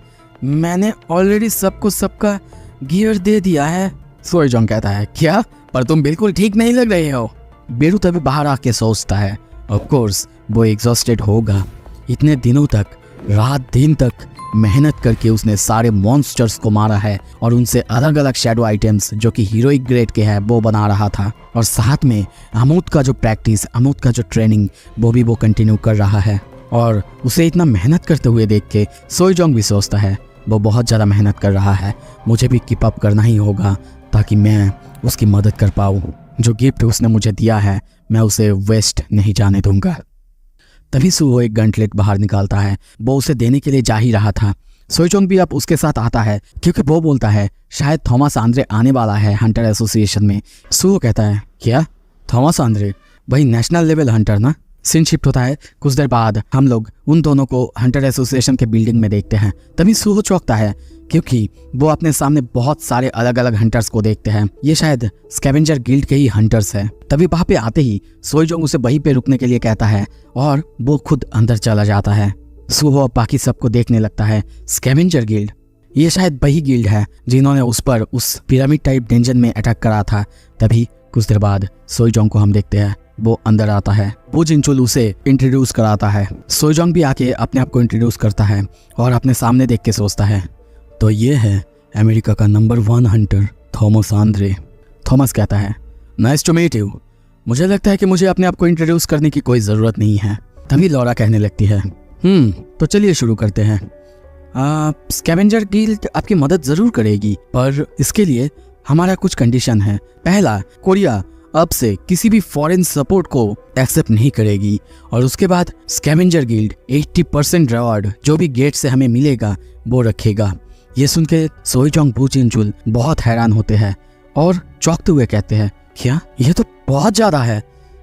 मैंने ऑलरेडी सबको सबका गियर दे दिया है। सोईजोंग कहता है, क्या? पर तुम बिल्कुल ठीक नहीं लग रहे हो। बेरू तभी बाहर आके सोचता है, ऑफ कोर्स वो एग्जॉस्टेड होगा। इतने दिनों तक रात दिन तक मेहनत करके उसने सारे मॉन्स्टर्स को मारा है और उनसे अलग अलग शैडो आइटम्स जो कि हीरोइक ग्रेड के हैं वो बना रहा था। और साथ में अमूत का जो प्रैक्टिस, अमूत का जो ट्रेनिंग वो भी वो कंटिन्यू कर रहा है। और उसे इतना मेहनत करते हुए देख के सोईजोंग भी सोचता है, वो बहुत ज़्यादा मेहनत कर रहा है, मुझे भी कीप अप करना ही होगा ताकि मैं उसकी मदद कर पाऊँ। जो गिफ्ट उसने मुझे दिया है मैं उसे वेस्ट नहीं जाने दूंगा। तभी सुहो एक गंटलेट बाहर निकालता है। वो उसे देने के लिए जा ही रहा था। सोईजोंग भी अब उसके साथ आता है क्योंकि वो बोलता है शायद थॉमस आंद्रे आने वाला है हंटर एसोसिएशन में। सुहो कहता है, क्या? Thomas Andre? वही नेशनल लेवल हंटर ना? सीन शिफ्ट होता है। कुछ देर बाद हम लोग उन दोनों को हंटर एसोसिएशन के बिल्डिंग में देखते हैं। तभी सुहो चौंकता है क्योंकि वो अपने सामने बहुत सारे अलग अलग हंटर्स को देखते हैं। ये शायद स्कैवेंजर गिल्ड के ही हंटर्स हैं। तभी वहां पे आते ही सोईजोंग उसे वहीं पे रुकने के लिए कहता है और वो खुद अंदर चला जाता है। सुहो बाकी सबको देखने लगता है। स्कैवेंजर गिल्ड, ये शायद वही गिल्ड है जिन्होंने उस पर उस पिरामिड टाइप डेंजन में अटैक करा था। तभी कुछ देर बाद सोईजोंग को हम देखते हैं, वो अंदर आता है। वो जिनचुल उसे इंट्रोड्यूस कराता है। सोईजोंग भी आके अपने आप को इंट्रोड्यूस करता है और अपने सामने देख के सोचता है, तो ये है अमेरिका का number 1 Hunter Thomas Andre. Thomas कहता है, नाइस टू मीट यू। मुझे लगता है कि मुझे अपने आप को इंट्रोड्यूस करने की कोई ज़रूरत नहीं है। तभी लॉरा कहने लगती है, तो चलिए शुरू करते हैं। स्कैवेंजर गिल्ड आपकी मदद ज़रूर करेगी, पर इसके लिए हमारा कुछ कंडीशन है। पहला, कोरिया अब से किसी भी फॉरेन सपोर्ट को एक्सेप्ट नहीं करेगी। और उसके बाद स्कैवेंजर गिल्ड 80% रिवॉर्ड जो भी गेट से हमें मिलेगा वो रखेगा। ये सुन के सोईजोंग बूजिनचुल बहुत हैरान होते हैं और चौंकते हुए कहते हैं, क्या? ये तो बहुत ज़्यादा है।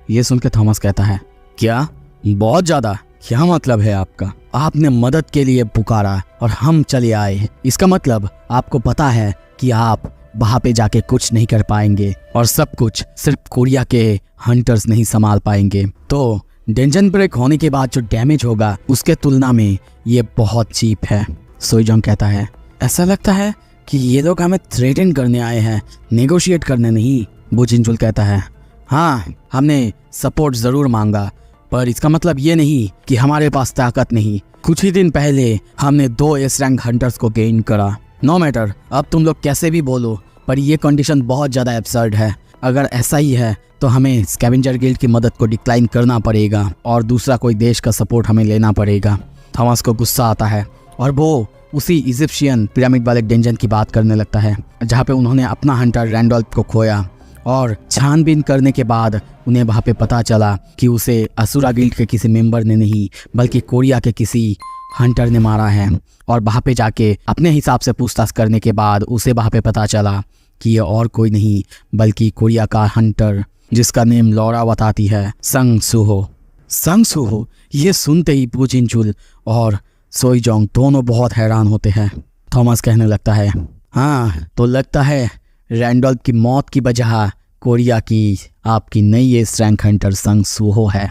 ये सुन के थॉमस कहता है, क्या बहुत ज़्यादा? क्या मतलब है आपका? आपने मदद के लिए पुकारा और हम चले आए, इसका मतलब आपको पता है कि आप वहां पे जाके कुछ नहीं कर पाएंगे और सब कुछ सिर्फ कोरिया के हंटर्स नहीं संभाल पाएंगे। तो डेंजन ब्रेक होने के बाद जो डैमेज होगा उसके तुलना में ये बहुत चीप है। सोईजोंग कहता है ऐसा लगता है कि ये लोग हमें थ्रेटन करने आए हैं, नेगोशिएट करने नहीं। बो जिनचुल कहता है हाँ, हमने सपोर्ट जरूर मांगा, पर इसका मतलब ये नहीं कि हमारे पास ताकत नहीं। कुछ ही दिन पहले हमने 2 एस रैंक हंटर्स को गेन करा। नो मैटर अब तुम लोग कैसे भी बोलो, पर ये कंडीशन बहुत ज़्यादा एब्सर्ड है। अगर ऐसा ही है तो हमें स्कैवेंजर गिल्ड की मदद को डिक्लाइन करना पड़ेगा और दूसरा कोई देश का सपोर्ट हमें लेना पड़ेगा। थॉमस को गुस्सा आता है और वो उसी इजिप्शियन पिरामिड वाले डेंजन की बात करने लगता है जहाँ पे उन्होंने अपना हंटर रैंडोल्फ को खोया और छानबीन करने के बाद उन्हें वहाँ पे पता चला कि उसे असुरा गिल्ड के किसी मेंबर ने नहीं बल्कि कोरिया के किसी हंटर ने मारा है। और वहाँ पे जाके अपने हिसाब से पूछताछ करने के बाद उसे वहाँ पे पता चला कि ये और कोई नहीं बल्कि कोरिया का हंटर जिसका नेम लौरा बताती है, संग सुहो। संग सुहो ये सुनते ही बो जिनचुल और सोईजोंग दोनों बहुत हैरान होते हैं। थॉमस कहने लगता है हाँ, तो लगता है रैंडोल्फ की मौत की वजह कोरिया की आपकी नई एस रैंक हंटर संग सुहो है।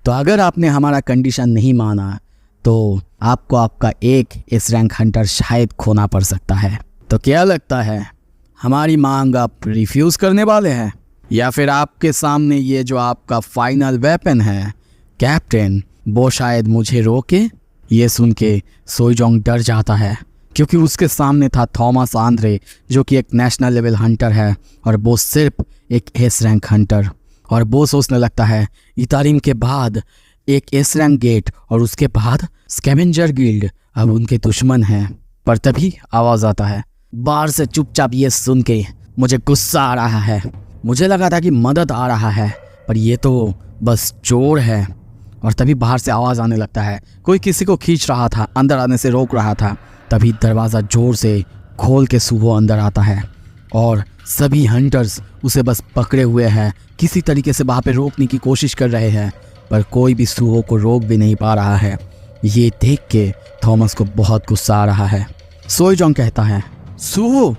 तो अगर आपने हमारा कंडीशन नहीं माना तो आपको आपका एक एस रैंक हंटर शायद खोना पड़ सकता है। तो क्या लगता है हमारी मांग आप रिफ्यूज़ करने वाले हैं या फिर आपके सामने ये जो आपका फाइनल वेपन है कैप्टन वो शायद मुझे रोके? ये सुन के सोईजोंग डर जाता है क्योंकि उसके सामने था थॉमस आंद्रे जो कि एक नेशनल लेवल हंटर है और वो सिर्फ एक एस रैंक हंटर। और वो सोचने लगता है इतारिम के बाद एक एस रैंक गेट और उसके बाद स्कैवेंजर गिल्ड अब उनके दुश्मन हैं। पर तभी आवाज़ आता है बाहर से। चुपचाप ये सुन के मुझे गुस्सा आ रहा है। मुझे लगा था कि मदद आ रहा है पर ये तो बस चोर है। और तभी बाहर से आवाज़ आने लगता है, कोई किसी को खींच रहा था, अंदर आने से रोक रहा था। तभी दरवाज़ा जोर से खोल के सुहो अंदर आता है और सभी हंटर्स उसे बस पकड़े हुए हैं, किसी तरीके से वहाँ पे रोकने की कोशिश कर रहे हैं पर कोई भी सुहो को रोक भी नहीं पा रहा है। ये देख के थॉमस को बहुत गुस्सा आ रहा है। सोईजोंग कहता है सुहो।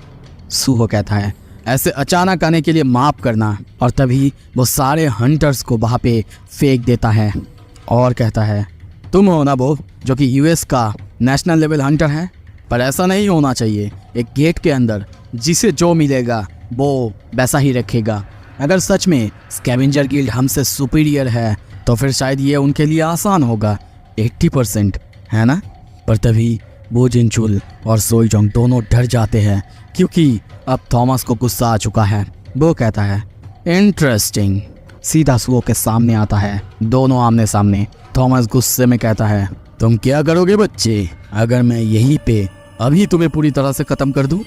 सुहो कहता है ऐसे अचानक आने के लिए माफ़ करना। और तभी वो सारे हंटर्स को वहाँ पे फेंक देता है और कहता है तुम हो ना वो जो कि यूएस का नेशनल लेवल हंटर है, पर ऐसा नहीं होना चाहिए। एक गेट के अंदर जिसे जो मिलेगा वो वैसा ही रखेगा। अगर सच में स्कैवेंजर गिल्ड हमसे सुपीरियर है तो फिर शायद ये उनके लिए आसान होगा। 80% है ना। पर तभी बो जिनचुल और सोईजोंग दोनों डर जाते हैं क्योंकि अब थॉमस को गुस्सा आ चुका है। वो कहता है इंटरेस्टिंग। सीधा सुहो के सामने आता है, दोनों आमने सामने। थॉमस गुस्से में कहता है तुम क्या करोगे बच्चे अगर मैं यहीं पे अभी तुम्हें पूरी तरह से ख़त्म कर दूं?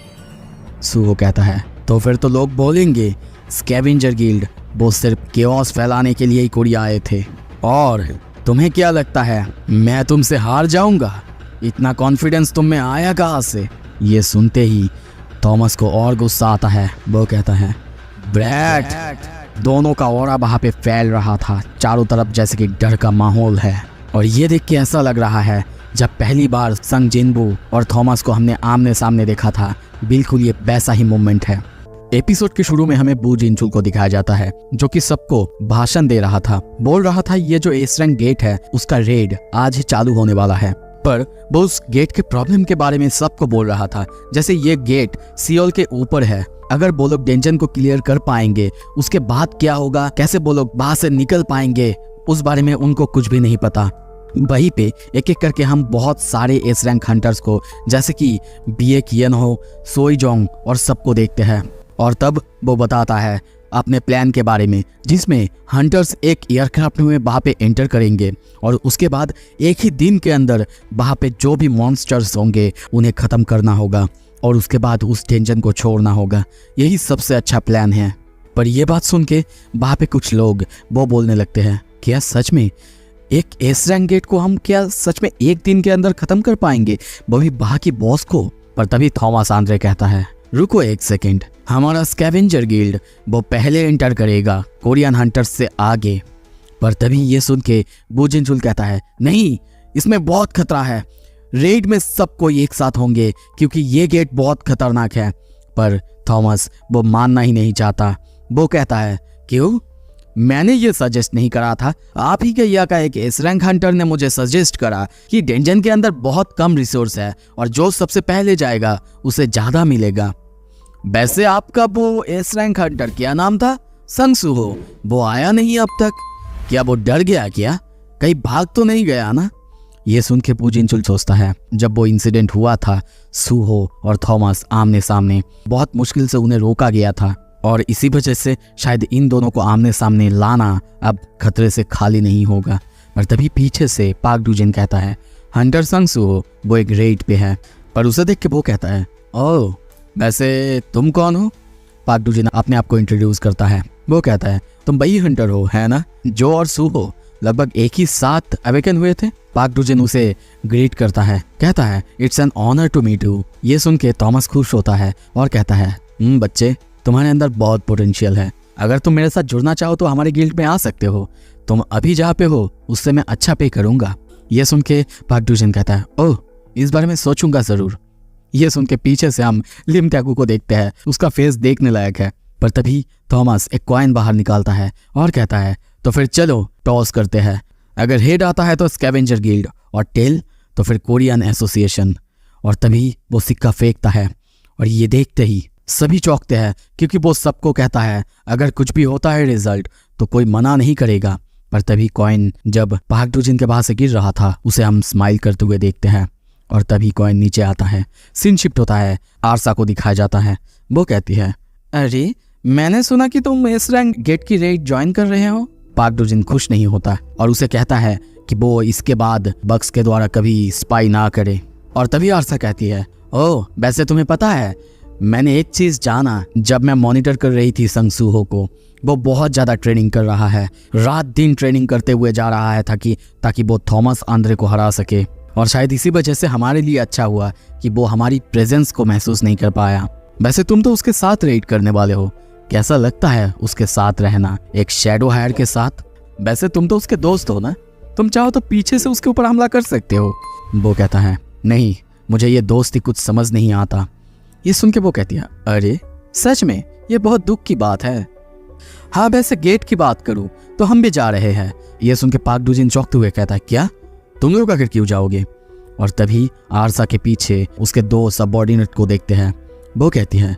सुहो कहता है तो फिर तो लोग बोलेंगे स्कैवेंजर गिल्ड वो सिर्फ केओस फैलाने के लिए ही कोरिया आए थे। और तुम्हें क्या लगता है मैं तुमसे हार जाऊंगा? इतना कॉन्फिडेंस तुम में आया कहाँ से? ये सुनते ही थॉमस को और गुस्सा आता है। वो कहता है ब्रैट। दोनों का ऑरा वहाँ पे फैल रहा था चारों तरफ जैसे कि डर का माहौल है। और ये देख के ऐसा लग रहा है जब पहली बार संग जिनबू और थॉमस को हमने आमने सामने देखा था, बिल्कुल ये वैसा ही मोमेंट है। एपिसोड के शुरू में हमें बो जिनचुल को दिखाया जाता है जो कि सबको भाषण दे रहा था। बोल रहा था ये जो एस रैंक गेट है उसका रेड आज ही चालू होने वाला है। पर वो उस गेट के प्रॉब्लम के बारे में सबको बोल रहा था जैसे ये गेट सियोल के ऊपर है। अगर वो लोग डेंजन को क्लियर कर पाएंगे उसके बाद क्या होगा, कैसे वो लोग वहां से निकल पाएंगे, उस बारे में उनको कुछ भी नहीं पता। वहीं पे एक एक करके हम बहुत सारे एस रैंक हंटर्स को जैसे कि बीए कियन हो, सोईजोंग और सबको देखते हैं। और तब वो बताता है अपने प्लान के बारे में जिसमें हंटर्स एक एयरक्राफ्ट में वहाँ पे एंटर करेंगे और उसके बाद एक ही दिन के अंदर वहाँ पे जो भी मॉन्स्टर्स होंगे उन्हें ख़त्म करना होगा और उसके बाद उस डेंजन को छोड़ना होगा। यही सबसे अच्छा प्लान है। पर यह बात सुन के वहाँ पे कुछ लोग वो बोलने लगते हैं क्या सच में एक एस रैंक गेट को हम क्या सच में एक दिन के अंदर ख़त्म कर पाएंगे, वो भी वहाँ की बॉस को? पर तभी थॉमस आंद्रे कहता है रुको एक सेकेंड, हमारा स्कैवेंजर गिल्ड वो पहले एंटर करेगा कोरियन हंटर्स से आगे। पर तभी ये सुन के बो जिनचुल कहता है नहीं, इसमें बहुत खतरा है। रेड में सब कोई एक साथ होंगे क्योंकि ये गेट बहुत खतरनाक है। पर थॉमस वो मानना ही नहीं चाहता। वो कहता है, क्यों? मैंने ये सजेस्ट नहीं करा था, आप ही के यहाँ का एक एस रैंक हंटर ने मुझे सजेस्ट करा कि डेंजन के अंदर बहुत कम रिसोर्स है और जो सबसे पहले जाएगा उसे ज्यादा मिलेगा। वैसे आपका वो एस रैंक हंटर क्या नाम था? संगसू हो, वो आया नहीं अब तक। क्या वो डर गया क्या? कहीं भाग तो नहीं गया ना? ये सुन के पूजिनचुल सोचता है, जब वो इंसिडेंट हुआ था सूहो और थॉमस आमने सामने, बहुत मुश्किल से उन्हें रोका गया था और इसी वजह से शायद इन दोनों को आमने सामने लाना अब खतरे से खाली नहीं होगा। और तभी पीछे से पाक डूजिन कहता है, हंटर संगसू हो, वो एक रेड पे है। पर उसे देख के वो कहता है, ओह वैसे तुम कौन हो? पाक डूजिन अपने आप को इंट्रोड्यूस करता है। वो कहता है, तुम वही हंटर हो है ना जो और सूहो लगभग एक ही साथ अवेकन हुए थे? पाक डूजिन उसे ग्रीट करता है, कहता है, it's an honour to meet you. ये सुन के थॉमस खुश होता है और कहता है, बच्चे तुम्हारे अंदर बहुत पोटेंशियल है, अगर तुम मेरे साथ जुड़ना चाहो तो हमारे गिल्ड में आ सकते हो। तुम अभी जहाँ पे हो उससे मैं अच्छा पे करूंगा। ये सुन के पाक डूजिन कहता है, ओह इस बारे में सोचूंगा जरूर। ये सुन के पीछे से हम लिम टैकू को देखते हैं, उसका फेस देखने लायक है। पर तभी थॉमस एक कॉइन बाहर निकालता है और कहता है, तो फिर चलो टॉस करते हैं। अगर हेड आता है तो स्कैवेंजर गिल्ड और टेल तो फिर कोरियन एसोसिएशन। और तभी वो सिक्का फेंकता है और ये देखते ही सभी चौंकते हैं, क्योंकि वो सबको कहता है अगर कुछ भी होता है रिजल्ट तो कोई मना नहीं करेगा। पर तभी कॉइन जब पाक डूजिन के पास से गिर रहा था उसे हम स्माइल करते हुए देखते हैं और तभी कॉइन नीचे आता है। सीन शिफ्ट होता है, आरसा को दिखाया जाता है। वो कहती है, अरे मैंने सुना कि तुम एस रैंक गेट की रेड ज्वाइन कर रहे हो। पाक डूजिन खुश नहीं होता और उसे कहता है कि वो इसके बाद बक्स के द्वारा कभी स्पाई ना करे। और तभी आरसा कहती है, ओह वैसे तुम्हें पता है मैंने एक चीज जाना जब मैं मॉनिटर कर रही थी संगसूहो को, वो बहुत ज्यादा ट्रेनिंग कर रहा है, रात दिन ट्रेनिंग करते हुए जा रहा है ताकि वो थॉमस आंद्रे को हरा सके। और शायद इसी वजह से हमारे लिए अच्छा हुआ कि वो हमारी प्रेजेंस को महसूस नहीं कर पाया। वैसे तुम तो उसके साथ रेड करने वाले हो, कैसा लगता है उसके साथ रहना, एक शैडो हायर के साथ? वैसे तुम तो उसके दोस्त हो ना, तुम चाहो तो पीछे से उसके ऊपर हमला कर सकते हो। वो कहता है, नहीं मुझे ये दोस्ती कुछ समझ नहीं आता। ये सुन के वो कहती है, अरे सच में ये बहुत दुख की बात है। हाँ वैसे गेट की बात करूं तो हम भी जा रहे हैं। ये सुन के पाक डूजिन चौंकते हुए कहता है, क्या तुम लोग आखिर क्यों जाओगे? और तभी आरसा के पीछे उसके दो सबऑर्डिनेट को देखते हैं। वो कहती है,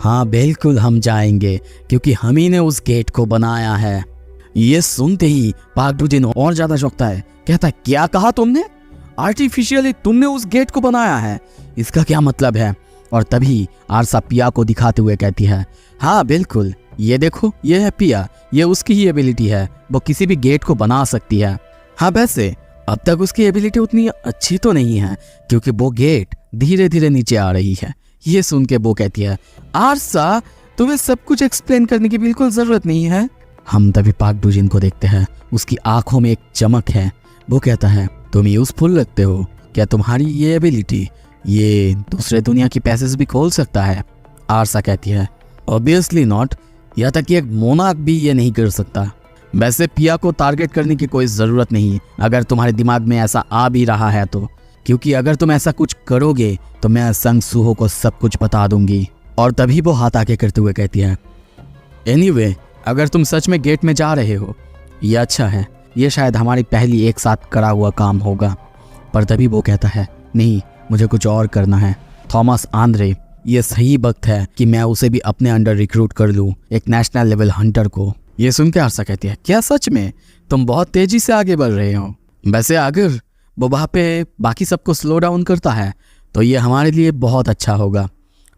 हाँ बिल्कुल हम जाएंगे क्योंकि हम ही ने उस गेट को बनाया है। ये सुनते ही पाक डूजिन और ज्यादा चौंकता है, कहता है, क्या कहा तुमने? आर्टिफिशियली तुमने उस गेट को बनाया है, इसका क्या मतलब है? और तभी आरसा पिया को दिखाते हुए कहती है, हाँ बिल्कुल ये देखो ये है पिया, ये उसकी ही एबिलिटी है, वो किसी भी गेट को बना सकती है। हाँ वैसे अब तक उसकी एबिलिटी उतनी अच्छी तो नहीं है क्योंकि वो गेट धीरे धीरे नीचे आ रही है। ये सुन के वो कहती है, आरसा तुम्हें सब कुछ एक्सप्लेन करने की बिल्कुल जरूरत नहीं है। हम तभी पाक डूजिन को देखते हैं, उसकी आंखों में एक चमक है। वो कहता है, तुम यूजफुल लगते हो, क्या तुम्हारी ये एबिलिटी ये दूसरे दुनिया की पैसेज भी खोल सकता है? आरसा कहती है, ऑब्वियसली नॉट, यहाँ तक कि एक मोनार्क भी ये नहीं कर सकता। वैसे पिया को टारगेट करने की कोई जरूरत नहीं अगर तुम्हारे दिमाग में ऐसा आ भी रहा है तो, क्योंकि अगर तुम ऐसा कुछ करोगे तो मैं संगसूहो को सब कुछ बता दूंगी। और तभी वो हाथ आके करते हुए कहती है, एनीवे अगर तुम सच में गेट में जा रहे हो ये अच्छा है, ये शायद हमारी पहली एक साथ करा हुआ काम होगा। पर तभी वो कहता है, नहीं मुझे कुछ और करना है। थॉमस आंद्रे, ये सही वक्त है कि मैं उसे भी अपने अंडर रिक्रूट कर लूँ, एक नेशनल लेवल हंटर को। ये सुन के आरसा कहती है, क्या सच में? तुम बहुत तेजी से आगे बढ़ रहे हो। वैसे अगर वो वहाँ पे बाकी सबको स्लो डाउन करता है तो ये हमारे लिए बहुत अच्छा होगा।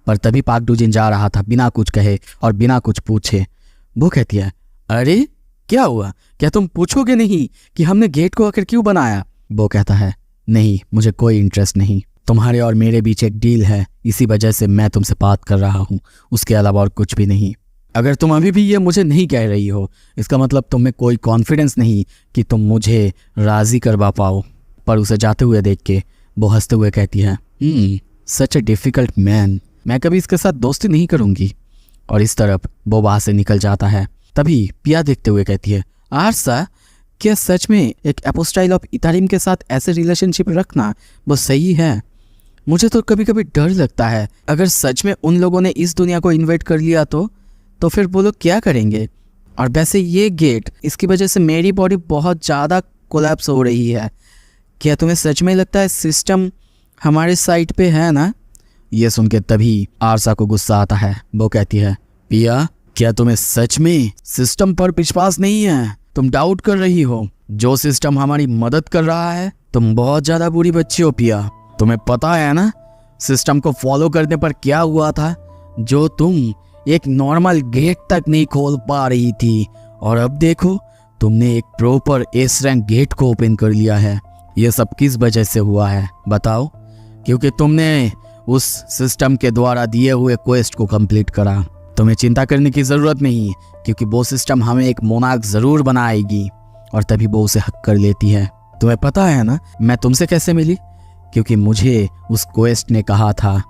पर तभी पाक डूजिन जा रहा था बिना कुछ कहे और बिना कुछ पूछे। वो कहती है, अरे क्या हुआ, क्या तुम पूछोगे नहीं कि हमने गेट को आखिर क्यों बनाया? वो कहता है, नहीं मुझे कोई इंटरेस्ट नहीं, तुम्हारे और मेरे बीच एक डील है, इसी वजह से मैं तुमसे बात कर रहा हूँ, उसके अलावा और कुछ भी नहीं। अगर तुम अभी भी ये मुझे नहीं कह रही हो इसका मतलब तुम में कोई कॉन्फिडेंस नहीं कि तुम मुझे राजी करवा पाओ। पर उसे जाते हुए देख के वो हंसते हुए कहती है, सच ए डिफिकल्ट मैन, मैं कभी इसके साथ दोस्ती नहीं करूंगी। और इस तरफ वो वहां से निकल जाता है। तभी पिया देखते हुए कहती है, आरसा क्या सच में एक एपोस्टाइल ऑफ इथारिम के साथ ऐसे रिलेशनशिप रखना वो सही है? मुझे तो कभी कभी डर लगता है, अगर सच में उन लोगों ने इस दुनिया को इन्वेट कर लिया तो फिर वो लोग क्या करेंगे। और वैसे ये गेट, इसकी वजह से मेरी बॉडी बहुत ज़्यादा कोलैप्स हो रही है। क्या तुम्हें सच में लगता है सिस्टम हमारे साइड पे है ना? ये सुन के तभी आरसा को गुस्सा आता है। वो कहती है, पिया क्या तुम्हें सच में सिस्टम पर विश्वास नहीं है? तुम डाउट कर रही हो? जो सिस्टम हमारी मदद कर रहा है, तुम बहुत ज़्यादा बुरी बच्ची हो पिया। तुम्हें पता है ना सिस्टम को फॉलो करने पर क्या हुआ था? जो तुम एक नॉर्मल गेट तक नहीं खोल पा रही थी, और अब देखो तुमने एक प्रॉपर एस रैंक गेट को ओपन कर लिया है। ये सब किस वजह से हुआ है बताओ? क्योंकि तुमने उस सिस्टम के द्वारा दिए हुए क्वेस्ट को कंप्लीट करा। तुम्हें चिंता करने की ज़रूरत नहीं, क्योंकि वो सिस्टम हमें एक मोनार्क ज़रूर बनाएगी, और तभी वो उसे हक कर लेती है। तुम्हें पता है ना मैं तुमसे कैसे मिली? क्योंकि मुझे उस क्वेस्ट ने कहा था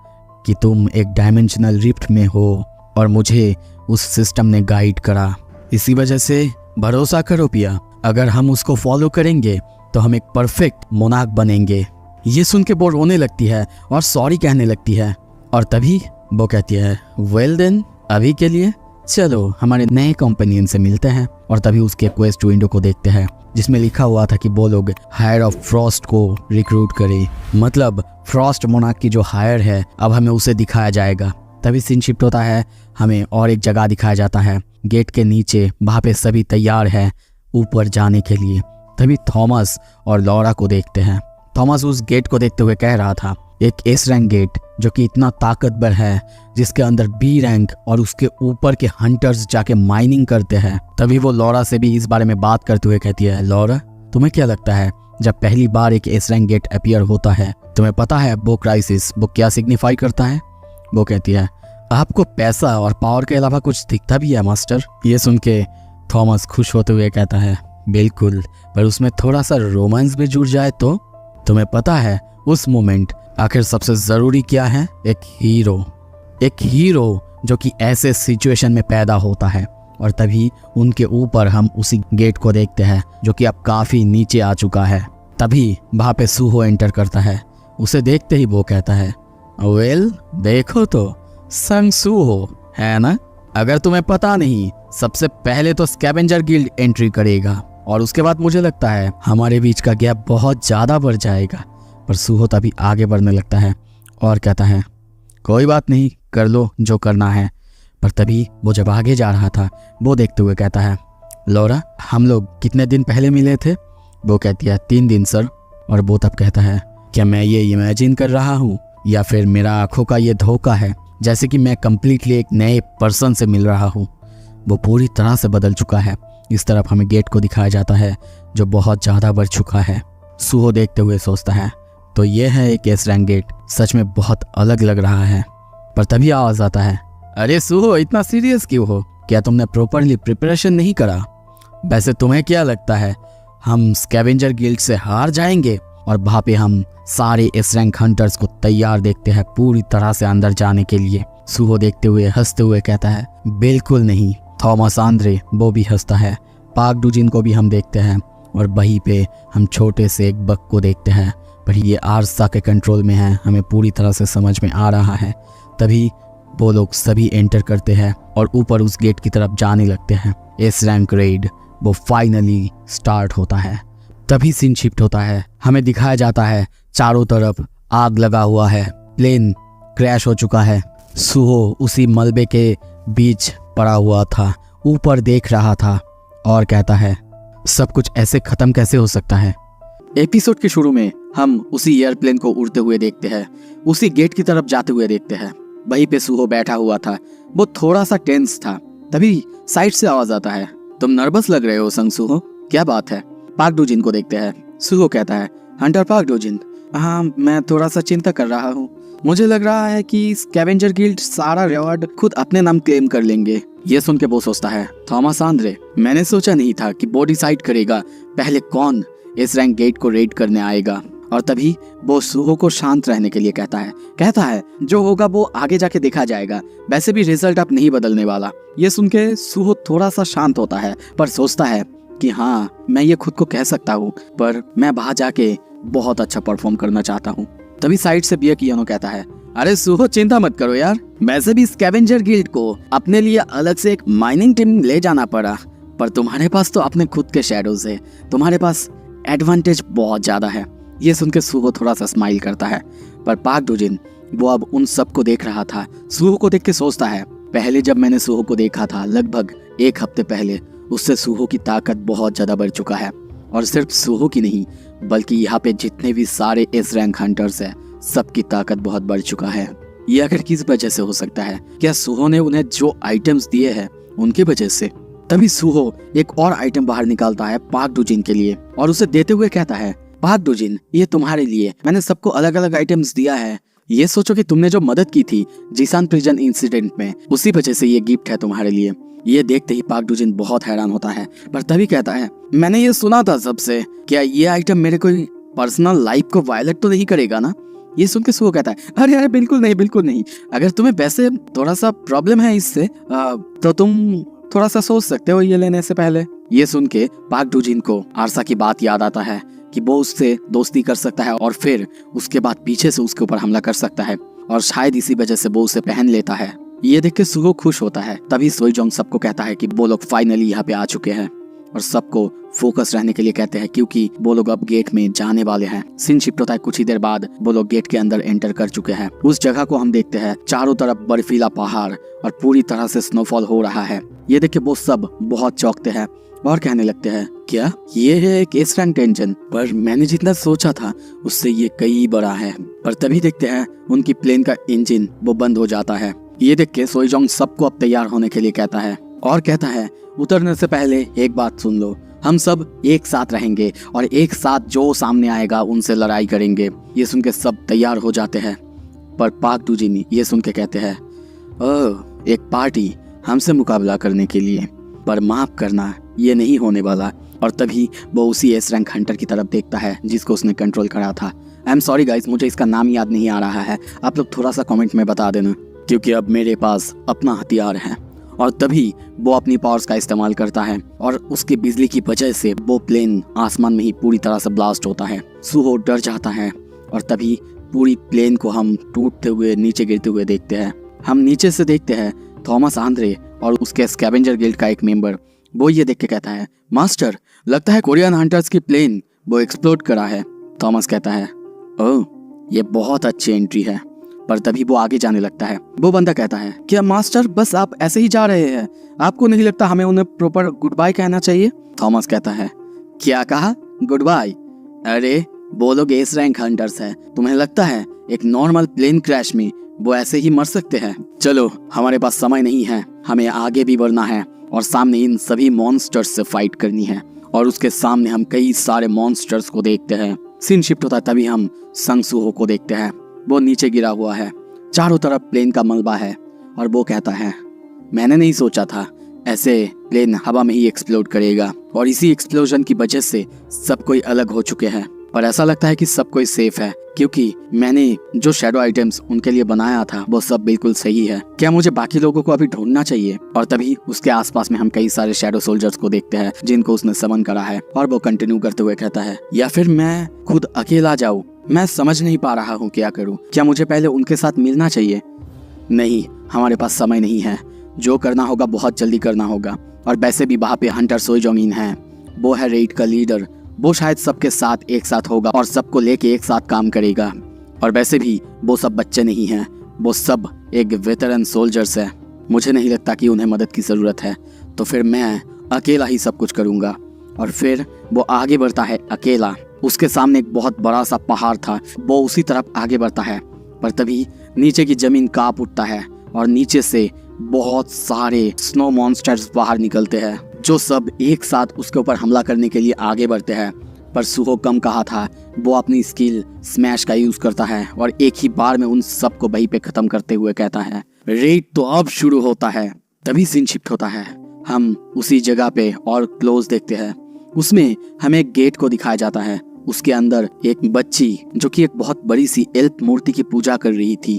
कि तुम एक डायमेंशनल रिफ्ट में हो, और मुझे उस सिस्टम ने गाइड करा। इसी वजह से भरोसा करो पिया, अगर हम उसको फॉलो करेंगे तो हम एक परफेक्ट मोनार्क बनेंगे। ये सुन के वो रोने लगती है और सॉरी कहने लगती है, और तभी वो कहती है, वेल देन अभी के लिए चलो हमारे नए कंपेनियन से मिलते हैं। और तभी उसके क्वेस्ट विंडो को देखते हैं, जिसमें लिखा हुआ था कि वो लोग हायर ऑफ फ्रॉस्ट को रिक्रूट करे, मतलब फ्रॉस्ट मोनार्क की जो हायर है अब हमें उसे दिखाया जाएगा। तभी सीन शिफ्ट होता है, हमें और एक जगह दिखाया जाता है गेट के नीचे। वहाँ पे सभी तैयार है ऊपर जाने के लिए। तभी थॉमस और लॉरा को देखते हैं। थॉमस उस गेट को देखते हुए कह रहा था, एक एस रैंक गेट जो कि इतना ताकतवर है, जिसके अंदर बी रैंक और उसके ऊपर के हंटर्स जाके माइनिंग करते हैं। तभी वो लॉरा से भी इस बारे में बात करते हुए कहती है, लॉरा तुम्हें क्या लगता है जब पहली बार एक एस रैंक गेट अपीयर होता है, तुम्हें पता है वो क्राइसिस वो क्या सिग्निफाई करता है? वो कहती है, आपको पैसा और पावर के अलावा कुछ दिखता भी है मास्टर? ये सुन के थॉमस खुश होते हुए कहता है, बिल्कुल, पर उसमें थोड़ा सा रोमांस भी जुड़ जाए तो? तुम्हें पता है उस मोमेंट आखिर सबसे ज़रूरी क्या है? एक हीरो जो कि ऐसे सिचुएशन में पैदा होता है। और तभी उनके ऊपर हम उसी गेट को देखते हैं जो कि अब काफ़ी नीचे आ चुका है। तभी वहाँ पे सूहो एंटर करता है। उसे देखते ही वो कहता है, वेल देखो तो संग सूहो है ना? अगर तुम्हें पता नहीं, सबसे पहले तो स्कैवेंजर गिल्ड एंट्री करेगा, और उसके बाद मुझे लगता है हमारे बीच का गैप बहुत ज़्यादा बढ़ जाएगा। पर सूहो तभी आगे बढ़ने लगता है और कहता है, कोई बात नहीं, कर लो जो करना है। पर तभी वो जब आगे जा रहा था, वो देखते हुए कहता है, लॉरा हम लोग कितने दिन पहले मिले थे? वो कहती है, 3 दिन सर। और वो तब कहता है, क्या मैं ये इमेजिन कर रहा हूँ या फिर मेरा आंखों का ये धोखा है, जैसे कि मैं कम्प्लीटली एक नए पर्सन से मिल रहा हूँ? वो पूरी तरह से बदल चुका है। इस तरफ हमें गेट को दिखाया जाता है जो बहुत ज़्यादा बढ़ चुका है। सूहो देखते हुए सोचता है, तो ये है एक एस रैंक गेट, सच में बहुत अलग लग रहा है। पर तभी आवाज आता है, अरे सूहो इतना सीरियस क्यों हो? क्या तुमने प्रॉपरली प्रिपरेशन नहीं करा? वैसे तुम्हें क्या लगता है हम स्कैवेंजर गिल्ड से हार जाएंगे? और वहाँ पे हम सारे एस रैंक हंटर्स को तैयार देखते हैं पूरी तरह से अंदर जाने के लिए। सूहो देखते हुए हंसते हुए कहता है, बिल्कुल नहीं। थॉमस आंद्रे वो भी हंसता है। पाक डूजिन को भी हम देखते हैं, और वहीं पे हम छोटे से एक बग को देखते हैं, पर ये आरसा के कंट्रोल में है, हमें पूरी तरह से समझ में आ रहा है। तभी वो लोग सभी एंटर करते हैं और ऊपर उस गेट की तरफ जाने लगते हैं। एस रैंक रेड वो फाइनली स्टार्ट होता है। तभी सीन शिफ्ट होता है, हमें दिखाया जाता है चारों तरफ आग लगा हुआ है, प्लेन क्रैश हो चुका है। सूहो उसी मलबे के बीच पड़ा हुआ था, ऊपर देख रहा था और कहता है, सब कुछ ऐसे खत्म कैसे हो सकता है? एपिसोड के शुरू में हम उसी एयरप्लेन को उड़ते हुए देखते हैं, उसी गेट की तरफ जाते हुए देखते हैं। वहीं पे सूहो बैठा हुआ था, वो थोड़ा सा टेंस था। तभी साइड से आवाज आता है, तुम नर्वस लग रहे हो संग सूहो, क्या बात है? पाक डूजिन को देखते हैं। सूहो कहता है, हंटर पाक डूजिन, हाँ मैं थोड़ा सा चिंता कर रहा हूँ। मुझे लग रहा है कि स्कैवेंजर गिल्ड सारा रिवॉर्ड खुद अपने नाम क्लेम कर लेंगे। ये सुन के वो सोचता है, थॉमस आंद्रे मैंने सोचा नहीं था कि वो डिसाइड करेगा पहले कौन इस रैंक गेट को रेड करने आएगा। और तभी वो सूहो को शांत रहने के लिए कहता है जो होगा वो आगे जाके देखा जाएगा, वैसे भी रिजल्ट अब नहीं बदलने वाला। ये सुन के सूहो थोड़ा सा शांत होता है, पर सोचता है कि हाँ मैं ये खुद को कह सकता हूँ, पर मैं वहां जाके बहुत अच्छा परफॉर्म करना चाहता हूँ। तभी साइड से बियाकियानो कहता है, अरे सुहो चिंता मत करो यार, वैसे भी स्कैवेंजर गिल्ड को अपने लिए अलग से एक माइनिंग टीम ले जाना पड़ा, पर तुम्हारे पास तो अपने खुद के शैडोज है, तुम्हारे पास एडवांटेज बहुत ज्यादा है। ये सुन के सुहो थोड़ा सा स्माइल करता है, पर पाक डोजिन वो अब उन सबको देख रहा था। सुहो को देख के सोचता है, पहले जब मैंने सुहो को देखा था लगभग 1 हफ्ते पहले, उससे सुहो की ताकत बहुत ज्यादा बढ़ चुका है। और सिर्फ सुहो की नहीं, बल्कि यहाँ पे जितने भी सारे एस रैंक हंटर्स है, सबकी ताकत बहुत बढ़ चुका है। ये आखिर किस वजह से हो सकता है? क्या सुहो ने उन्हें जो आइटम्स दिए हैं उनकी वजह से? तभी सुहो एक और आइटम बाहर निकालता है पाक डोजिन के लिए और उसे देते हुए कहता है, पाक डोजिन ये तुम्हारे लिए, मैंने सबको अलग अलग आइटम्स दिया है। ये सोचो कि तुमने जो मदद की थी जीसान प्रिजन इंसिडेंट में, उसी वजह से ये गिफ्ट है तुम्हारे लिए। ये देखते ही पाक डोजिन बहुत हैरान होता है, पर तभी कहता है, मैंने ये सुना था सबसे, क्या ये आइटम मेरे कोई पर्सनल लाइफ को वायलेट तो नहीं करेगा ना? ये सुन के सुहो कहता है, अरे अरे बिल्कुल नहीं, बिल्कुल नहीं। अगर तुम्हें वैसे थोड़ा सा प्रॉब्लम है इससे तो तुम थोड़ा सा सोच सकते हो ये लेने से पहले। ये सुन के पाक डोजिन को आरसा की बात याद आता है कि वो उससे दोस्ती कर सकता है और फिर उसके बाद पीछे से उसके ऊपर हमला कर सकता है, और शायद इसी वजह से वो उसे पहन लेता है। ये देख के सुहो खुश होता है। तभी सोईजोंग सबको कहता है कि वो लोग फाइनली यहाँ पे आ चुके हैं और सबको फोकस रहने के लिए कहते हैं, क्योंकि वो लोग अब गेट में जाने वाले हैं। सीन शिफ्ट होता है, कुछ ही देर बाद वो लोग गेट के अंदर एंटर कर चुके हैं। उस जगह को हम देखते हैं, चारों तरफ बर्फीला पहाड़ और पूरी तरह से स्नोफॉल हो रहा है। ये देख के वो सब बहुत चौंकते हैं और कहने लगते हैं, क्या ये है एक एस रैंक टेंशन? पर मैंने जितना सोचा था उससे ये कई बड़ा है। पर तभी देखते हैं उनकी प्लेन का इंजन वो बंद हो जाता है। ये देख के सोईजोंग सबको अब तैयार होने के लिए कहता है और कहता है, उतरने से पहले एक बात सुन लो, हम सब एक साथ रहेंगे और एक साथ जो सामने आएगा उनसे लड़ाई करेंगे। ये सुन के सब तैयार हो जाते हैं, पर पाक डोजिन ये सुन के कहते हैं, ओह एक पार्टी हमसे मुकाबला करने के लिए, पर माफ करना ये नहीं होने वाला। और तभी वो उसी एस रैंक हंटर की तरफ देखता है जिसको उसने कंट्रोल करा था। आई एम सॉरी गाइस, मुझे इसका नाम याद नहीं आ रहा है, आप लोग थोड़ा सा कमेंट में बता देना, क्योंकि अब मेरे पास अपना हथियार है। और तभी वो अपनी पावर्स का इस्तेमाल करता है और उसकी बिजली की वजह से वो प्लेन आसमान में ही पूरी तरह से ब्लास्ट होता है। सुहो डर जाता है और तभी पूरी प्लेन को हम टूटते हुए नीचे गिरते हुए देखते हैं। हम नीचे से देखते हैं थॉमस आंद्रे और उसके स्कैवेंजर गिल्ड का एक मेंबर, वो ये देख के कहता है, मास्टर लगता है कोरियन हंटर्स की प्लेन वो एक्सप्लोड करा है। थॉमस कहता है, ओह ये बहुत अच्छी एंट्री है। पर तभी वो आगे जाने लगता है। वो बंदा कहता है, क्या मास्टर बस आप ऐसे ही जा रहे हैं? आपको नहीं लगता हमें उन्हें प्रॉपर गुड बाय कहना चाहिए? थॉमस कहता है, क्या कहा गुड बाय? अरे वो लोग एस रैंक हंटर्स है, तुम्हें लगता है एक नॉर्मल प्लेन क्रैश में वो ऐसे ही मर सकते हैं? चलो हमारे पास समय नहीं है, हमें आगे भी बढ़ना है और सामने इन सभी मॉन्स्टर्स से फाइट करनी है। और उसके सामने हम कई सारे मॉन्स्टर्स को देखते हैं। सीन शिफ्ट होता है, तभी हम संग सुहो को देखते हैं। वो नीचे गिरा हुआ है, चारों तरफ प्लेन का मलबा है और वो कहता है, मैंने नहीं सोचा था ऐसे प्लेन हवा में ही एक्सप्लोड करेगा, और इसी एक्सप्लोजन की वजह से सब कोई अलग हो चुके हैं। पर ऐसा लगता है कि सब कोई सेफ है, क्योंकि मैंने जो शैडो आइटम्स उनके लिए बनाया था वो सब बिल्कुल सही है। क्या मुझे बाकी लोगों को अभी ढूंढना चाहिए? और तभी उसके आसपास में हम कई सारे शैडो सोल्जर्स को देखते हैं जिनको उसने समन करा है। और वो कंटिन्यू करते हुए कहता है, या फिर मैं खुद अकेला जाऊँ? मैं समझ नहीं पा रहा हूँ क्या करूँ। क्या मुझे पहले उनके साथ मिलना चाहिए? नहीं, हमारे पास समय नहीं है, जो करना होगा बहुत जल्दी करना होगा। और वैसे भी वहाँ पे हंटर सोईजोंग है, वो है रेड का लीडर, वो शायद सबके साथ एक साथ होगा और सबको लेके एक साथ काम करेगा। और वैसे भी वो सब बच्चे नहीं हैं, वो सब एक वेटरन सोल्जर्स है। मुझे नहीं लगता कि उन्हें मदद की ज़रूरत है, तो फिर मैं अकेला ही सब कुछ करूँगा। और फिर वो आगे बढ़ता है अकेला। उसके सामने एक बहुत बड़ा सा पहाड़ था, वो उसी तरफ आगे बढ़ता है। पर तभी नीचे की जमीन कांप उठता है और नीचे से बहुत सारे स्नो मॉन्स्टर्स बाहर निकलते हैं, जो सब एक साथ उसके ऊपर हमला करने के लिए आगे बढ़ते हैं। पर सुहो कम कहा था, वो अपनी स्किल स्मैश का यूज करता है और एक ही बार में उन सबको वहीं पे खत्म करते हुए कहता है, रेड तो अब शुरू होता है। तभी सीन शिफ्ट होता है, हम उसी जगह पे और क्लोज देखते हैं। उसमें हमें एक गेट को दिखाया जाता है। उसके अंदर एक बच्ची जो कि एक बहुत बड़ी सी एल्फ मूर्ति की पूजा कर रही थी,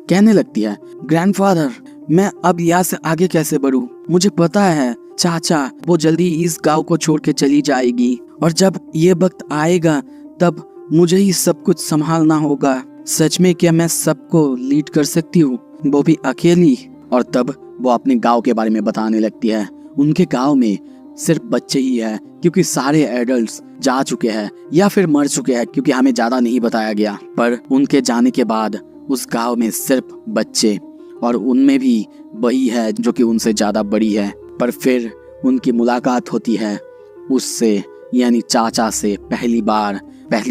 कहने लगती है, ग्रैंडफादर मैं अब यहाँ से आगे कैसे बढ़ूं? मुझे पता है चाचा वो जल्दी इस गांव को छोड़ के चली जाएगी और जब ये वक्त आएगा तब मुझे ही सब कुछ संभालना होगा। सच में क्या मैं सबको लीड कर सकती हूँ, वो भी अकेली? और तब वो अपने गांव के बारे में बताने लगती है। उनके गांव में सिर्फ बच्चे ही है, क्योंकि सारे एडल्ट्स जा चुके हैं या फिर मर चुके हैं, क्योंकि हमें ज्यादा नहीं बताया गया। पर उनके जाने के बाद उस गांव में सिर्फ बच्चे, और उनमें भी वही है जो कि उनसे ज्यादा बड़ी है। पर फिर उनकी मुलाकात होती है उससे, यानी चाचा से। पहली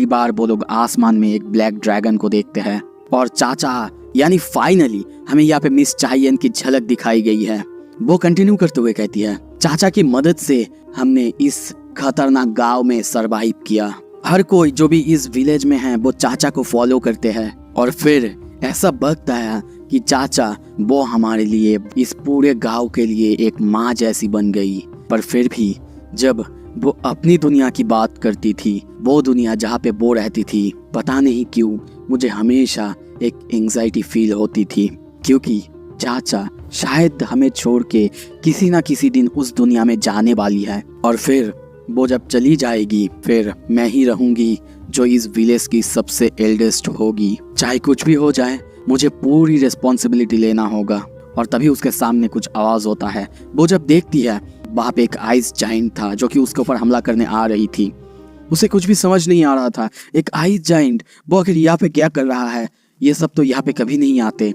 बार वो लोग आसमान में एक ब्लैक ड्रैगन को देखते हैं, और चाचा यानी फाइनली हमें यहाँ पे मिस चाइयन की झलक दिखाई गई है। वो कंटिन्यू करते हुए कहती है, चाचा की मदद से हमने इस खतरनाक गांव में सरवाइव किया। हर कोई जो भी इस विलेज में है वो चाचा को फॉलो करते हैं। और फिर ऐसा वक्त आया कि चाचा वो हमारे लिए, इस पूरे गांव के लिए एक माँ जैसी बन गई। पर फिर भी जब वो अपनी दुनिया की बात करती थी, वो दुनिया जहाँ पे वो रहती थी, पता नहीं क्यों मुझे हमेशा एक एंजाइटी फील होती थी, क्योंकि चाचा शायद हमें छोड़ के किसी ना किसी दिन उस दुनिया में जाने वाली है। और फिर वो जब चली जाएगी, फिर मैं ही रहूंगी जो इस विलेज की सबसे एल्डेस्ट होगी। चाहे कुछ भी हो जाए, मुझे पूरी रिस्पॉन्सिबिलिटी लेना होगा। और तभी उसके सामने कुछ आवाज होता है। वो जब देखती है, वहाँ पे एक आइस जाइंट था जो कि उसके ऊपर हमला करने आ रही थी। उसे कुछ भी समझ नहीं आ रहा था, एक आइस जाइंट वो आखिर यहाँ पे क्या कर रहा है, ये सब तो यहाँ पे कभी नहीं आते।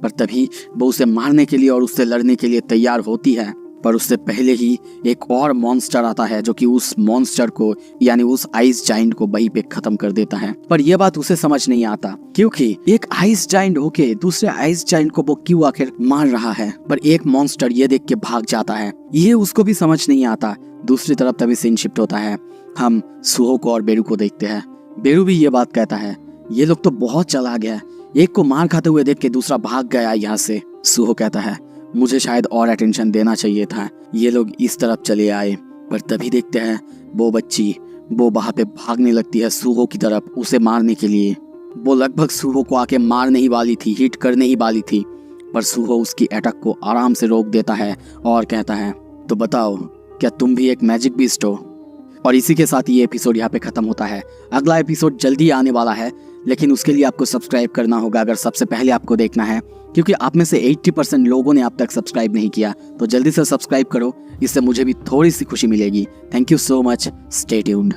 पर तभी वो उसे मारने के लिए और उससे लड़ने के लिए तैयार होती है। पर उससे पहले ही एक और मॉन्स्टर आता है जो कि उस मॉन्स्टर को, यानी उस आइस जाइंट को वहीं पे खत्म कर देता है। पर यह बात उसे समझ नहीं आता, क्योंकि एक आइस जाइंट होके दूसरे आइस जाइंट को वो क्यों आखिर मार रहा है। पर एक मॉन्स्टर ये देख के भाग जाता है, ये उसको भी समझ नहीं आता। दूसरी तरफ तभी सीन शिफ्ट होता है। हम सुहो को और बेरू को देखते हैं। बेरू भी ये बात कहता है, ये लोग तो बहुत चालाक है, एक को मार खाते हुए देख के दूसरा भाग गया यहाँ से। सुहो कहता है, मुझे शायद और अटेंशन देना चाहिए था, ये लोग इस तरफ चले आए। पर तभी देखते हैं वो बच्ची वो वहां पे भागने लगती है सुहो की तरफ, उसे मारने के लिए। वो लगभग सुहो को आके मारने ही वाली थी, हिट करने ही वाली थी। पर सुहो उसकी अटैक को आराम से रोक देता है और कहता है, तो बताओ क्या तुम भी एक मैजिक बीस्ट हो? और इसी के साथ ये एपिसोड यहाँ पे खत्म होता है। अगला एपिसोड जल्दी आने वाला है, लेकिन उसके लिए आपको सब्सक्राइब करना होगा अगर सबसे पहले आपको देखना है, क्योंकि आप में से 80% लोगों ने अब तक सब्सक्राइब नहीं किया। तो जल्दी से सब्सक्राइब करो, इससे मुझे भी थोड़ी सी खुशी मिलेगी। Thank you so much, stay tuned.